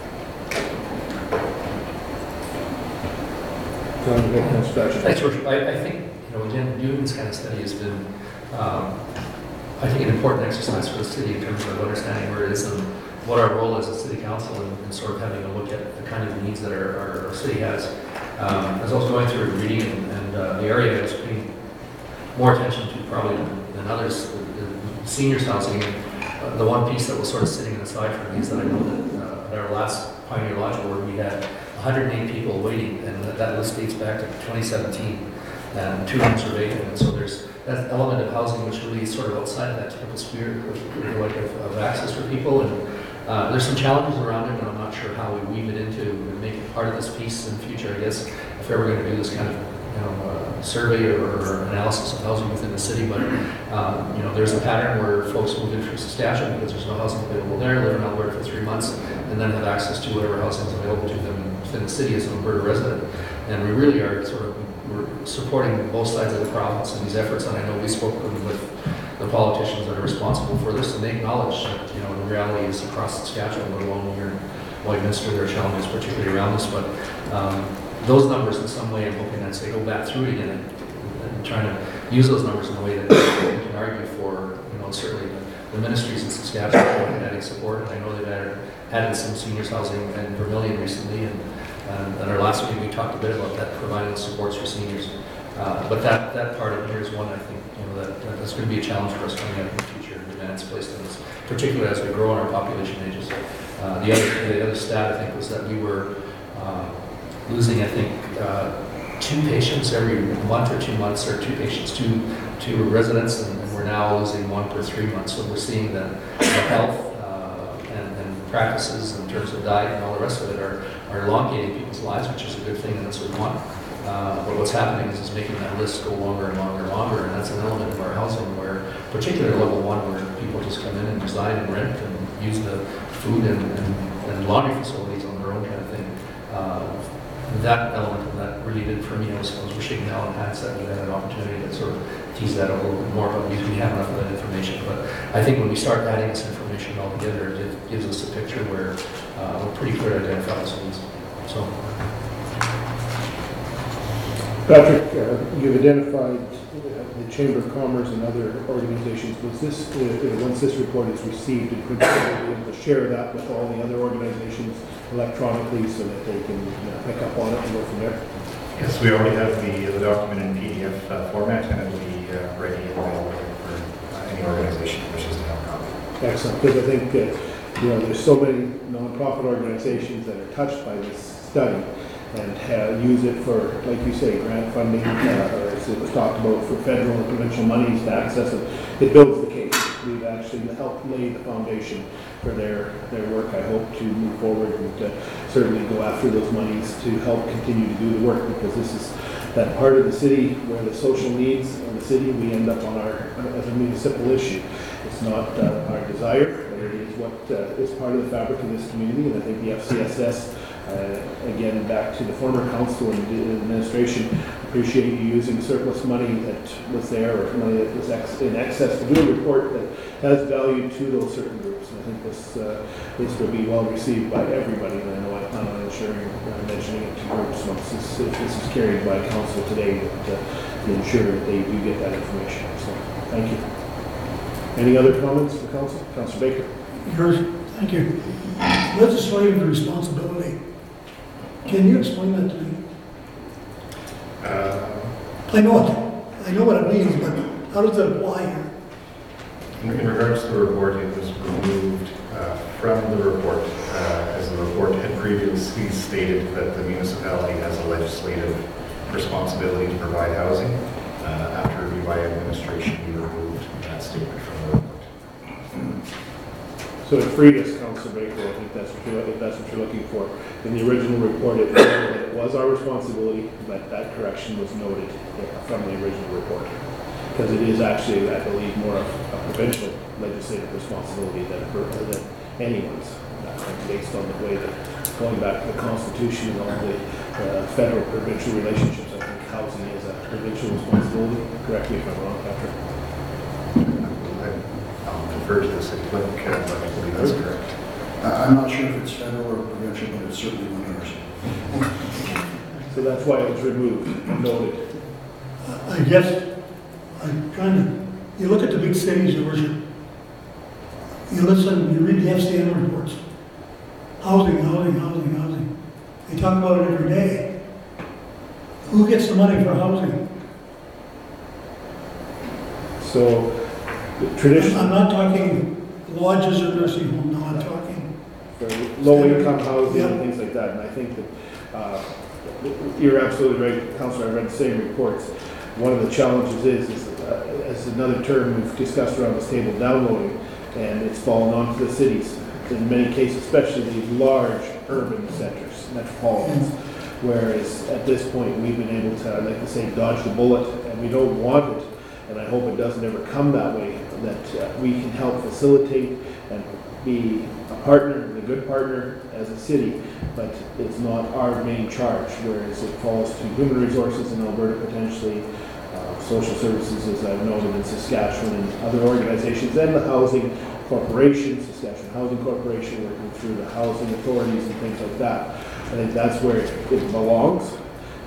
Thanks, Worship. I think, again, doing this kind of study has been, I think, an important exercise for the city in terms of understanding where it is and what our role is as city council and sort of having a look at the kind of needs that our city has. As I was going through reading and the area I was paying more attention to probably than others, the seniors housing, the one piece that was sort of sitting aside for me is that I know that at our last Pioneer Lodge Board, we had 108 people waiting, and that list dates back to 2017, and 2 rooms are vacant, and so there's that element of housing which really is sort of outside of that typical sphere of access for people, and there's some challenges around it, and I'm not sure how we weave it into and make it part of this piece in the future, I guess, if we're going to do this kind of survey or analysis of housing within the city, but there's a pattern where folks move in from Saskatchewan because there's no housing available there, live in Alberta for 3 months, and then have access to whatever housing is available to them within the city as an Alberta resident. And we really are we're supporting both sides of the province in these efforts, and I know we've spoken with the politicians that are responsible for this, and they acknowledge that, the reality is across Saskatchewan, let alone here in Lloydminster, there are challenges particularly around this, but those numbers in some way, I'm hoping that they go back through it again and trying to use those numbers in a way that we can argue for, certainly the ministries in Saskatchewan are adding support, and I know they've added some seniors housing in Vermilion recently, and at our last meeting we talked a bit about that, providing supports for seniors. But that part of here is one I think, that's going to be a challenge for us coming up in the future, demands placed on us, particularly as we grow and our population ages. The other stat I think was that we were losing, I think, 2 patients every month or 2 months, or 2 patients to residents, and we're now losing 1 per 3 months. So we're seeing that health and practices in terms of diet and all the rest of it are elongating people's lives, which is a good thing, and that's what we want. But what's happening is it's making that list go longer and longer and longer, and that's an element of our housing where, particularly level 1, where people just come in and reside and rent and use the food and laundry facilities on their own kind of thing. That element of that really did for me, I was wishing now in hindsight we had an opportunity to sort of tease that a little bit more, but we have enough of that information. But I think when we start adding this information all together, it gives us a picture where we're pretty clear to identify those needs. So, Patrick, you've identified the Chamber of Commerce and other organizations. Was this, once this report is received, in principle, be able to share that with all the other organizations electronically so that they can pick up on it and go from there? Yes, we already have the document in PDF format, and it will be ready and available for any organization that wishes to have a copy. Excellent, because I think there's so many nonprofit organizations that are touched by this study and use it for, like you say, grant funding, or as it was talked about, for federal and provincial monies to access it. It builds the case. We've actually helped lay the foundation for their work. I hope to move forward and certainly go after those monies to help continue to do the work, because this is that part of the city where the social needs of the city, we end up on as a municipal issue. It's not our desire, but it is what is part of the fabric of this community, and I think the FCSS, again, back to the former council and the administration, appreciate you using surplus money that was there, or money that was in excess, to do a report that has value to those certain groups. And I think this will be well received by everybody, and I know I plan on mentioning it to groups once this is carried by council today, to ensure that they do get that information. So, thank you. Any other comments for council? Councilor Baker. Yours, thank you. Legislative responsibility. Can you explain that to me? I know what it means, but how does it apply here? In regards to the report, it was removed from the report, as the report had previously stated that the municipality has a legislative responsibility to provide housing. After review by administration, we removed that statement from the report. So it freed us, Councilor Baker, I think that's what you're looking for. In the original report, it said that it was our responsibility, but that correction was noted from the original report. Because it is actually, I believe, more of a provincial legislative responsibility than anyone's, based on the way that, going back to the Constitution and all the federal provincial relationships, I think housing is a provincial responsibility. Correct me if I'm wrong, Patrick. I'll defer to the city clerk, but I believe that's correct. I'm not sure if it's federal or provincial, but it's certainly one ours. So that's why it was removed and noted. I guess I'm trying to, you look at the big cities, Your Worship, you listen, you read the FCN reports. Housing, housing, housing, housing. They talk about it every day. Who gets the money for housing? So, tradition. I'm not talking lodges or nursing home, no, I'm talking low-income housing and Yeah. things like that. And I think that you're absolutely right, Councillor. I read the same reports. One of the challenges is as another term we've discussed around this table, downloading, and it's fallen onto the cities. In many cases, especially these large urban centers, metropolitans. Whereas at this point, we've been able to, I'd like to say, dodge the bullet, and we don't want it, and I hope it doesn't ever come that way, that we can help facilitate and be a partner, a good partner as a city, but it's not our main charge, whereas it falls to human resources in Alberta, potentially social services, as I've noted, in Saskatchewan and other organizations, and the housing corporation, Saskatchewan Housing Corporation, working through the housing authorities and things like that. I think that's where it belongs.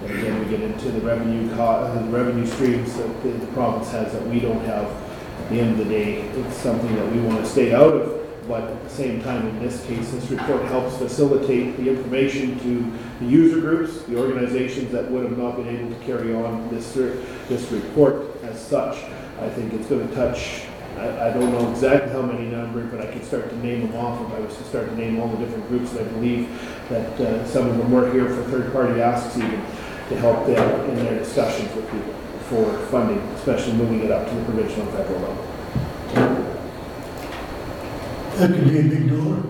And again, we get into the revenue streams that the province has that we don't have. At the end of the day, it's something that we want to stay out of, but at the same time, in this case, this report helps facilitate the information to the user groups, the organizations that would have not been able to carry on this report as such. I think it's going to touch, I don't know exactly how many numbers, but I could start to name them off if I was to start to name all the different groups that I believe that some of them work here for third-party asks even to help them in their discussions with people for funding, especially moving it up to the provincial and federal level. That could be a big dollar.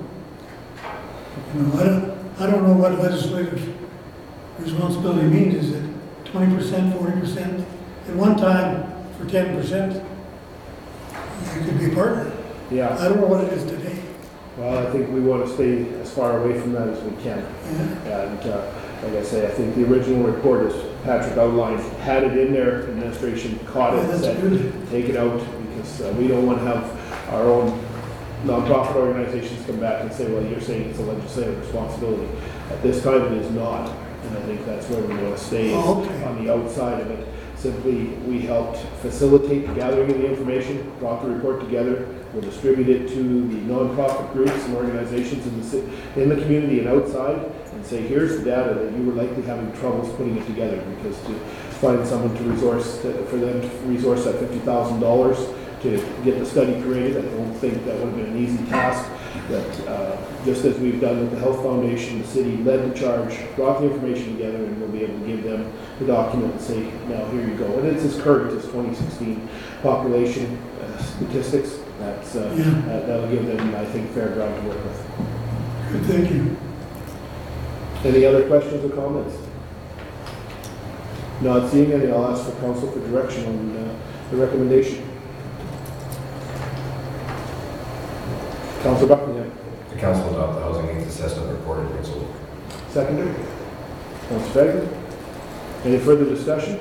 You know, I don't know what legislative responsibility means. Is it 20%, 40%? At one time, for 10%, you could be a partner. Yeah. I don't know what it is today. Well, I think we want to stay as far away from that as we can. Yeah. And like I say, I think the original report, as Patrick outlined, had it in there. Administration caught it and said, take it out, because we don't want to have our own nonprofit organizations come back and say, well, you're saying it's a legislative responsibility. At this time, it is not. And I think that's where we want to stay on the outside of it. Simply, we helped facilitate the gathering of the information, brought the report together. We'll distribute it to the nonprofit groups and organizations in the community and outside, and say, here's the data that you were likely having troubles putting it together, because to find someone to for them to resource that $50,000 to get the study created, I don't think that would have been an easy task. That just as we've done with the Health Foundation, the city led the charge, brought the information together, and we'll be able to give them the document and say, now here you go. And it's as current as 2016 population statistics. That'll give them, I think, fair ground to work with. Good, thank you. Any other questions or comments? Not seeing any, I'll ask for council for direction on the recommendation. Councilor Buckingham. The council adopt the housing needs assessment report in principle. Seconder. Councilor Fagan. Any further discussion?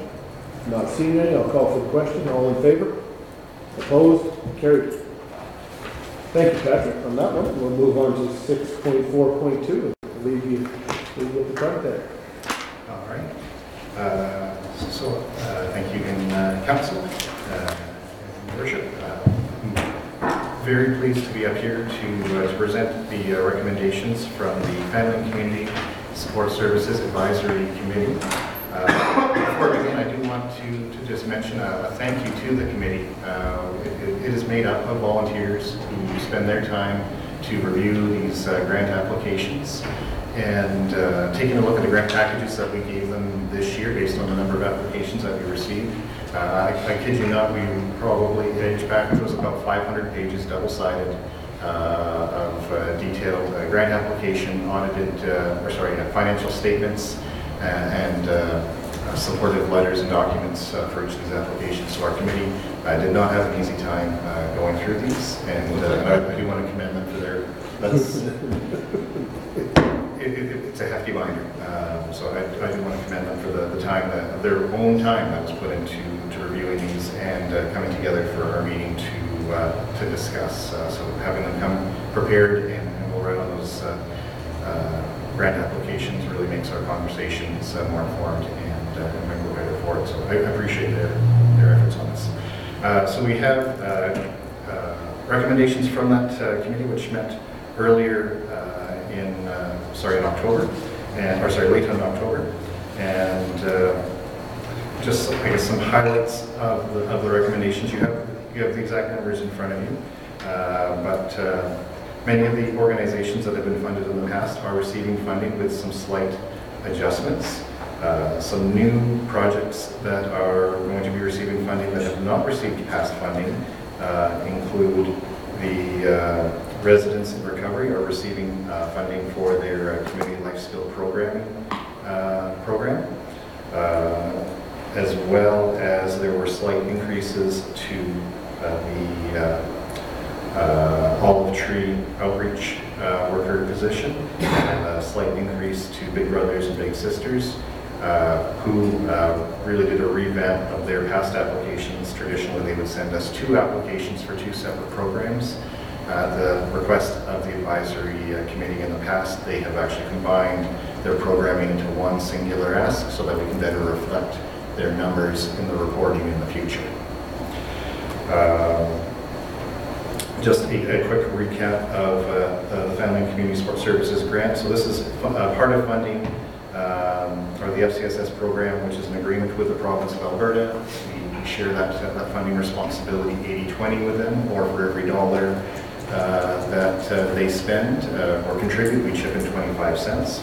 Not seeing any, I'll call for the question. All in favor? Opposed? Carried. Thank you, Patrick, on that one. We'll move on to 6.4.2. Leave you at the front there. All right. Thank you, council, and worship. I'm very pleased to be up here to present the recommendations from the Family and Community Support Services Advisory Committee. Before I begin, I do want to just mention a thank you to the committee. It is made up of volunteers who spend their time to review these grant applications. And taking a look at the grant packages that we gave them this year based on the number of applications that we received, I kid you not, each package was about 500 pages, double-sided, of detailed grant application, financial statements, and supportive letters and documents for each of these applications. So our committee did not have an easy time going through these, and I do want to commend them for their. It's a hefty binder, so I do want to commend them for the time, their own time that was put into reviewing these and coming together for our meeting to discuss. So having them come prepared and we'll write on those grant applications really makes our conversations more informed and we're better for it. So I appreciate their efforts on this. So we have recommendations from that committee, which met earlier in October, late in October, and just I guess some highlights of the recommendations. You have the exact numbers in front of you, but many of the organizations that have been funded in the past are receiving funding with some slight adjustments. Some new projects that are going to be receiving funding that have not received past funding include the Residents in Recovery are receiving funding for their community life skill programming program, as well as there were slight increases to the olive tree outreach worker position, and a slight increase to Big Brothers and Big Sisters, who really did a revamp of their past applications. Traditionally, they would send us 2 applications for 2 separate programs. The request of the advisory committee in the past, they have actually combined their programming into one singular ask so that we can better reflect their numbers in the reporting in the future. Just a quick recap of the Family and Community Support Services grant. So this is part of funding or the FCSS program, which is an agreement with the province of Alberta. We share that funding responsibility 80-20 with them, or for every dollar that they spend or contribute, we chip in 25 cents.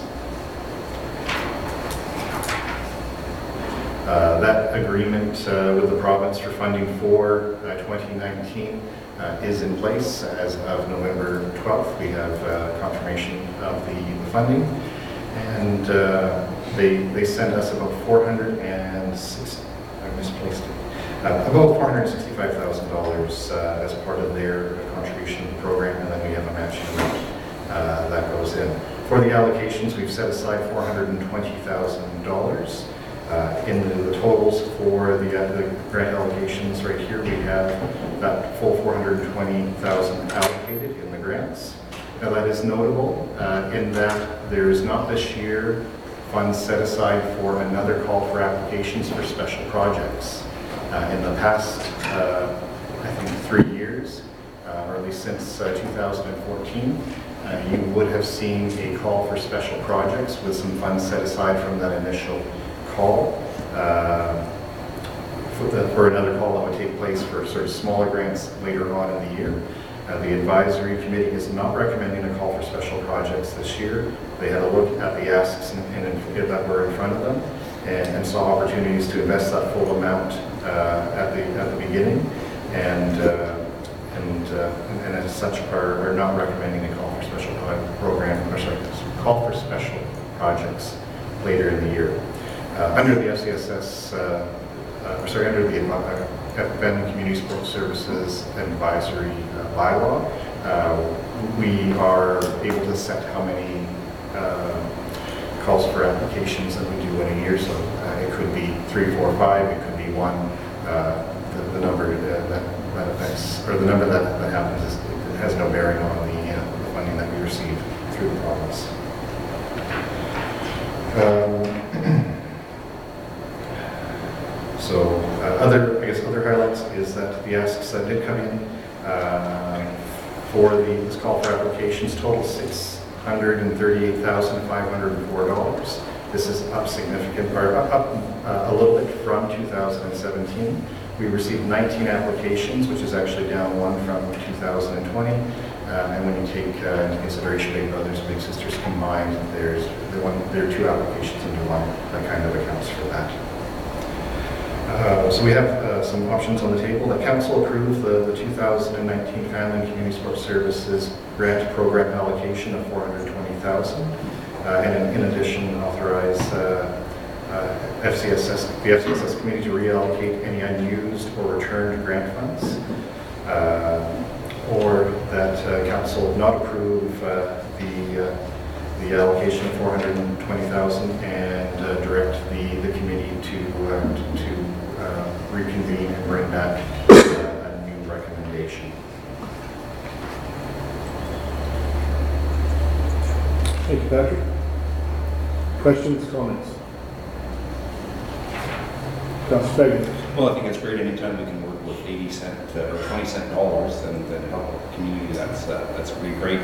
That agreement with the province for funding for 2019 is in place as of November 12th. We have confirmation of the funding, and they sent us about about $465,000 as part of their contribution program, and then we have a matching amount that goes in. For the allocations, we've set aside $420,000. In the totals for the grant allocations right here, we have that full $420,000 allocated in the grants. Now that is notable in that there is not this year funds set aside for another call for applications for special projects. In the past, I think 3 years, or at least since 2014, you would have seen a call for special projects with some funds set aside from that initial call for another call that would take place for sort of smaller grants later on in the year. The advisory committee is not recommending a call for special projects this year. They had a look at the asks that were in front of them and saw opportunities to invest that full amount at the beginning, and as such are not recommending a call for special call for special projects later in the year. under the FCSS, under the Family Community Support Services Advisory bylaw, we are able to set how many calls for applications that we do in a year. So it could be 3, 4, 5. It could be 1. The number that affects, or the number that happens, it has no bearing on the funding that we receive through the province. So other highlights is that the asks that did come in for this call for applications total $638,504. This is up significant, or up a little bit from 2017. We received 19 applications, which is actually down 1 from 2020. And when you take into consideration Big Brothers and Big Sisters combined, there are 2 applications into 1 that kind of accounts for that. So we have some options on the table. The council approved the 2019 Family and Community Support Services grant program allocation of $420,000, and in addition authorize the FCSS committee to reallocate any unused or returned grant funds, or that council not approve the allocation of $420,000 and direct the committee to reconvene and bring back a new recommendation. Thank you, Patrick. Questions, comments? Councilor Fagan. Well, I think it's great anytime we can work with 80 cent or 20 cent dollars and help the community. That's really great.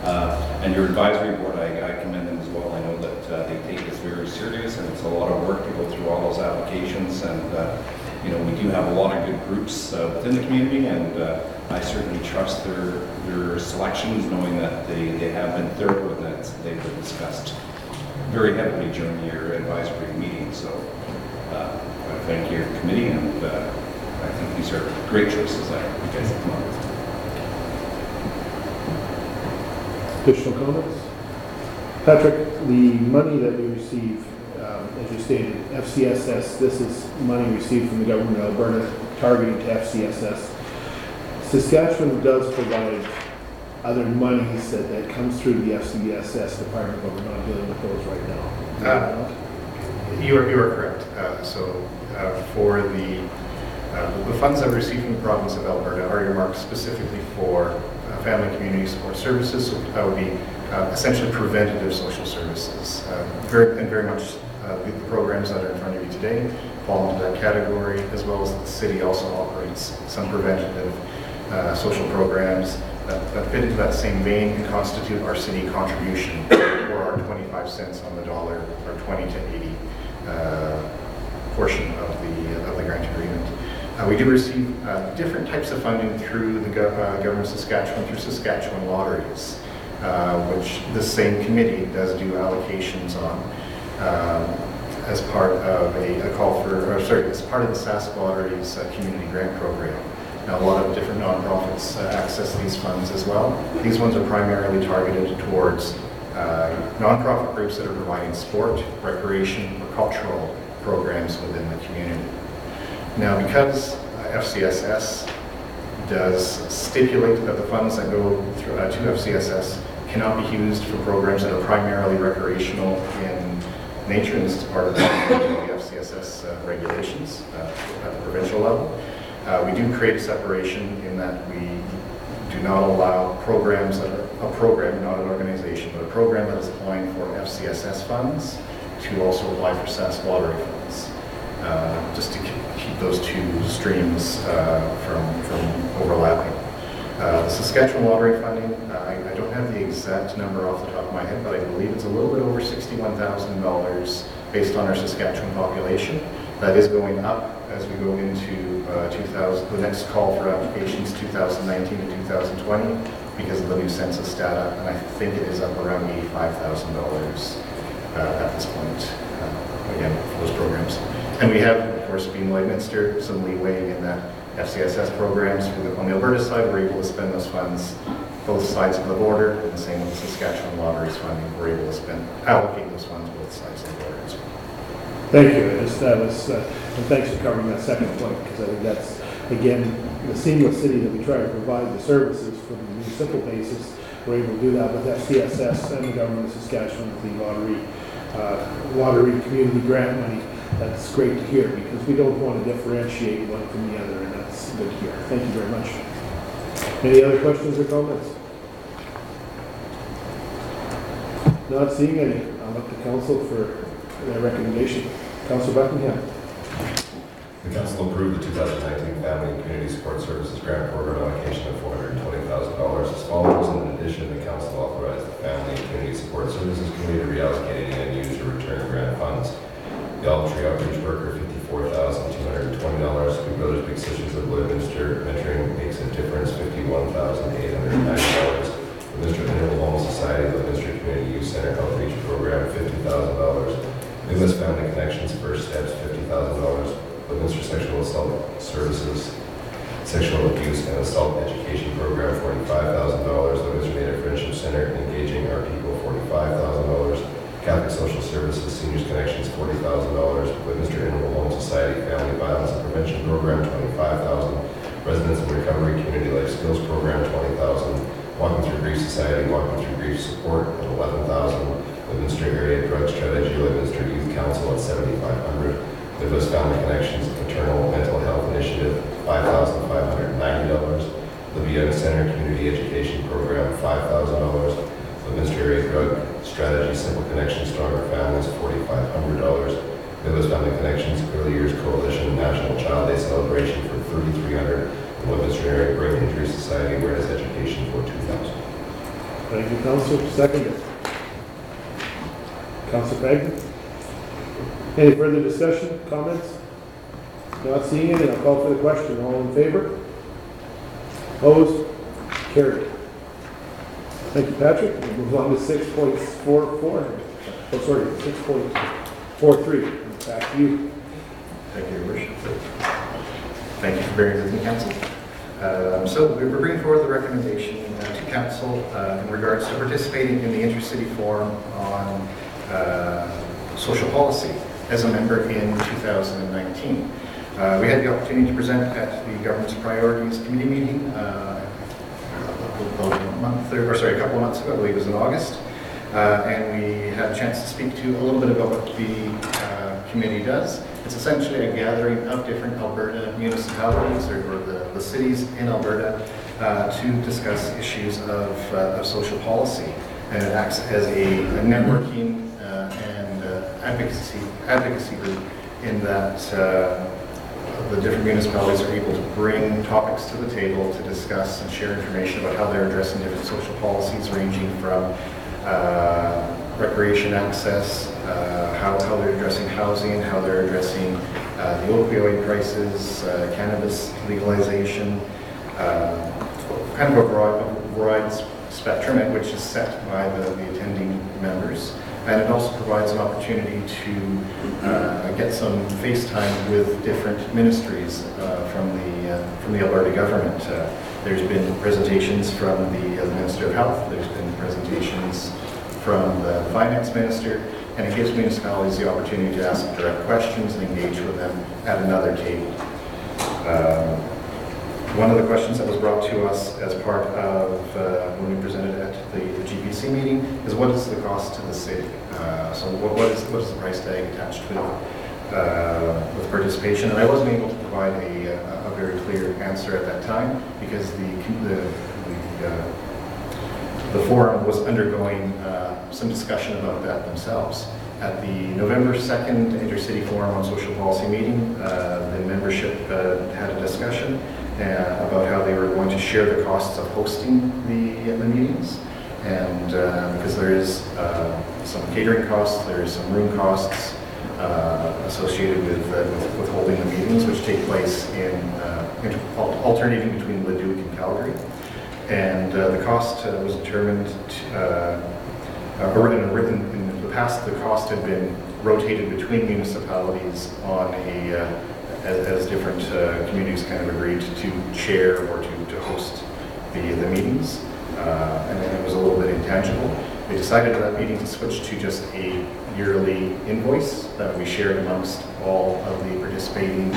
And your advisory board, I commend them as well. I know that they take this very serious, and it's a lot of work to go through all those applications. And we do have a lot of good groups within the community, and I certainly trust their selections, knowing that they have been thorough and that they've been discussed very heavily during your advisory meeting. So I thank your committee, and I think these are great choices that you guys have come up with. Additional comments? Patrick, the money that we receive, as you stated, FCSS, this is money received from the government of Alberta targeting to FCSS. Saskatchewan does provide other monies that comes through the FCSS department, but we're not dealing with those right now. You are correct. For the funds that we receive from the province of Alberta are earmarked specifically for family community support services. So that would be essentially preventative social services. Very much the programs that are in front of you today fall into that category, as well as the city also operates some preventative social programs that fit into that same vein and constitute our city contribution, or our 25 cents on the dollar, or 20 to 80 portion of the grant agreement. We do receive different types of funding through the government of Saskatchewan, through Saskatchewan lotteries, which the same committee does do allocations on as part of as part of the Sask Lotteries community grant program. Now, a lot of different nonprofits access these funds as well. These ones are primarily targeted towards nonprofit groups that are providing sport, recreation, or cultural programs within the community. Now, because FCSS does stipulate that the funds that go through, to FCSS cannot be used for programs that are primarily recreational in nature, and this is part of the FCSS regulations at the provincial level. We do create a separation in that we do not allow programs that are a program, not an organization, but a program that is applying for FCSS funds to also apply for Sask lottery funds, just to keep those two streams from overlapping. The Saskatchewan lottery funding, I don't have the exact number off the top of my head, but I believe it's a little bit over $61,000 based on our Saskatchewan population. That is going up as we go into the next call for applications 2019 to 2020 because of the new census data, and I think it is up around $85,000 at this point, again, for those programs. And we have, of course, being Lloydminster, some leeway in that FCSS programs. On the Alberta side, we're able to spend those funds both sides of the border, and the same with the Saskatchewan lotteries funding. We're able to allocate those funds both sides of the border as well. Thank you. And thanks for covering that second point, because I think that's, again, the seamless city that we try to provide the services from a municipal basis. We're able to do that with FCSS and the government of Saskatchewan with the lottery community grant money. That's great to hear, because we don't want to differentiate one from the other, and that's good to hear. Thank you very much. Any other questions or comments? Not seeing any. I'll look to council for their recommendation. Councilor Buckingham. The council approved the 2019 Family and Community Support Services Grant Program allocation of $420,000 as follows. In addition, the council authorized the Family and Community Support Services Committee to reallocate any unused or return grant funds. The Olive Tree Outreach Worker, $54,220. Big Brothers Big Sisters of Lloydminster Mentoring Makes a Difference, $51,890. The Minster Interval Home Society, the Minster Community Youth Center Outreach Program, $50,000. Midwest Family Connections First Steps, $50,000. The Minster Sexual Assault Services Sexual Abuse and Assault Education Program, $45,000. The Minster Native Friendship Center Engaging Our People, $45,000. Catholic Social Services Seniors Connections, $40,000. Minster Interval Home Society Family Violence and Prevention Program, $25,000. Residents in Recovery Community Life Skills Program, $20,000. Walking Through Grief Society, Walking Through Grief Support at $11,000. The Minster Area Drug Strategy, the Minster Youth Council at $7,500. Midwest Family Connections Maternal Mental Health Initiative, $5,590. The Young Center Community Education Program, $5,000. The Minster Area Drug Strategy Simple Connections Stronger Families, $4,500. Midwest Family Connections Early Years Coalition National Child Day Celebration for $3,300. The Minster Area Brain Injury Society Awareness Education for $2,000. Thank you, Councilor. Seconded. Councilor Craig. Any further discussion, comments? Not seeing any, I'll call for the question. All in favor? Opposed? Carried. Thank you, Patrick. We'll move on to 6.44. Oh, sorry, 6.43. Back to you. Thank you, Your Worship. Thank you for bearing with me, Council. So we're bringing forward the recommendation to Council in regards to participating in the Intercity Forum on social policy as a member in 2019. We had the opportunity to present at the Government's Priorities Committee meeting a couple of months ago, I believe it was in August, and we had a chance to speak to a little bit about what the committee does. It's essentially a gathering of different Alberta municipalities or the cities in Alberta to discuss issues of social policy, and it acts as a networking and advocacy group in that the different municipalities are able to bring topics to the table to discuss and share information about how they're addressing different social policies, ranging from recreation access, how they're addressing housing, how they're addressing the opioid crisis, cannabis legalization, kind of a broad spectrum at which is set by the attending members. And it also provides an opportunity to get some face time with different ministries from the Alberta government. There's been presentations from the Minister of Health, there's been presentations from the Finance Minister, and it gives municipalities the opportunity to ask direct questions and engage with them at another table. One of the questions that was brought to us as part of when we presented at the GPC meeting is, what is the cost to the city? So what is the price tag attached with participation? And I wasn't able to provide a very clear answer at that time because the forum was undergoing some discussion about that themselves. At the November 2nd Intercity Forum on Social Policy meeting, the membership had a discussion about how they were going to share the costs of hosting the meetings. And because there is some catering costs, there is some room costs associated with holding the meetings, which take place alternating between Leduc and Calgary. And the cost was determined, or in the past, the cost had been rotated between municipalities on as different communities kind of agreed to chair or to host the meetings. And then it was a little bit intangible. They decided at that meeting to switch to just a yearly invoice that will be shared amongst all of the participating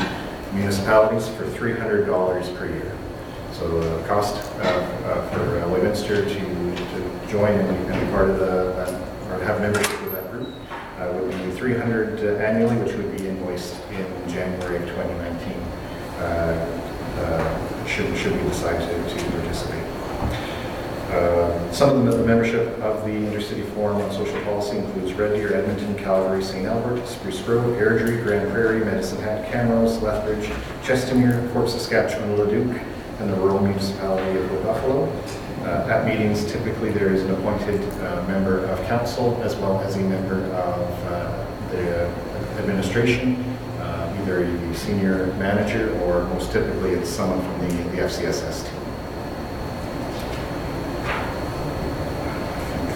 municipalities for $300 per year. So the cost for Westminster to join and be part of or have membership with that group would be $300 annually, which would be invoiced in January of 2019. Should we decide to participate. Some of the membership of the Intercity Forum on Social Policy includes Red Deer, Edmonton, Calgary, St. Albert, Spruce Grove, Airdrie, Grand Prairie, Medicine Hat, Camrose, Lethbridge, Chestermere, Fort Saskatchewan, Leduc, and the rural municipality of Buffalo. At meetings, typically there is an appointed member of council as well as a member of the administration, either the senior manager or most typically it's someone from the FCSS team.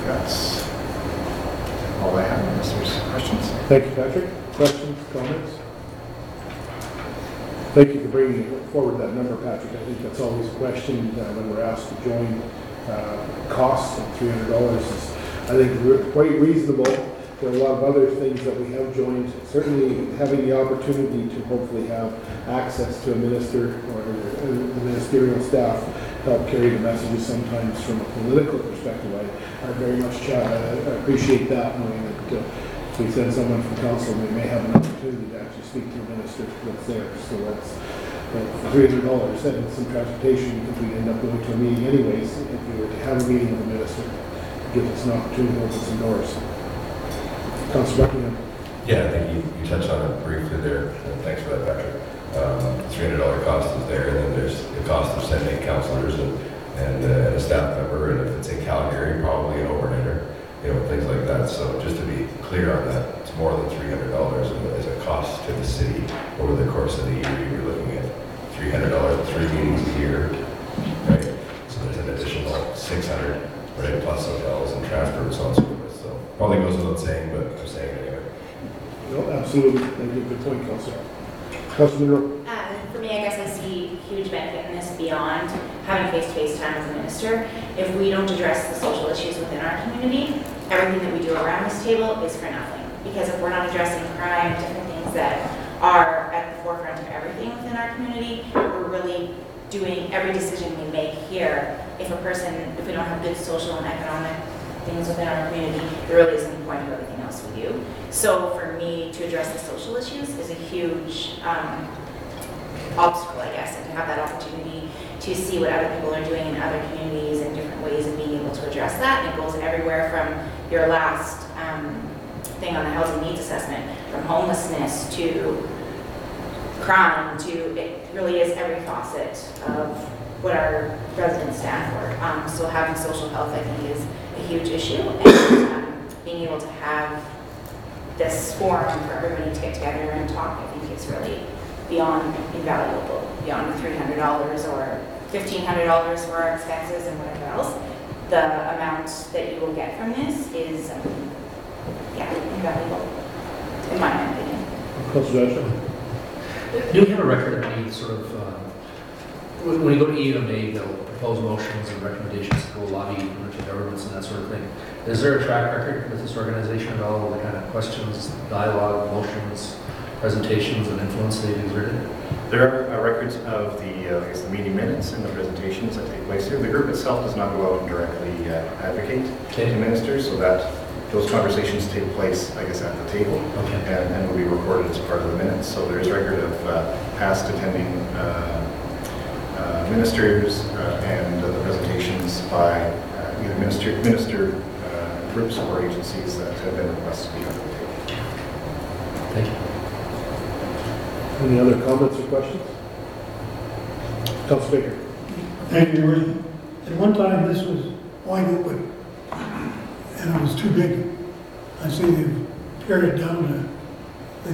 That's all I have unless there's questions. Thank you, Patrick. Questions, comments? Thank you for bringing forward that number, Patrick. I think that's always a question when we're asked to join. Costs of $300 is, I think, quite reasonable. There are a lot of other things that we have joined. Certainly having the opportunity to hopefully have access to a minister or the ministerial staff help carry the messages sometimes from a political perspective. I very much appreciate that, knowing that if we send someone from council, we may have an opportunity to actually speak to a minister that's there. So that's $300 and some transportation, because we end up going to a meeting anyways. If we were to have a meeting with a minister, it gives us an opportunity to open some doors. Councilor Buckingham. Yeah, I think you touched on it briefly there, and thanks for that, Patrick. $300 cost is there, and then there's the cost of sending councilors and a staff member, and if it's in Calgary, probably an overnighter, things like that. So just to be clear on that, it's more than $300 as a cost to the city over the course of the year. You're looking at $300, 3 meetings a year, right? So there's an additional $600, right, plus hotels and transport and so on and so forth. So probably goes without saying, but I'm saying it anyway. No, absolutely. Thank you. Good point, Councilor. Councilor Monroe. For me, I guess I see huge benefit in this beyond having face-to-face time with the minister. If we don't address the social issues within our community, everything that we do around this table is for nothing. Because if we're not addressing crime, different things that are at the forefront of everything within our community, we're really doing every decision we make here. If we don't have good social and economic things within our community, there really isn't a point of everything else we do. So for me, to address the social issues is a huge obstacle, I guess, and to have that opportunity to see what other people are doing in other communities and different ways of being able to address that. And it goes everywhere from your last thing on the housing needs assessment, from homelessness to crime to, it really is every facet of what our residents stand for. So having social health, I think, is a huge issue, and being able to have this forum for everybody to get together and talk, I think is really beyond invaluable, beyond the $300 or $1,500 for our expenses and whatever else. The amount that you will get from this is, invaluable, in my opinion. Do we have a record of any sort of, when you go to EMA, they'll propose motions and recommendations to go lobby emerging governments and that sort of thing. Is there a track record with this organization at all, the kind of questions, dialogue, motions, presentations, and influence they've exerted? There are records of the meeting minutes and the presentations that take place here. The group itself does not go out and directly advocate to ministers, so that those conversations take place, I guess, at the table, and will be recorded as part of the minutes. So there is record of past attending ministers and the presentations by either minister groups or agencies that have been requested to be on the table. Thank you. Any other comments or questions? Councilor Baker. Thank you, Marie. At one time, this was wide open, and it was too big. I see they've pared it down to,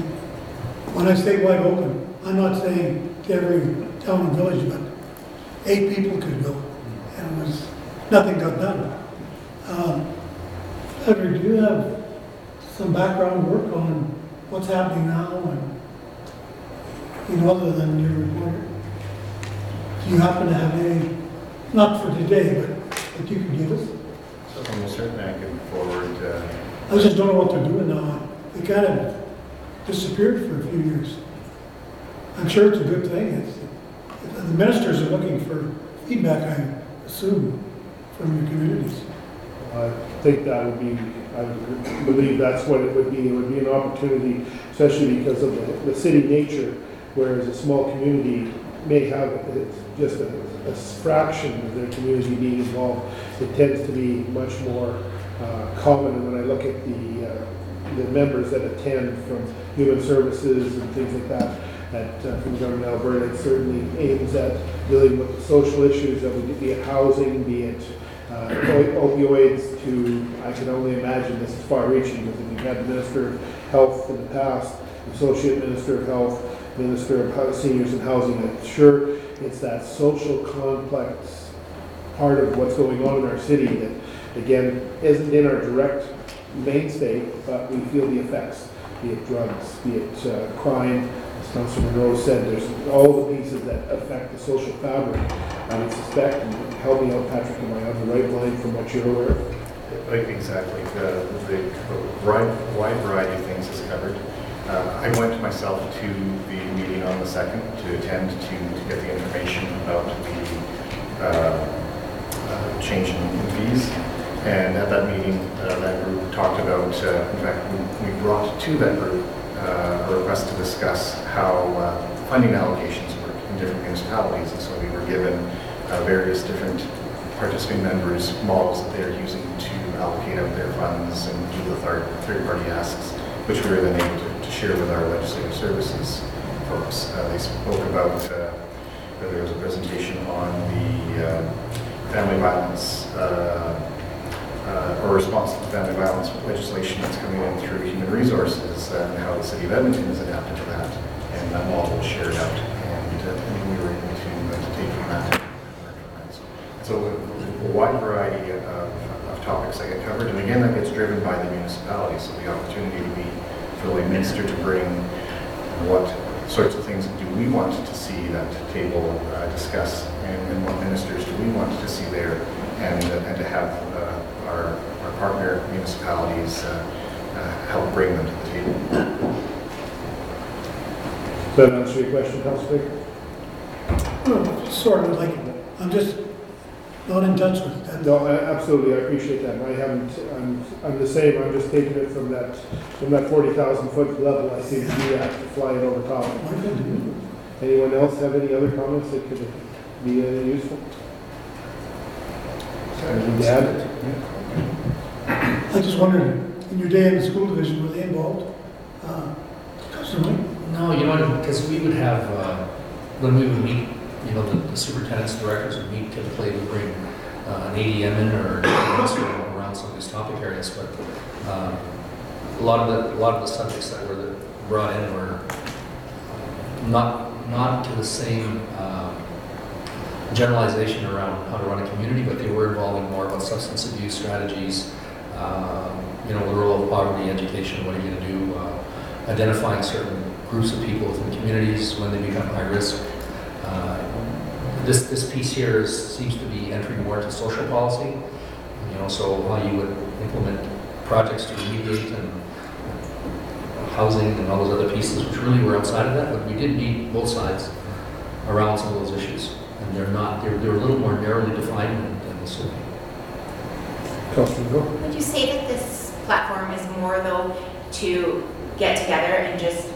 when I say wide open, I'm not saying to every town and village, but 8 people could go, and nothing got done. Edward, do you have some background work on what's happening now, and other than your report? Do you happen to have any, not for today, but that you can give us? And we'll certainly move forward. I just don't know what they're doing now. They kind of disappeared for a few years. I'm sure it's a good thing. The ministers are looking for feedback, I assume, from your communities. I think that would be, I would believe that's what it would be. It would be an opportunity, especially because of the city nature, whereas a small community may have just a fraction of their community being involved. It tends to be much more common. And when I look at the members that attend from human services and things like that, from the government of Alberta, it certainly aims at dealing with the social issues, that would be it housing, be it opioids, to, I can only imagine this is far-reaching, because if you've had the Minister of Health in the past, Associate Minister of Health, Minister of Seniors and Housing, I'm sure it's that social complex part of what's going on in our city that, again, isn't in our direct mainstay, but we feel the effects, be it drugs, be it crime. As Councilor Monroe said, there's all the pieces that affect the social fabric, I would suspect. And help me out, Patrick, am I on the right line from what you're aware of? Exactly. The wide variety of things is covered. I went myself to the meeting on the 2nd to attend to get the information about the change in fees. And at that meeting, that group talked about, in fact, we brought to that group a request to discuss how funding allocations work in different municipalities. And so we were given various different participating members' models that they're using to allocate out their funds and do the third-party asks, which we were then able to share with our legislative services folks. They spoke about, there was a presentation on the family violence, or response to family violence legislation that's coming in through human resources, and how the city of Edmonton is adapted to that. And that model was shared out, and we were able to take from that. So a wide variety of topics that get covered, and again, that gets driven by the municipality. So the opportunity to meet Philly Minister to bring what sorts of things do we want to see that table discuss, and what ministers do we want to see there, and to have our partner municipalities help bring them to the table. Does that answer your question, Councilor? Well, sort of, like, I'm just not in touch with that. No, absolutely, I appreciate that. I haven't, I'm the same, I'm just taking it from that 40,000 foot level. I seem to be at, flying over top. Anyone else have any other comments that could be useful? Anything to add? I just wondered, in your day in the school division, were they involved? No, you know, because we would have, when we would meet, you know, the superintendents, directors would meet, typically would bring an ADM in or around some of these topic areas, but a lot of the subjects that were brought in were not to the same generalization around how to run a community, but they were involving more about substance abuse strategies, you know, the role of poverty, education, what are you going to do, identifying certain groups of people within communities when they become high risk. This piece here seems to be entering more into social policy, you know, so how you would implement projects to remediate and housing and all those other pieces, which really were outside of that, but we did meet both sides around some of those issues. And they're a little more narrowly defined than this would be. Would you say that this platform is more, though, to get together and just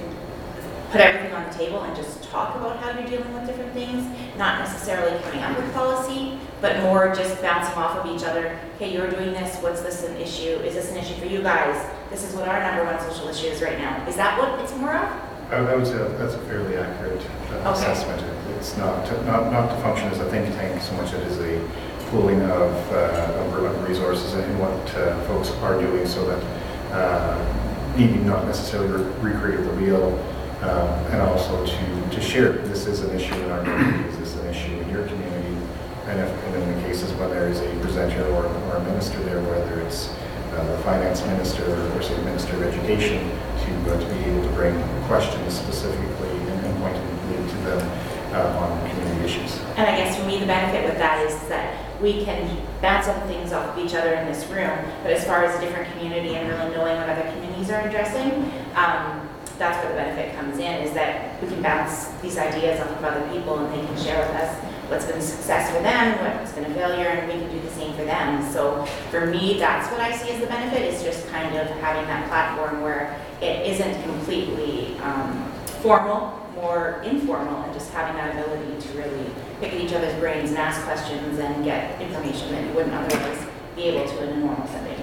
put everything on the table and just talk about how you're dealing with different things, not necessarily coming up with policy, but more just bouncing off of each other? Okay, you're doing this, what's this an issue? Is this an issue for you guys? This is what our #1 social issue is right now. Is that what it's more of? I would say that's a fairly accurate assessment. It's not to function as a think tank so much as a pooling of resources and what folks are doing, so that needing not necessarily recreate the wheel, and also to share, this is an issue in our community, is this an issue in your community, and in the cases when there is a presenter or a minister there, whether it's the finance minister or say the minister of education, to be able to bring questions specifically and pointedly to them on community issues. And I guess for me, the benefit with that is that we can bounce up things off of each other in this room, but as far as a different community and really knowing what other communities are addressing, that's where the benefit comes in, is that we can bounce these ideas off of other people and they can share with us what's been a success for them, what's been a failure, and we can do the same for them. So for me, that's what I see as the benefit, is just kind of having that platform where it isn't completely formal, more informal, and just having that ability to really pick at each other's brains and ask questions and get information that you wouldn't otherwise be able to in a normal setting.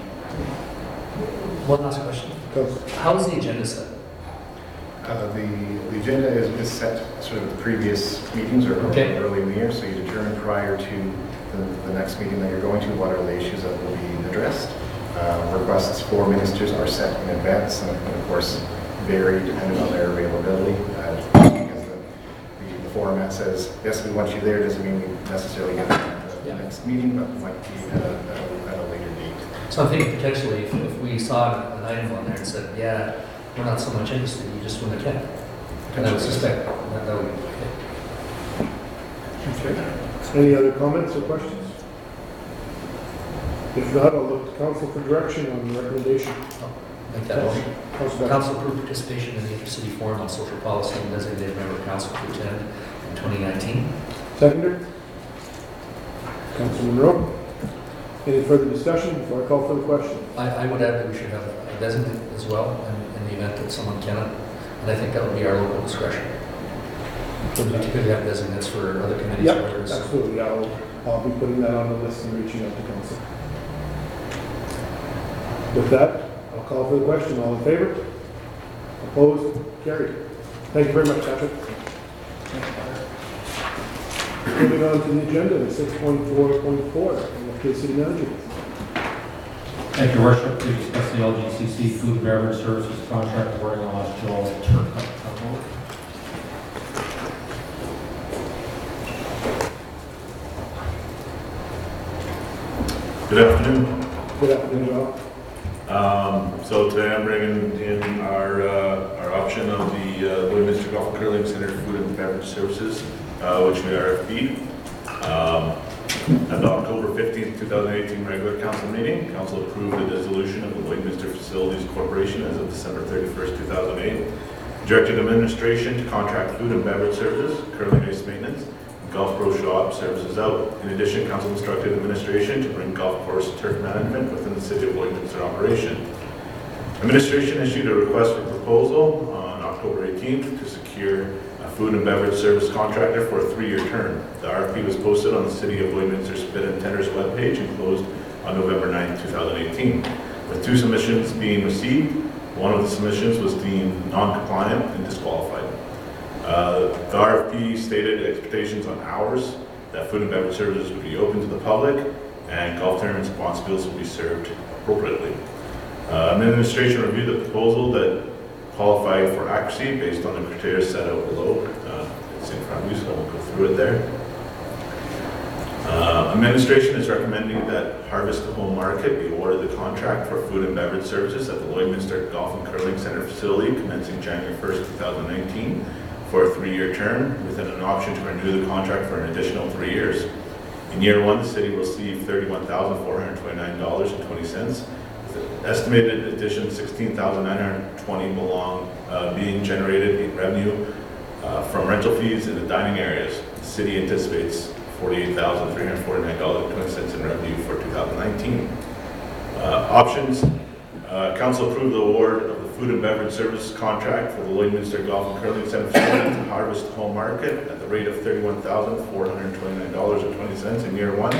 One last question. How is the agenda set? The agenda is set sort of previous meetings or early in the year, so you determine prior to the next meeting that you're going to what are the issues that will be addressed. Requests for ministers are set in advance and of course vary depending on their availability. Because the format says, yes, we want you there, doesn't mean we necessarily get the next meeting, but we might be at a later date. So I think potentially if we saw an item on there and said, yeah, we're not so much interested, you just wouldn't attend. And I would suspect that would be okay. Okay. Any other comments or questions? If not, I'll look to council for direction on the recommendation. Make that motion. Council Council approved participation in the Intercity Forum on Social Policy and designated member of council to attend in 2019. Seconder? Council Monroe? Any further discussion before I call for the question? I would add that we should have a designate as well in the event that someone cannot, and I think that would be our local discretion. So we could have designates for other committees. Yep, absolutely. I'll be putting that on the list and reaching out to council. With that, I'll call for the question. All in favor? Opposed? Carried. Thank you very much, Patrick. Moving on to the agenda, 6.4.4, the city manager. Thank you, Worship. To discuss the LGCC food and beverage services contract awarding on last Joel Turk. Good afternoon. Good afternoon, Joel. So today I'm bringing in our option of the Lloydminster Golf and Curling Center Food and Beverage Services, which we RFP'd. At the October 15th, 2018 regular council meeting, council approved the dissolution of the Lloydminster Facilities Corporation as of December 31st, 2008. Directed administration to contract food and beverage services, curling ice maintenance, and golf pro shop services out. In addition, council instructed administration to bring golf course turf management within the city of Lloydminster operation. Administration issued a request for proposal on October 18th to secure a food and beverage service contractor for a 3-year term. The RFP was posted on the City of Lloydminster's bid and tenders webpage and closed on November 9th, 2018. With 2 submissions being received, one of the submissions was deemed non-compliant and disqualified. The RFP stated expectations on hours, that food and beverage services would be open to the public, and golf tournament responsibilities will be served appropriately. Administration reviewed the proposal that qualified for accuracy based on the criteria set out below. It's in front of you, so I won't go through it there. Administration is recommending that Harvest Home Market be awarded the contract for food and beverage services at the Lloydminster Golf and Curling Center facility commencing January 1st, 2019 for a 3-year term, with an option to renew the contract for an additional 3 years. In year 1, the city will receive $31,429.20. Estimated addition $16,920 being generated in revenue from rental fees in the dining areas. The city anticipates $48,349.20 in revenue for 2019. Options. Council approved the award of the food and beverage service contract for the Lloydminster Golf and Curling Center facility to Harvest Home Market at the rate of $31,429.20 in year 1.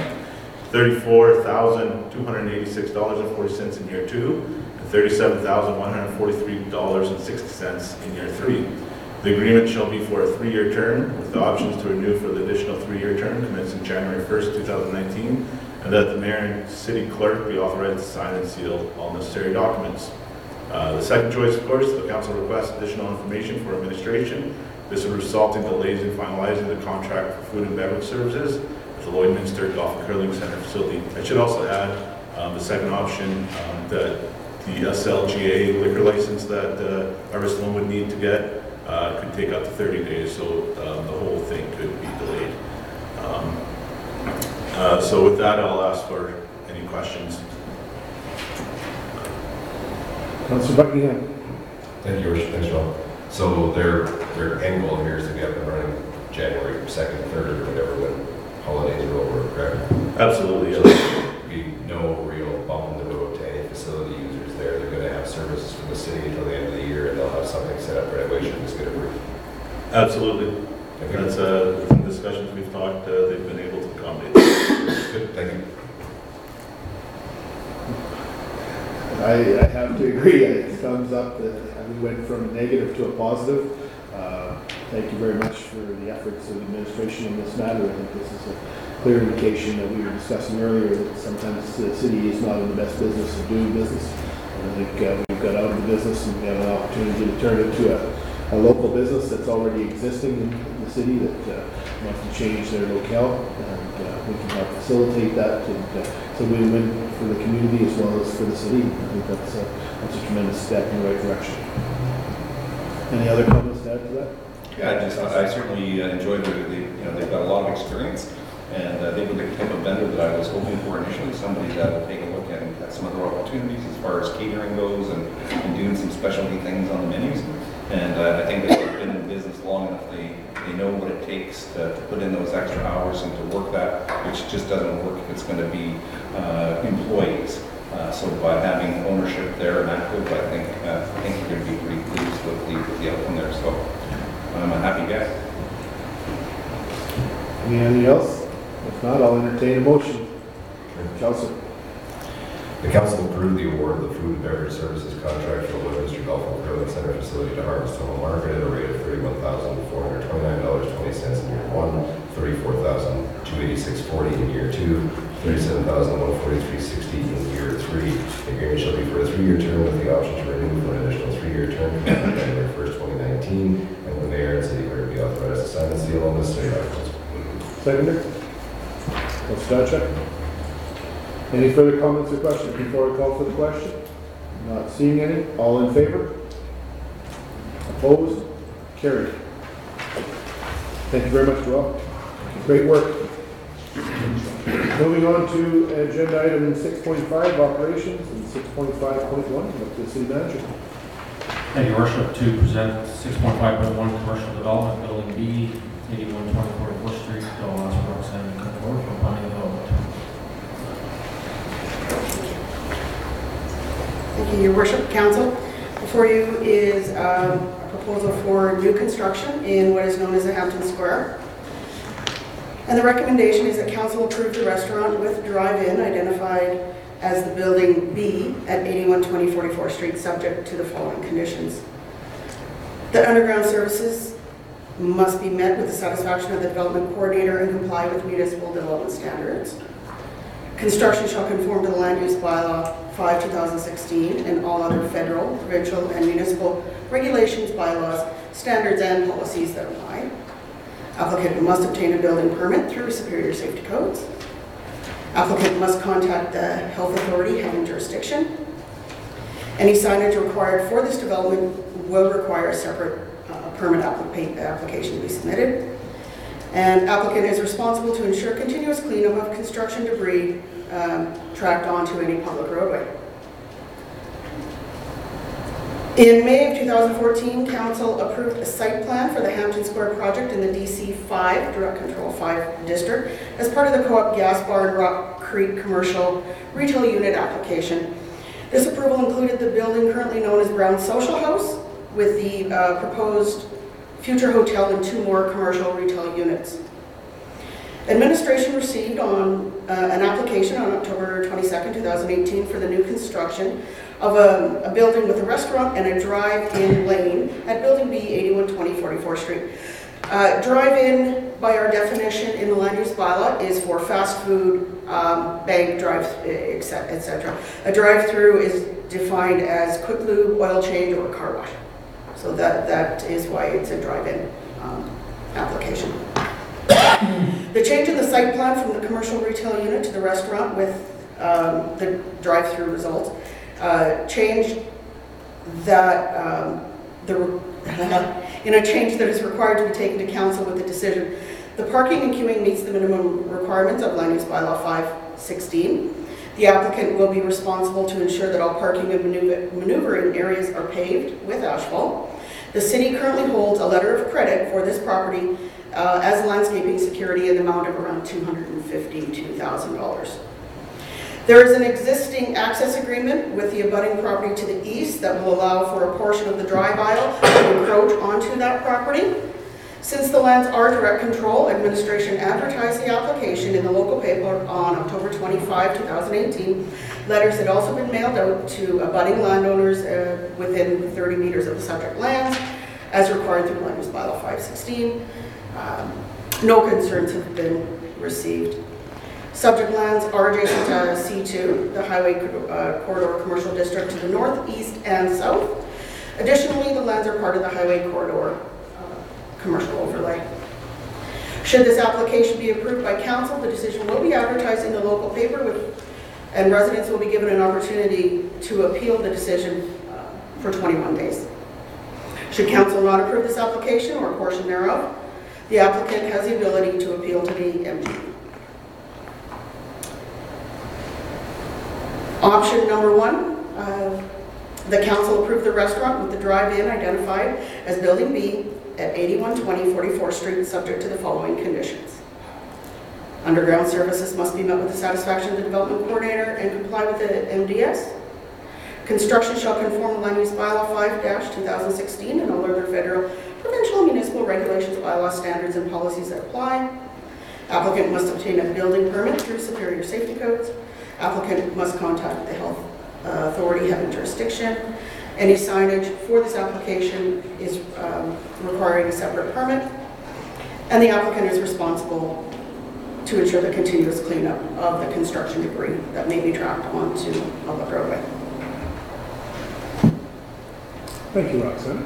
$34,286.40 in year 2, and $37,143.60 in year 3. The agreement shall be for a 3-year term, with the options to renew for the additional 3-year term commencing January 1st, 2019, and that the mayor and city clerk be authorized to sign and seal all necessary documents. The second choice, of course, the council requests additional information for administration. This will result in delays in finalizing the contract for food and beverage services at the Lloydminster Golf and Curling Center facility. I should also add the second option, that the SLGA liquor license that Harvest Home would need to get could take up to 30 days, so the whole thing could be delayed. So with that, I'll ask for any questions. Councillor Buckingham. Thank you, Your Worship. Thanks, Joel. So their end goal here is to be up and running January 2nd, 3rd, or whatever, when holidays are over, correct? Absolutely, So there'll be no real bump in the road to any facility users there. They're going to have services from the city until the end of the year, and they'll have something set up right away should this get approved. Absolutely. Okay. That's in discussions we've talked, they've been able to accommodate. Good, thank you. I have to agree. It comes up that we went from negative to a positive. Thank you very much for the efforts of the administration on this matter. I think this is a clear indication that we were discussing earlier that sometimes the city is not in the best business of doing business. And I think we've got out of the business and we have an opportunity to turn it to a local business that's already existing in the city that wants to change their locale, and we can help facilitate that. And it's a win-win for the community as well as for the city. I think that's a tremendous step in the right direction. Any other comments to add to that? Yeah, I certainly enjoyed they've got a lot of experience, and they were the type of vendor that I was hoping for initially, somebody that will take a look at some of their opportunities as far as catering goes and doing some specialty things on the menus. And I think that they've been in business long enough, they know what it takes to put in those extra hours and to work that, which just doesn't work if it's going to be employees. So by having ownership there and active, I think you're going to be pretty pleased with the outcome there. So I'm a happy guy. Anything else? If not, I'll entertain a motion. Councillor. The council approved the award of the food and beverage services contract for the Westminster Golf and Curling Center facility to Harvest Home Market at a rate of $31,429.20 in year 1, $34,286.40 in year 2, $37,143.60 in year 3. The agreement shall be for a 3-year term with the option to renew for an additional 3-year term from January 1st, 2019, and the mayor and city clerk be authorized to sign and seal on this state articles. Seconder? Councillor Stachek? Any further comments or questions before I call for the question? Not seeing any. All in favor? Opposed? Carried. Thank you very much, Joel. Great work. Moving on to agenda item 6.5, operations, and 6.5.1, up to the city manager. Thank you, Your Worship, to present 6.5.1 Commercial Development, Building B, 8124 Bush Street, Dallas, Roxanne, and Concord from Planning Development. Thank you, Your Worship, Council. Before you is a proposal for new construction in what is known as the Hampton Square. And the recommendation is that Council approve the restaurant with drive-in identified as the Building B at 8120 44th Street, subject to the following conditions. The underground services must be met with the satisfaction of the development coordinator and comply with municipal development standards. Construction shall conform to the Land Use Bylaw 5/2016 and all other federal, provincial, and municipal regulations, bylaws, standards, and policies that apply. Applicant must obtain a building permit through Superior Safety Codes. Applicant must contact the health authority having jurisdiction. Any signage required for this development will require a separate permit application to be submitted. And applicant is responsible to ensure continuous cleanup of construction debris tracked onto any public roadway. In May of 2014, Council approved a site plan for the Hampton Square project in the DC 5, Direct Control 5 district, as part of the Co-op Gas Bar and Rock Creek Commercial Retail Unit application. This approval included the building currently known as Brown Social House, with the proposed future hotel and 2 more commercial retail units. Administration received an application on October 22nd, 2018 for the new construction of a building with a restaurant and a drive-in lane at Building B, 8120 44th Street. Drive-in, by our definition in the land use bylaw, is for fast food, bank, drive, etc. A drive-through is defined as quick lube, oil change, or car wash. So that is why it's a drive-in application. The change in the site plan from the commercial retail unit to the restaurant with the drive-through results changed that in a change that is required to be taken to council with the decision. The parking and queuing meets the minimum requirements of Land Use Bylaw 516. The applicant will be responsible to ensure that all parking and maneuvering areas are paved with asphalt. The city currently holds a letter of credit for this property as landscaping security in the amount of around $252,000. There is an existing access agreement with the abutting property to the east that will allow for a portion of the drive aisle to encroach onto that property. Since the lands are direct control, administration advertised the application in the local paper on October 25, 2018. Letters had also been mailed out to abutting landowners within 30 meters of the subject lands, as required through Land Use Bylaw 516. No concerns have been received. Subject lands are adjacent to C2, the Highway Corridor Commercial District to the north, east, and south. Additionally, the lands are part of the Highway Corridor Commercial Overlay. Should this application be approved by council, the decision will be advertised in the local paper and residents will be given an opportunity to appeal the decision for 21 days. Should council not approve this application or a portion thereof, the applicant has the ability to appeal to the MD. Option number 1, the council approved the restaurant with the drive-in identified as Building B at 8120 44th Street, subject to the following conditions. Underground services must be met with the satisfaction of the development coordinator and comply with the MDS. Construction shall conform to Land Use Bylaw 5-2016 and all other federal, provincial, and municipal regulations, bylaws, standards, and policies that apply. Applicant must obtain a building permit through Superior Safety Codes. Applicant must contact the health authority having jurisdiction. Any signage for this application is requiring a separate permit, and the applicant is responsible to ensure the continuous cleanup of the construction debris that may be tracked onto public roadway. Thank you, Roxanne.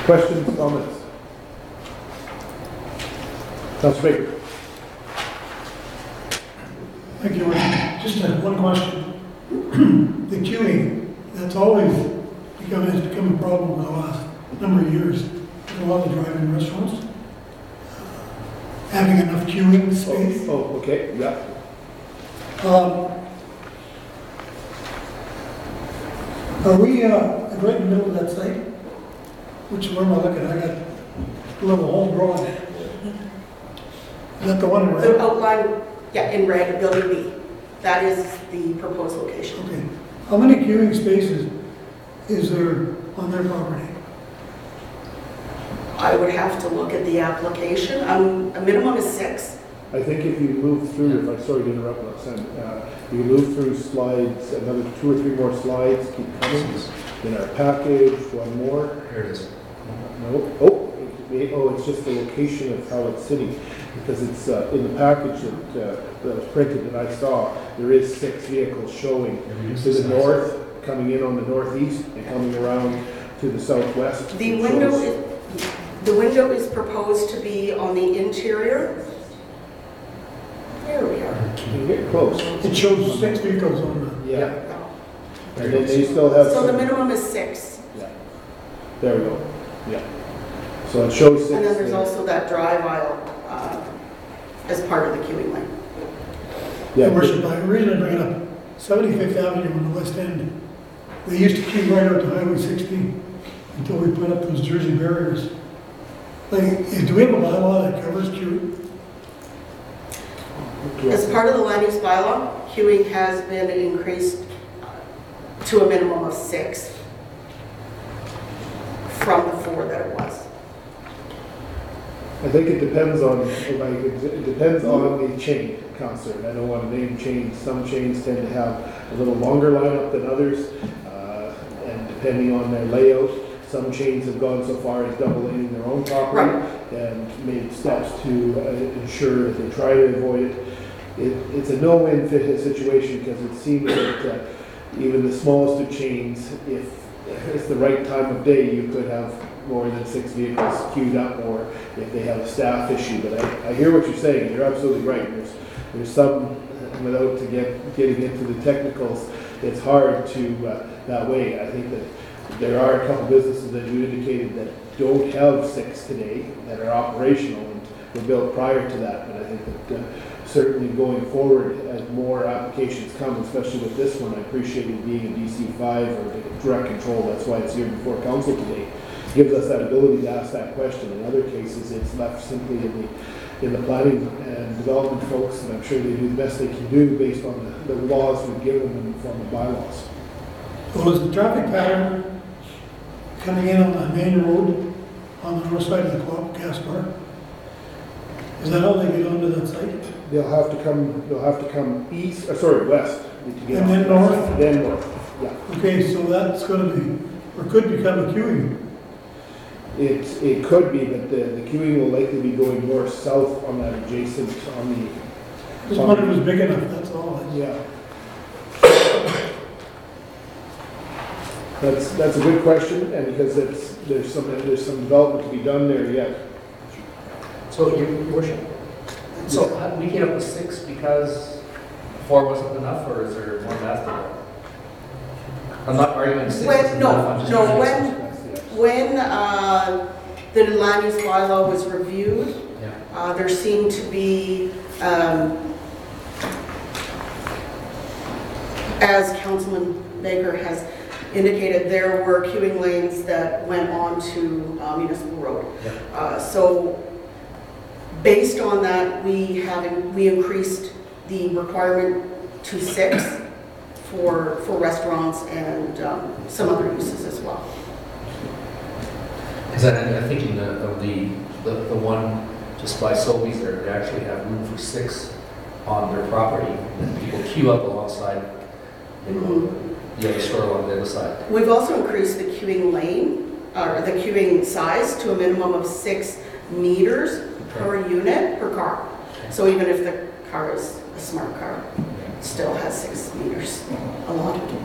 Questions, comments? Councilor Baker. Thank you, Ryan. Just one question. The queuing, that's always has become a problem over the last number of years. There's a lot of drive-in restaurants. Having enough queuing space. Oh, okay, yeah. Are we right in the middle of that site? Which one am I looking at? I got a little hole drawn. Is that the one in red? The outline, yeah, in red, Building B. That is the proposed location. Okay. How many queuing spaces is there on their property? I would have to look at the application. A minimum is 6. I think if you move through, if I sorry to interrupt, Roxanne, you move through slides, another 2 or 3 more slides, keep coming. In our package, one more. Here it is. No, it's just the location of how it's sitting, because it's in the package that was printed that I saw. There is 6 vehicles showing to the north, coming in on the northeast, and coming around to the southwest. The window is proposed to be on the interior. There we are. You get close. It shows 6 vehicles on the... Yeah. And then they still have. So the minimum is 6. Yeah. There we go. Yeah. So it shows 6. And then there's also that drive aisle as part of the queuing lane. Yeah. Worship, the reason I bring it up, 75th Avenue on the west end, they used to queue right out to Highway 16 until we put up those Jersey barriers. Like, do we have a bylaw that covers queuing? As part of the land use bylaw, queuing has been increased to a minimum of 6 from the 4 that it was. I think it depends on, it depends on the chain, Counselor. I don't want to name chains. Some chains tend to have a little longer lineup than others, and depending on their layout, some chains have gone so far as double laning their own property and made steps to ensure that they try to avoid it. It's a no-win situation, because it seems that even the smallest of chains, if it's the right time of day, you could have more than 6 vehicles queued up, or if they have a staff issue. But I hear what you're saying. You're absolutely right. There's some, without getting into the technicals, it's hard to that way. I think that There are a couple businesses that you indicated that don't have 6 today, that are operational and were built prior to that. But I think that certainly going forward, as more applications come, especially with this one, I appreciate it being a DC-5 or direct control. That's why it's here before council today. Gives us that ability to ask that question. In other cases, it's left simply in the planning and development folks, and I'm sure they do the best they can do based on the laws we've given them in the form of bylaws. Well, is the traffic pattern coming in on the main road on the north side of the co-op gas bar? Is that how they get onto that site? They'll have to come west to get And then on. north? Then north, yeah. Okay, so that's going to be, or could become a queuing. It could be, but the queuing will likely be going north-south on that adjacent, on the... Just wondered if it was big enough, that's all. Yeah. That's a good question, and because there's some development to be done there yet. So, Your Worship, so we came up with 6 because 4 wasn't enough, or is there more math to that? I'm not arguing 6 is enough, I'm just arguing 6. When the land use bylaw was reviewed, there seemed to be, as Councilman Baker has indicated, there were queuing lanes that went on to Municipal Road. So based on that, we increased the requirement to 6 for restaurants and some other uses as well. Because I'm thinking of the one just by Sobeys there, they actually have room for 6 on their property, and people queue up alongside the other store on the other side. We've also increased the queuing lane, or the queuing size to a minimum of 6 meters per unit per car. So even if the car is a smart car, it still has 6 meters allotted.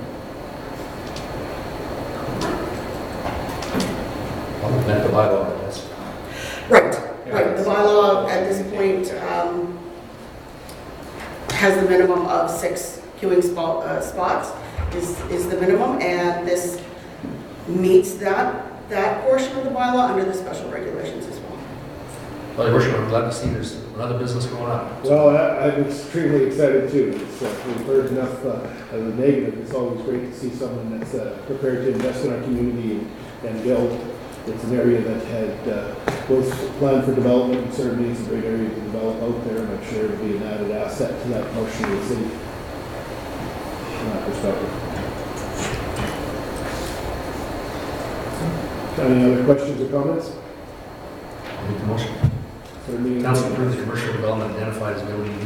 Well, met the bylaw, I guess. Right. The bylaw at this point has the minimum of 6 queuing spots is the minimum, and this meets that portion of the bylaw under the special regulations as well. Well, Your Worship, I'm glad to see there's another business going on. Well, I'm extremely excited too. We've heard enough of the negative. It's always great to see someone that's prepared to invest in our community and build. It's an area that had was planned for development, and certainly it's a great area to develop out there, and I'm sure it'll be an added asset to that portion of the city from that perspective. Any other questions or comments? I'll make the motion. Council approves the commercial development identified as Building B,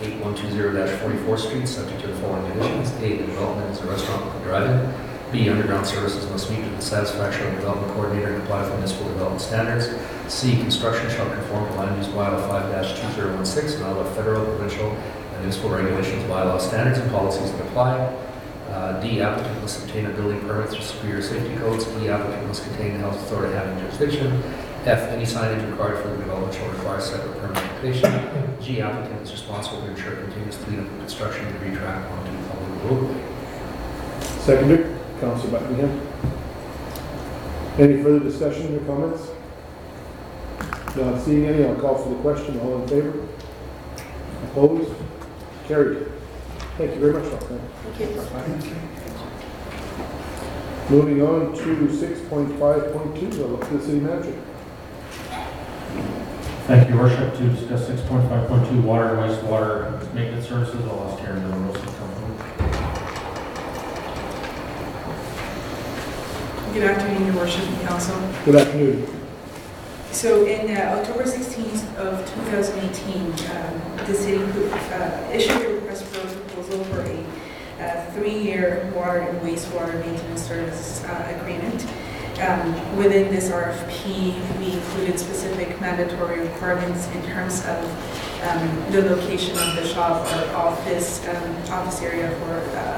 8120-44th Street, subject to the following conditions. A, the development is a restaurant with a drive-in. B, underground services must meet with the satisfaction of the development coordinator and comply with municipal development standards. C, construction shall conform to land use bylaw 5-2016 and all the federal, provincial, and municipal regulations, bylaw standards, and policies that apply. D, applicant must obtain a building permit through superior safety codes. E, applicant must contain the health authority having jurisdiction. F, any signage required for the development shall require separate permit application. G, applicant is responsible to ensure continuous cleanup and construction of the retrack onto the public roadway. Seconder, Councilor Buckingham. Any further discussion or comments? Not seeing any, I'll call for the question. All in favor? Opposed? Carried. Thank you very much, Dr. Thank you. Moving on to 6.5.2, I'll look to the city manager. Thank you, Your Worship. To discuss 6.5.2 water and wastewater maintenance services, I'll ask Karen Milrose to come forward. Good afternoon, Your Worship and Council. Good afternoon. So in October 16th of 2018, the city issued a request for a proposal for a 3-year water and wastewater maintenance service agreement. Within this RFP, we included specific mandatory requirements in terms of the location of the shop or office area for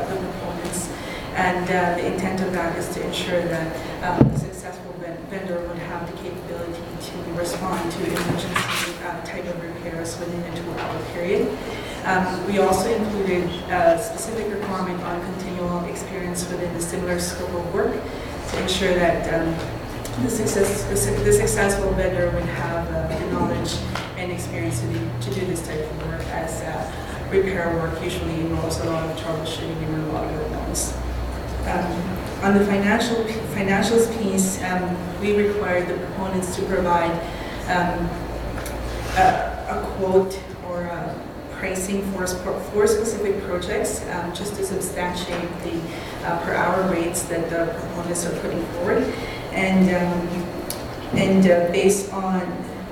the proponents. And the intent of that is to ensure that the successful vendor would have the capability to respond to emergency type of repairs within a 2-hour period. We also included a specific requirement on continual experience within the similar scope of work. to ensure that the successful vendor would have the knowledge and experience to do this type of work, as repair work usually involves a lot of troubleshooting and a lot of unknowns. On the financials piece, we required the proponents to provide a quote or a pricing for specific projects, just to substantiate the per hour rates that the proponents are putting forward. And based on,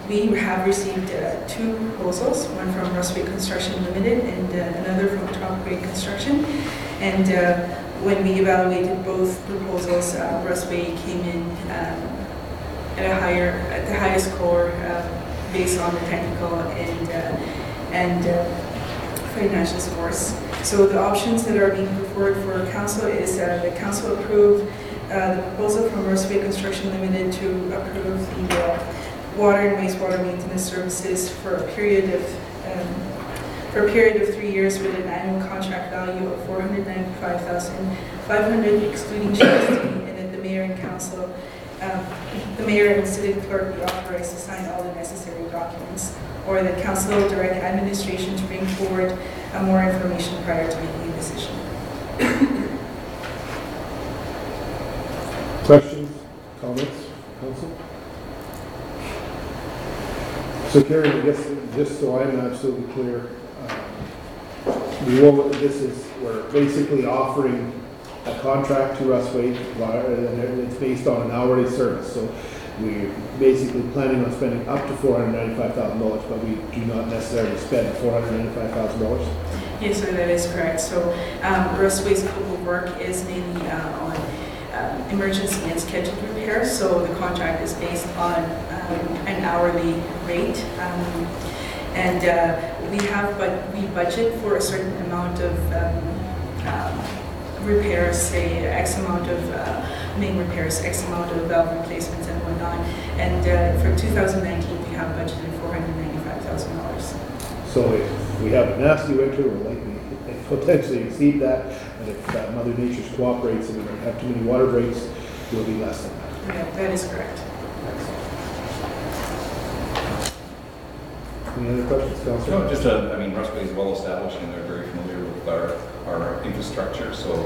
we have received 2 proposals, one from Rustway Construction Limited and another from Top Grade Construction. And when we evaluated both proposals, Rustway came in at the highest score based on the technical and financial scores. So the options that are being put forward for council is the council approve the proposal from Rustway Construction Limited to approve the water and wastewater maintenance services for a period of 3 years with an annual contract value of $495,500 excluding GST, and that the mayor and council, the mayor and city clerk be authorized to sign all the necessary documents, or that council direct administration to bring forward more information prior to making a decision. Questions, comments, council? So Karen, I guess, just so I'm absolutely clear, we're basically offering a contract to Rustway, and it's based on an hourly service. So we're basically planning on spending up to $495,000, but we do not necessarily spend $495,000. Yes, sir, that is correct. So Rustway's scope of work is mainly on emergency and scheduled repairs. So the contract is based on an hourly rate. We budget for a certain amount of repairs, say X amount of main repairs, X amount of valve replacements and whatnot. And for 2019, we have budgeted $495,000. So if we have a nasty winter, we'll likely potentially exceed that. And if Mother Nature cooperates and we don't have too many water breaks, we'll be less than that. Yeah, that is correct. Any other questions, Councilor? No, just Rustway is well established and they're very familiar with our infrastructure, so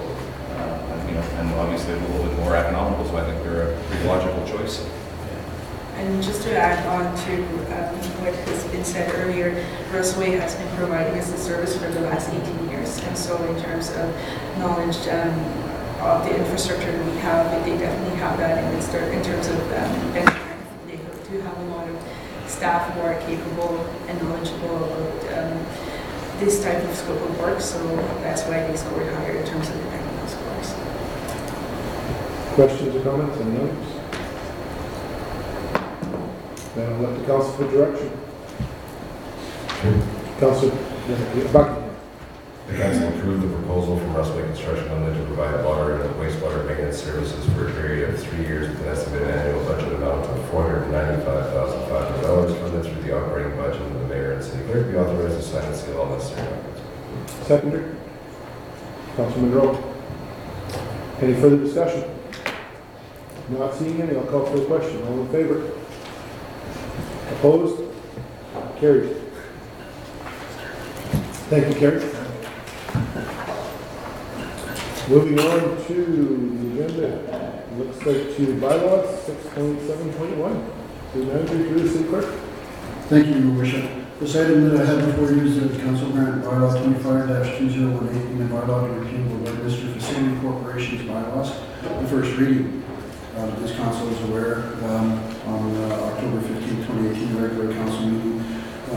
and obviously a little bit more economical, so I think they're a pretty logical choice. And just to add on to what has been said earlier, Rustway has been providing us the service for the last 18 years, and so in terms of knowledge of the infrastructure that we have, they definitely have that in terms of bench strength. They do have a lot of staff who are capable and knowledgeable about this type of scope of work, so that's why they scored higher in terms of the technical scores. Questions or comments? Any others? Then I'll let the council for direction. Councilor Buckingham. The council approved the proposal from Rustway Construction Limited to provide water and wastewater maintenance services for a period of 3 years with an estimated annual budget amount of $495,500 funded through the operating budget of the mayor and city clerk be authorized to sign and seal all necessary documents. Seconder. Councilman Rowe. Any further discussion? Not seeing any, I'll call for the question. All in favor? Opposed? Carried. Thank you, Carrie. Moving on to the agenda, looks like to bylaws 6.7.1. City Manager, through the city clerk. Thank you, Your Worship. This item that I have before you is the Council Grant Bylaw 25-2018, and the bylaw to repeal the Westminster Facility Corporation's bylaws, the first reading. This council is aware, on October 15, 2018, the regular council meeting,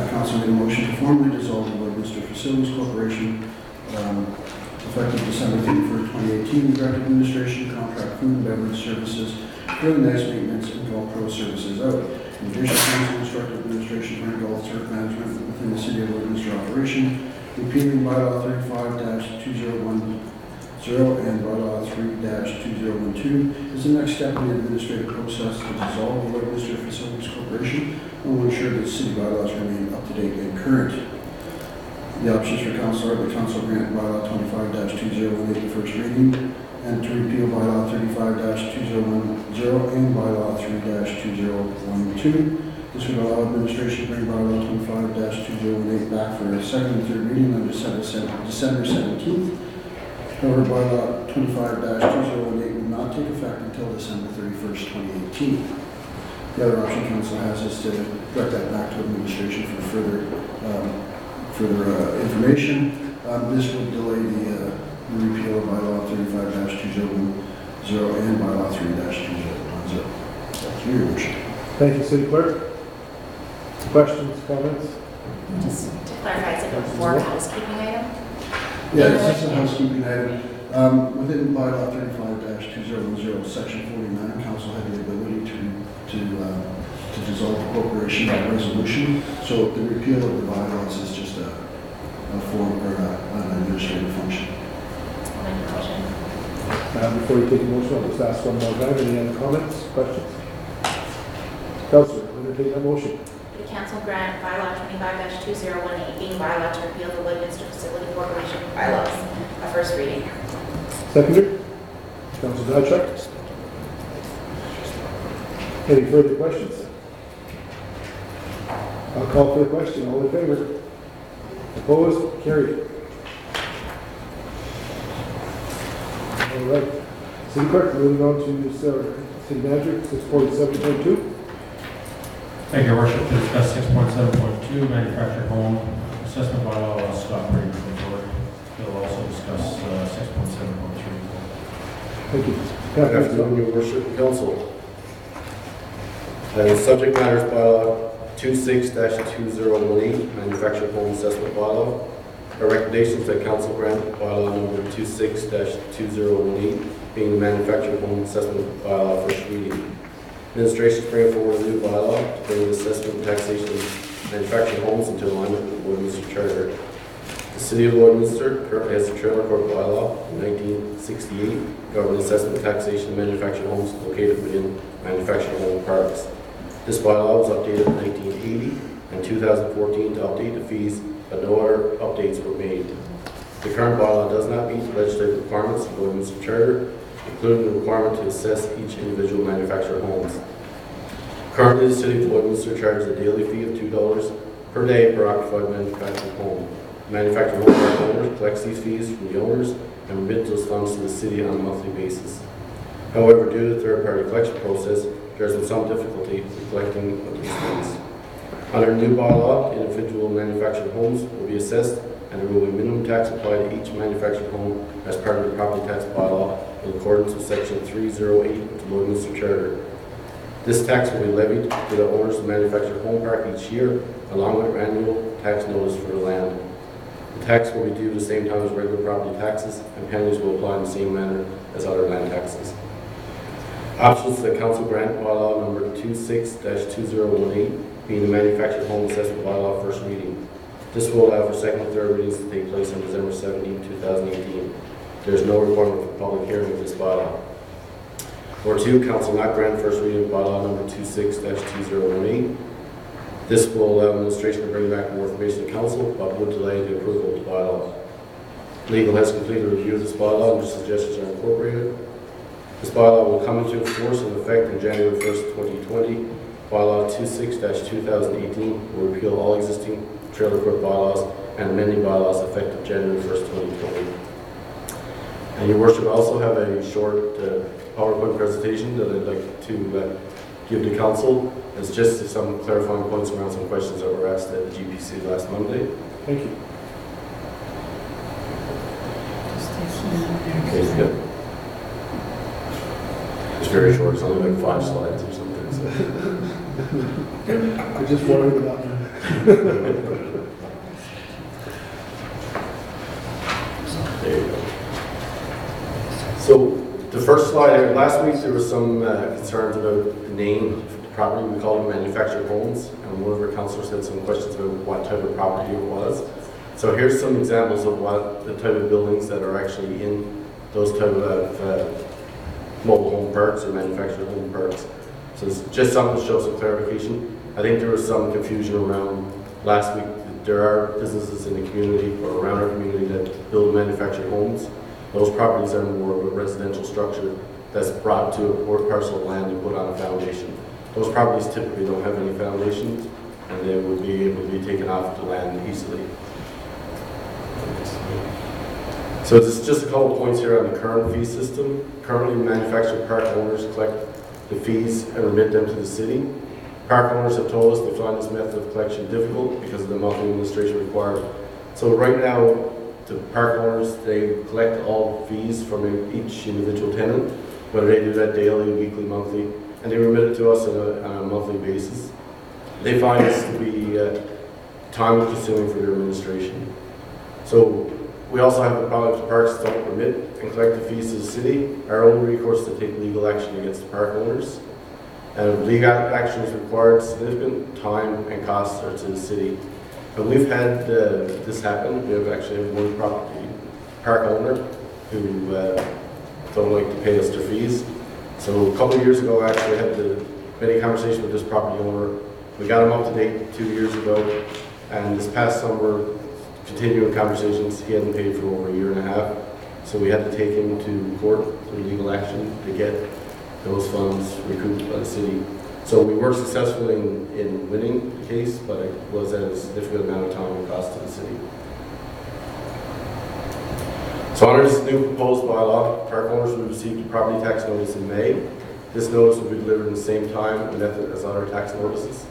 council made a motion to formally dissolve the Westminster Facilities Corporation, effective December 31st, 2018, direct administration, contract food and beverage services, really nice maintenance, and golf pro services out. In addition, council instructed administration to bring golf turf management within the city of Westminster operation, repealing bylaw 35-2010 and bylaw 3-2012 is the next step in the administrative process to dissolve the Westminster Facilities Corporation and will ensure that city bylaws remain up to date and current. The options for council are the council grant bylaw 25-2018, the first reading, and to repeal bylaw 35-2010 and bylaw 3-2012. This would allow administration to bring bylaw 25-2018 back for a second and third reading on December 17th. However, bylaw 25-2018 will not take effect until December 31st, 2018. The other option council has is to direct that back to administration for further information. This would delay the repeal of bylaw 35-2010 and bylaw 3-2010. That's your worship. Thank you, City Clerk. Questions, comments? Just to clarify, is it before a housekeeping item? Yeah, it's just a housekeeping item. Within bylaw 35-2010, section 49, council had the ability to dissolve the corporation by resolution. So the repeal of the bylaws is just a form or an administrative function. Before you take a motion, I'll just ask one more time. Any other comments, questions? Councilor, entertain that motion. The council grant bylaw 25-2018 being bylaw to repeal the Lloydminster Facility Corporation bylaws. A first reading. Seconder, Councilor Dodchuck. Any further questions? I'll call for the question. All in favor? Opposed? Carried. All right. City Clerk, moving on to City Manager, 6.7.2. Thank you, Your Worship. To discuss 6.7.2, manufactured home assessment bylaw, Scott Brady from the board. He'll also discuss 6.7.3. Thank you. Good afternoon, Your Worship and Council. Subject matters bylaw 26-2018, manufactured home assessment bylaw. Our recommendations that council grant bylaw number 26-2018, being the manufactured home assessment bylaw first reading. Administration is bringing forward a new bylaw to bring the assessment and taxation of manufactured homes into alignment with the Lloydminster Charter. The City of Lloydminster currently has a trailer court bylaw in 1968 governing assessment and taxation of manufactured homes located within manufactured home parks. This bylaw was updated in 1980 and 2014 to update the fees, but no other updates were made. The current bylaw does not meet the legislative requirements of the Lloydminster Charter, including the requirement to assess each individual manufactured homes. Currently, the City of Lloydminster charges a daily fee of $2 per day per occupied manufactured home. The manufactured home park owner collects these fees from the owners and remits those funds to the city on a monthly basis. However, due to the third-party collection process, there has been some difficulty in collecting these funds. Under the new bylaw, individual manufactured homes will be assessed, and there will be minimum tax applied to each manufactured home as part of the property tax bylaw in accordance with section 308 of the Lloydminster Charter. This tax will be levied to the owners of the manufactured home park each year, along with their annual tax notice for the land. The tax will be due at the same time as regular property taxes, and penalties will apply in the same manner as other land taxes. Options to the council grant bylaw number 26-2018, being the manufactured home assessment bylaw first reading. This will allow for second and third readings to take place on December 17, 2018. There is no requirement for public hearing of this bylaw. Or 2, council not grant first reading of bylaw number 26-2018. This will allow administration to bring back more information to council, but would delay the approval of the bylaw. Legal has completed a review of this bylaw, and suggestions are incorporated. This bylaw will come into force and effect on January 1st, 2020. Bylaw 26-2018 will repeal all existing trailer court bylaws and amending bylaws effective January 1st, 2020. And Your Worship, I also have a short PowerPoint presentation that I'd like to give to council. It's just some clarifying points around some questions that were asked at the GPC last Monday. Thank you. Okay, good. It's very short, it's only like 5 slides or something. So. I just worried about that. There you go. So the first slide here, last week there was some concerns about the name of the property. We called them manufactured homes, and one of our councillors had some questions about what type of property it was. So here's some examples of what the type of buildings that are actually in those type of mobile home parks or manufactured home parks. So it's just something to show some clarification. I think there was some confusion around last week, the there are businesses in the community or around our community that build manufactured homes. Those properties are more of a residential structure that's brought to a parcel of land and put on a foundation. Those properties typically don't have any foundations, and they would be able to be taken off the land easily. So this is just a couple of points here on the current fee system. Currently, manufactured park owners collect the fees and remit them to the city. Park owners have told us they find this method of collection difficult because of the monthly administration required. So right now, the park owners, they collect all fees from each individual tenant, whether they do that daily, weekly, monthly, and they remit it to us on a monthly basis. They find this to be time-consuming for their administration. So we also have the problem if the parks don't remit and collect the fees to the city. Our only recourse is to take legal action against the park owners. And legal action is required, significant time and costs are to the city. But we've had this happen. We have actually one property park owner who don't like to pay us their fees. So a couple of years ago, I actually had many conversations with this property owner. We got him up to date 2 years ago, and this past summer, continuing conversations, he hadn't paid for over 1.5 years. So we had to take him to court through legal action to get those funds recouped by the city. So we were successful in winning the case, but it was at a significant amount of time and cost to the city. So under this new proposed bylaw, park owners will receive a property tax notice in May. This notice will be delivered in the same time and method as other tax notices.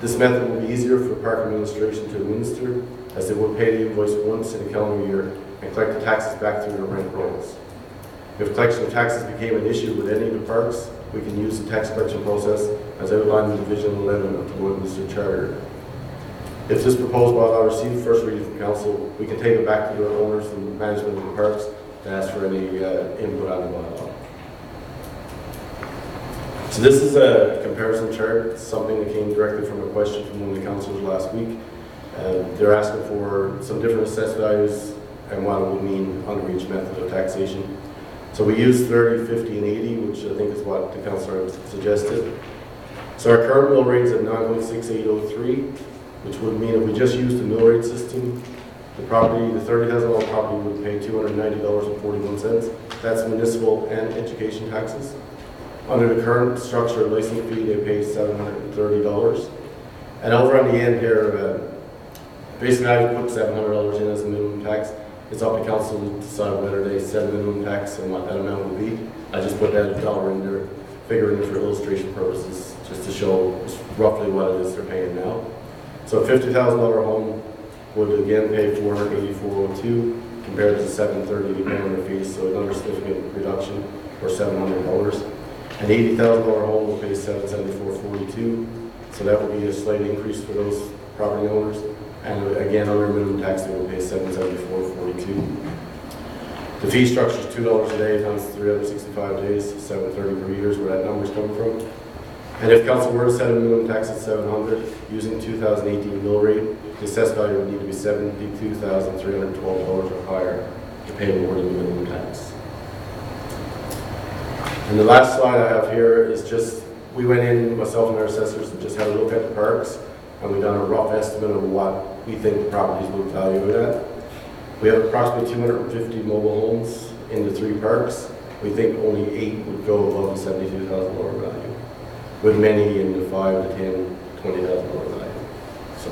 This method will be easier for park administration to administer, as they will pay the invoice once in a calendar year and collect the taxes back through their rent rolls. If collection of taxes became an issue with any of the parks, we can use the tax collection process as outlined in Division 11 of the Untitled Charter. If this proposed bylaw receives first reading from council, we can take it back to the owners and management of the parks to ask for any input on the bylaw. So this is a comparison chart. It's something that came directly from a question from one of the councillors last week. They're asking for some different assessed values and what it would mean under each method of taxation. So we use 30, 50, and 80, which I think is what the councillor suggested. So our current mill rate is at 9.6803, which would mean if we just used the mill rate system, the $30,000 property would pay $290.41. That's municipal and education taxes. Under the current structure license fee, they pay $730. And over on the end here, basically I put $700 in as a minimum tax. It's up to council to decide whether they set a minimum tax and what that amount would be. I just put that $1 in there, figuring it for illustration purposes, just to show roughly what it is they're paying now. So a $50,000 home would again pay $484.02 compared to $730 depending on the fees, so another significant reduction for $700. An $80,000 home will pay $774.42, so that would be a slight increase for those property owners. And again, under minimum tax, they will pay $774.42. The fee structure is $2 a day times 365 days, $730 per year is where that number's coming from. And if council were to set a minimum tax at $700, using 2018 mill rate, the assessed value would need to be $72,312 or higher to pay more than the minimum tax. And the last slide I have here is just, we went in, myself and our assessors, and just had a look at the parks, and we've done a rough estimate of what we think the properties would value it at. We have approximately 250 mobile homes in the 3 parks. We think only 8 would go above the $72,000 value, with many in the $5,000 to $10,000, $20,000 value. So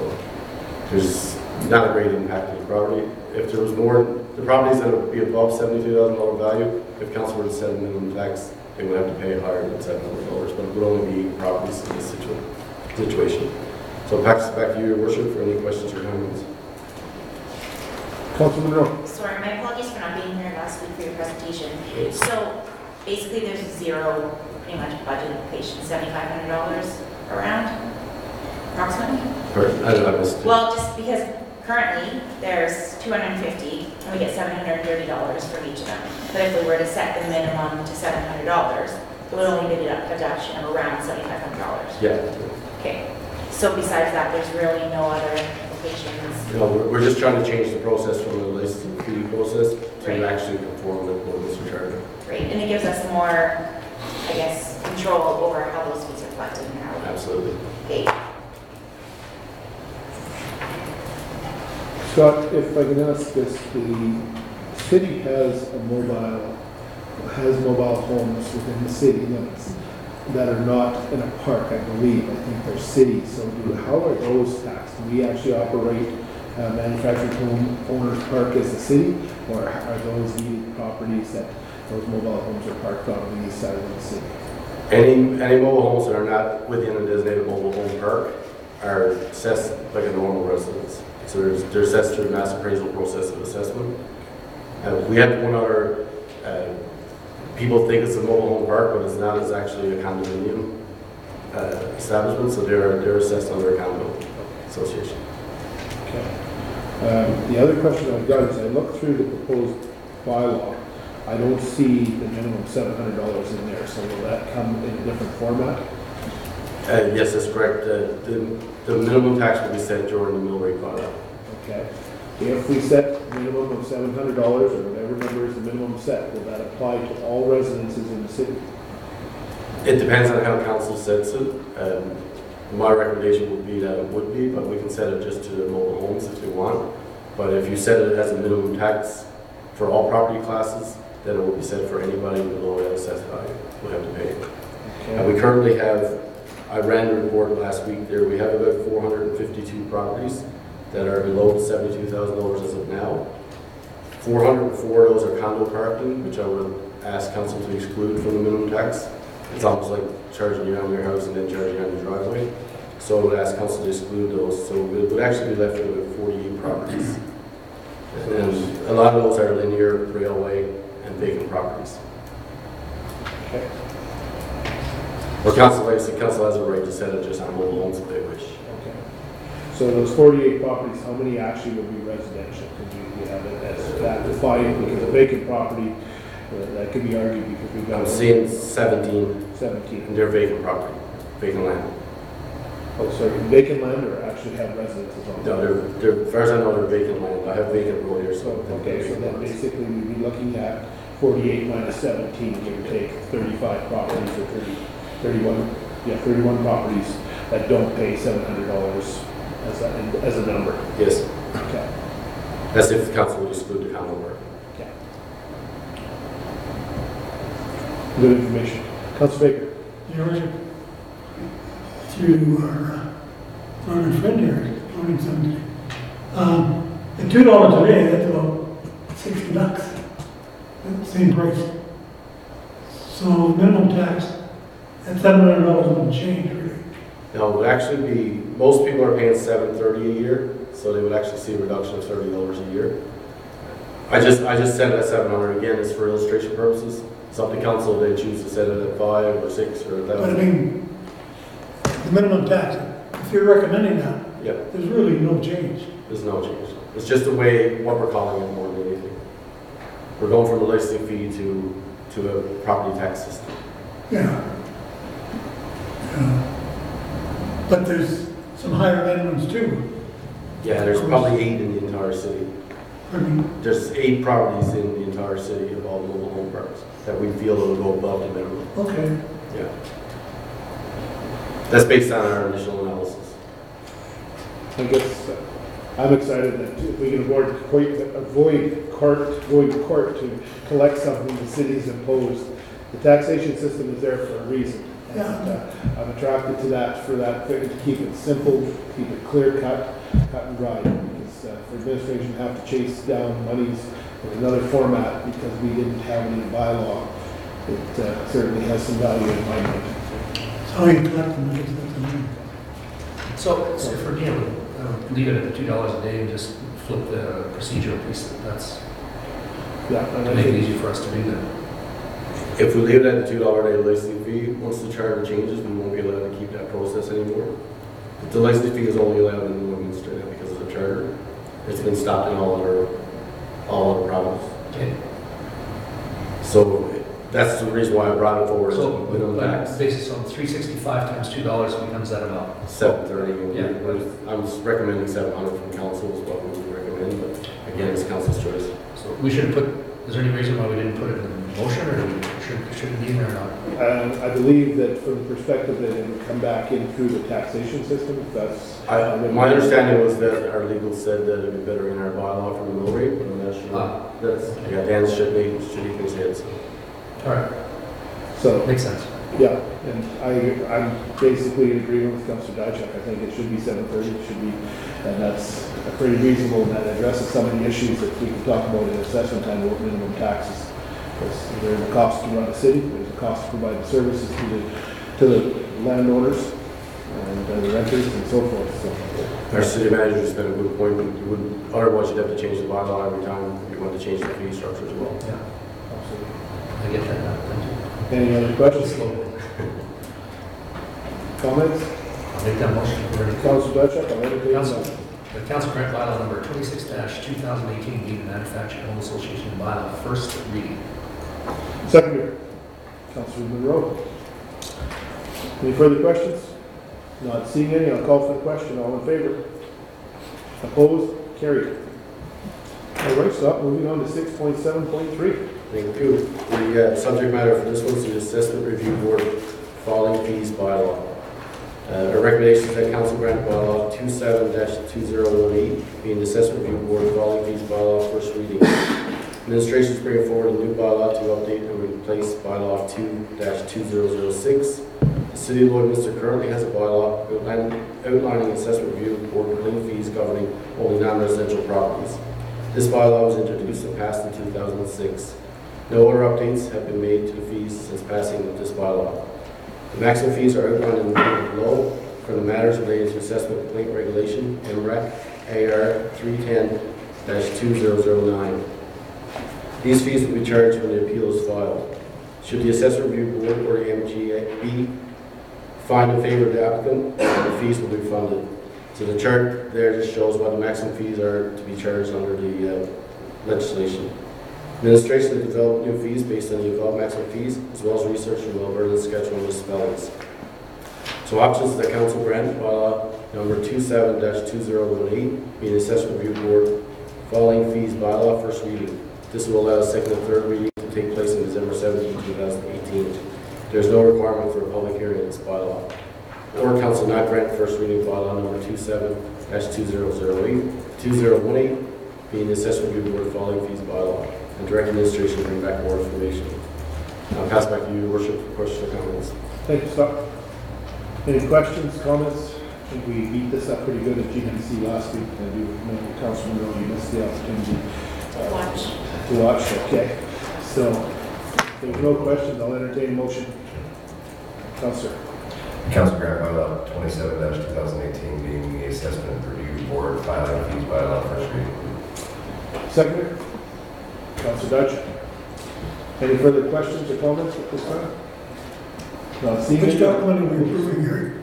there's not a great impact to the property. If there was more, the properties that would be above $72,000 value, if council were to set a minimum tax, they would have to pay higher than $700, but it would only be properties in this situation. So back to you, Your Worship, for any questions or comments. Councilman Rowe. Sorry, my apologies for not being here last week for your presentation. So basically there's zero pretty much budget implication, $7,500 around, approximately? I missed. Well, just because currently there's 250 and we get $730 from each of them. But if we were to set the minimum to $700, it would only be a deduction of around $7,500. Yeah. Okay. So besides that, there's really no other implications? No, we're just trying to change the process from the licensing fee process to Right. actually conform with what Mr. Charter. Right, and it gives us more, I guess, control over how those fees are collected and how. Absolutely. Okay. Scott, if I can ask this, the city has mobile homes within the city limits that are not in a park, I believe. I think they're cities. So how are those taxed? Do we actually operate manufactured home owners park as a city, or are those needed properties that those mobile homes are parked on the east side of the city? Any mobile homes that are not within a designated mobile home park are assessed like a normal residence. So they're assessed through the mass appraisal process of assessment. We have one other, people think it's a mobile home park, but it's not. It's actually a condominium establishment, so they're assessed under a condo association. Okay. The other question I've got is I look through the proposed bylaw. I don't see the minimum $700 in there, so will that come in a different format? Yes, that's correct. The minimum tax will be set during the mill rate bylaw. Okay. If we set a minimum of $700 or whatever number is the minimum set, will that apply to all residences in the city? It depends on how council sets it. My recommendation would be that it would be, but we can set it just to the mobile homes if we want. But if you set it as a minimum tax for all property classes, then it will be set for anybody below that assessed value will have to pay it. Okay. And we currently have, I ran the report last week there, we have about 452 properties that are below $72,000 as of now. 404 of those are condo parking, which I would ask council to exclude from the minimum tax. It's almost like charging you on your house and then charging on your driveway. So I would ask council to exclude those. So it would actually be left with about 48 properties. And a lot of those are linear, railway, and vacant properties. Okay. Or council, like I said, council has a right to set it just on mobile homes if they wish. Okay. So those 48 properties, how many actually would be residential? Could you have it as that defined? Because a vacant property, that could be argued because we've got. I'm seeing 17. 17. And they're vacant property, vacant land. Oh, sorry, vacant land or actually have residences on? No, they're, as far as I know, they're vacant land. I have vacant road here, so. Okay, so then basically we'd be looking at 48 minus 17, give or take 35 properties or 31 properties that don't pay $700 as a number. Yes. Okay. That's if the council would exclude the condo work. Okay. Good information. Council Baker. Your Worship, to our friend here, learning something today. At $2 today, that's about $60. That's the same price. So minimum tax, at $700 wouldn't change really. No, it would actually be, most people are paying $730 a year, so they would actually see a reduction of $30 a year. I just set it at $700. Again, it's for illustration purposes. It's up to council if they choose to set it at 5 or 6 or 1,000. But I mean, the minimum tax, if you're recommending that, Yep. there's really no change. There's no change. It's just the way, what we're calling it more than anything. We're going from a listing fee to a property tax system. Yeah. But there's some higher minimums too. Yeah, there's probably 8 in the entire city. I mean, There's 8 properties in the entire city of all mobile home parks that we feel will go above the minimum. okay. Yeah. That's based on our initial analysis. I guess I'm excited that if we can avoid court to collect something the city's imposed. The taxation system is there for a reason. And I'm attracted to that, to keep it simple, keep it clear cut and dry. Because for administration to have to chase down monies in another format because we didn't have any bylaw, it certainly has some value in my mind. So you collect the money, that's the money. So if we're, leave it at the $2 a day and just flip the procedural piece, that's, to make it easy for us to do that. If we leave it at the $2 a day licensing fee, once the charter changes, we won't be allowed to keep that process anymore. The licensing fee is only allowed in New Administrative because of the charter. It's been stopped in all other provinces. Okay. So that's the reason why I brought it forward. So, minimum tax. basis on 365 times $2 becomes that amount. 730. Yeah. I'm recommending 700 from council is what we would recommend, but again, it's council's choice. So we should put Is there any reason why we didn't put it in the motion, or should it be in there or not? I believe that from the perspective that it would come back in through the taxation system, that's. My understanding was that our legal said that it would be better in our bylaw for the mill rate, but I'm not sure. That's, yeah, Dan should even say it, so. All right. So. Makes sense. Yeah, and I'm basically in agreement with Councilor Dichak. I think it should be 730, it should be, and that's pretty reasonable, and that addresses some of the issues that we can talk about in assessment time about minimum taxes. Because there's a cost to run a city, there's a cost to provide the services to the landowners and the renters and so forth. So. Our city manager just made a good point. You wouldn't, otherwise you'd have to change the bylaw every time you want to change the fee structure as well. Yeah, absolutely. I get that now. Thank you. Any other questions? Comments? I'll make that motion. Councilor Dichak, I'll entertain Council. The council grant bylaw number 26-2018 being the Manufactured Home Association bylaw, first reading. Seconder, Councilor Monroe. Any further questions? Not seeing any, I'll call for the question. All in favor? Opposed? Carried. All right, stop. Moving on to 6.7.3. Thank you. The subject matter for this one is the Assessment Review Board Falling Fees bylaw. Our recommendation is that council grant bylaw 27-2018 being the Assessment Review Board Falling Fees bylaw, first reading. Administration is bringing forward a new bylaw to update and replace bylaw 2-2006. The City of Lloydminster currently has a bylaw outlining assessment review board claim fees governing only non-residential properties. This bylaw was introduced and passed in 2006. No other updates have been made to the fees since passing of this bylaw. The maximum fees are outlined in the table below for the matters related to assessment complaint regulation, MREC AR 310-2009. These fees will be charged when the appeal is filed. Should the assessment review board or the MGB find in favor of the applicant, the fees will be refunded. So the chart there just shows what the maximum fees are to be charged under the legislation. Administration has developed new fees based on the above maximum fees, as well as research from Alberta and Saskatchewan municipalities. So options is that council grant bylaw number 27-2018 being assessment review board falling fees bylaw, first reading. This will allow a second and third reading to take place on December 17, 2018. There is no requirement for a public hearing of this bylaw. Or council not grant first reading bylaw number 2018 being the assessment review board falling fees bylaw, and direct administration to bring back more information. I'll pass back to you, Your Worship, for questions or comments. Thank you, Scott. Any questions, comments? I think we beat this up pretty good at GDC last week. And you, Councilman Monroe, you missed the opportunity to watch. Okay. So, if there's no questions, I'll entertain a motion. Councilor. Council grant bylaw 27-2018 being the assessment review board filing fees bylaw, first reading. Seconder, Councilor Dutch. Any further questions or comments at this time? Not seeing Which any. document are we approving here?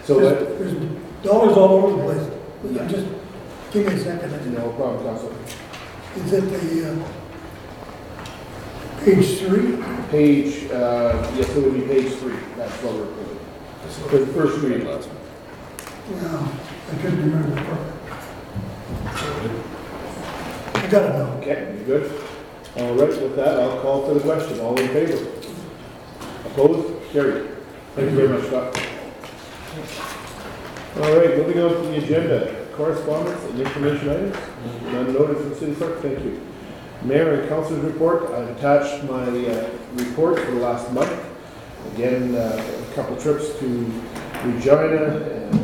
So there's dollars all over the place. Yeah. Just give me a second. No problem, Councilor. Is it the page 3? Page, yes, it would be page 3. That's what we're approving. For the first reading. Well, I couldn't remember. I got it now. Okay, you good? All right, with that, I'll call for the question. All in favor? Opposed? Carried. Thank you very much, Scott. All right, moving on to the agenda. Correspondence and information items. None noted from the city clerk. Thank you. Mayor and Councilor's report. I've attached my report for the last month. Again, a couple trips to Regina and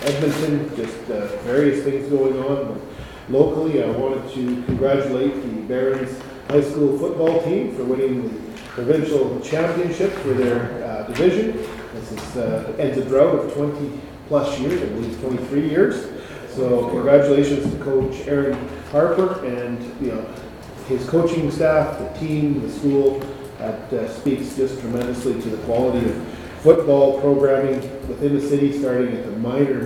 Edmonton, just various things going on. Locally, I wanted to congratulate the Barons High School football team for winning the provincial championship for their division. This is ends a drought of 20 plus years, I believe 23 years. So congratulations to Coach Aaron Harper and his coaching staff, the team, the school. That speaks just tremendously to the quality of football programming within the city, starting at the minor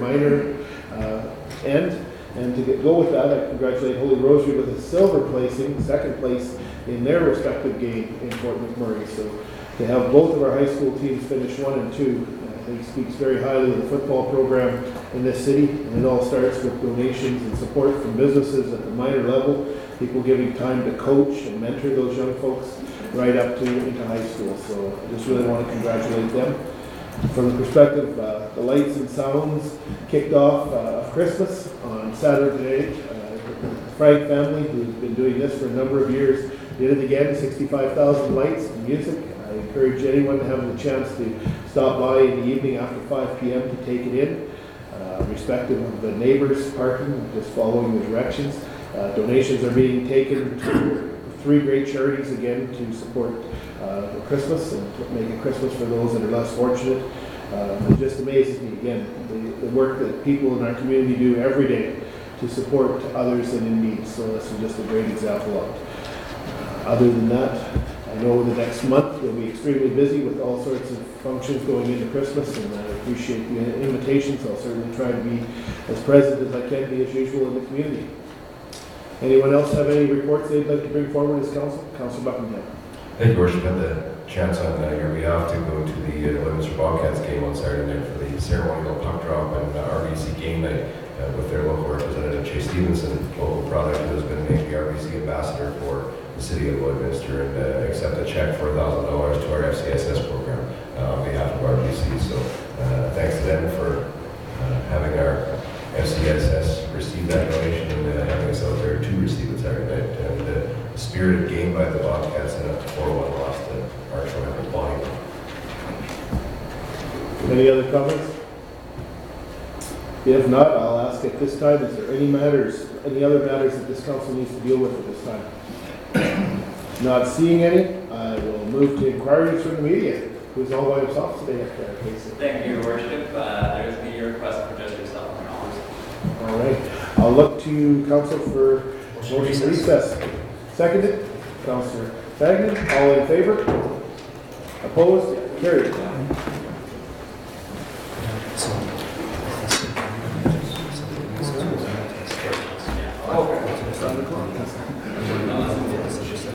end. And to go with that, I congratulate Holy Rosary with a silver placing, second place in their respective game in Fort McMurray. So to have both of our high school teams finish 1 and 2, I think speaks very highly of the football program in this city. And it all starts with donations and support from businesses at the minor level people giving time to coach and mentor those young folks right up to into high school. So I just really want to congratulate them. From the perspective, the lights and sounds kicked off Christmas on Saturday. The Frank family, who's been doing this for a number of years, did it again, 65,000 lights and music. I encourage anyone to have the chance to stop by in the evening after 5 p.m. to take it in, respective of the neighbors parking, just following the directions. Donations are being taken to 3 great charities again to support Christmas and make it Christmas for those that are less fortunate. It just amazes me again, the work that people in our community do every day to support others that are in need. So this is just a great example of it. Other than that, I know the next month we'll be extremely busy with all sorts of functions going into Christmas, and I appreciate the invitations. I'll certainly try to be as present as I can be as usual in the community. Anyone else have any reports they'd like to bring forward as council? Councilor Buckingham. Thank you, Worship. I had the chance on your behalf to go to the Leominster Bobcats game on Saturday night for the ceremonial puck drop and RBC game night with their local representative, Chase Stevenson, local product who has been named the RBC ambassador for the city of Lloydminster, and accept a check for $1,000 to our FCSS program on behalf of RBC. So thanks to them for having our FCSS receive that donation and having us out there to receive it Saturday night. And a spirited game by the Bobcats and a 4-1 loss to our Toronto Flying. Any other comments? If not, I'll ask at this time, is there any other matters that this council needs to deal with at this time? Not seeing any, I will move to inquiries from the media. Who's all by himself today up there, Casey? Thank you, Your Worship. There's media request for Judge yourself and all. All right, I'll look to council for motion recess. Seconded, Councilor Fagnan, all in favor? Opposed? Carried. Okay.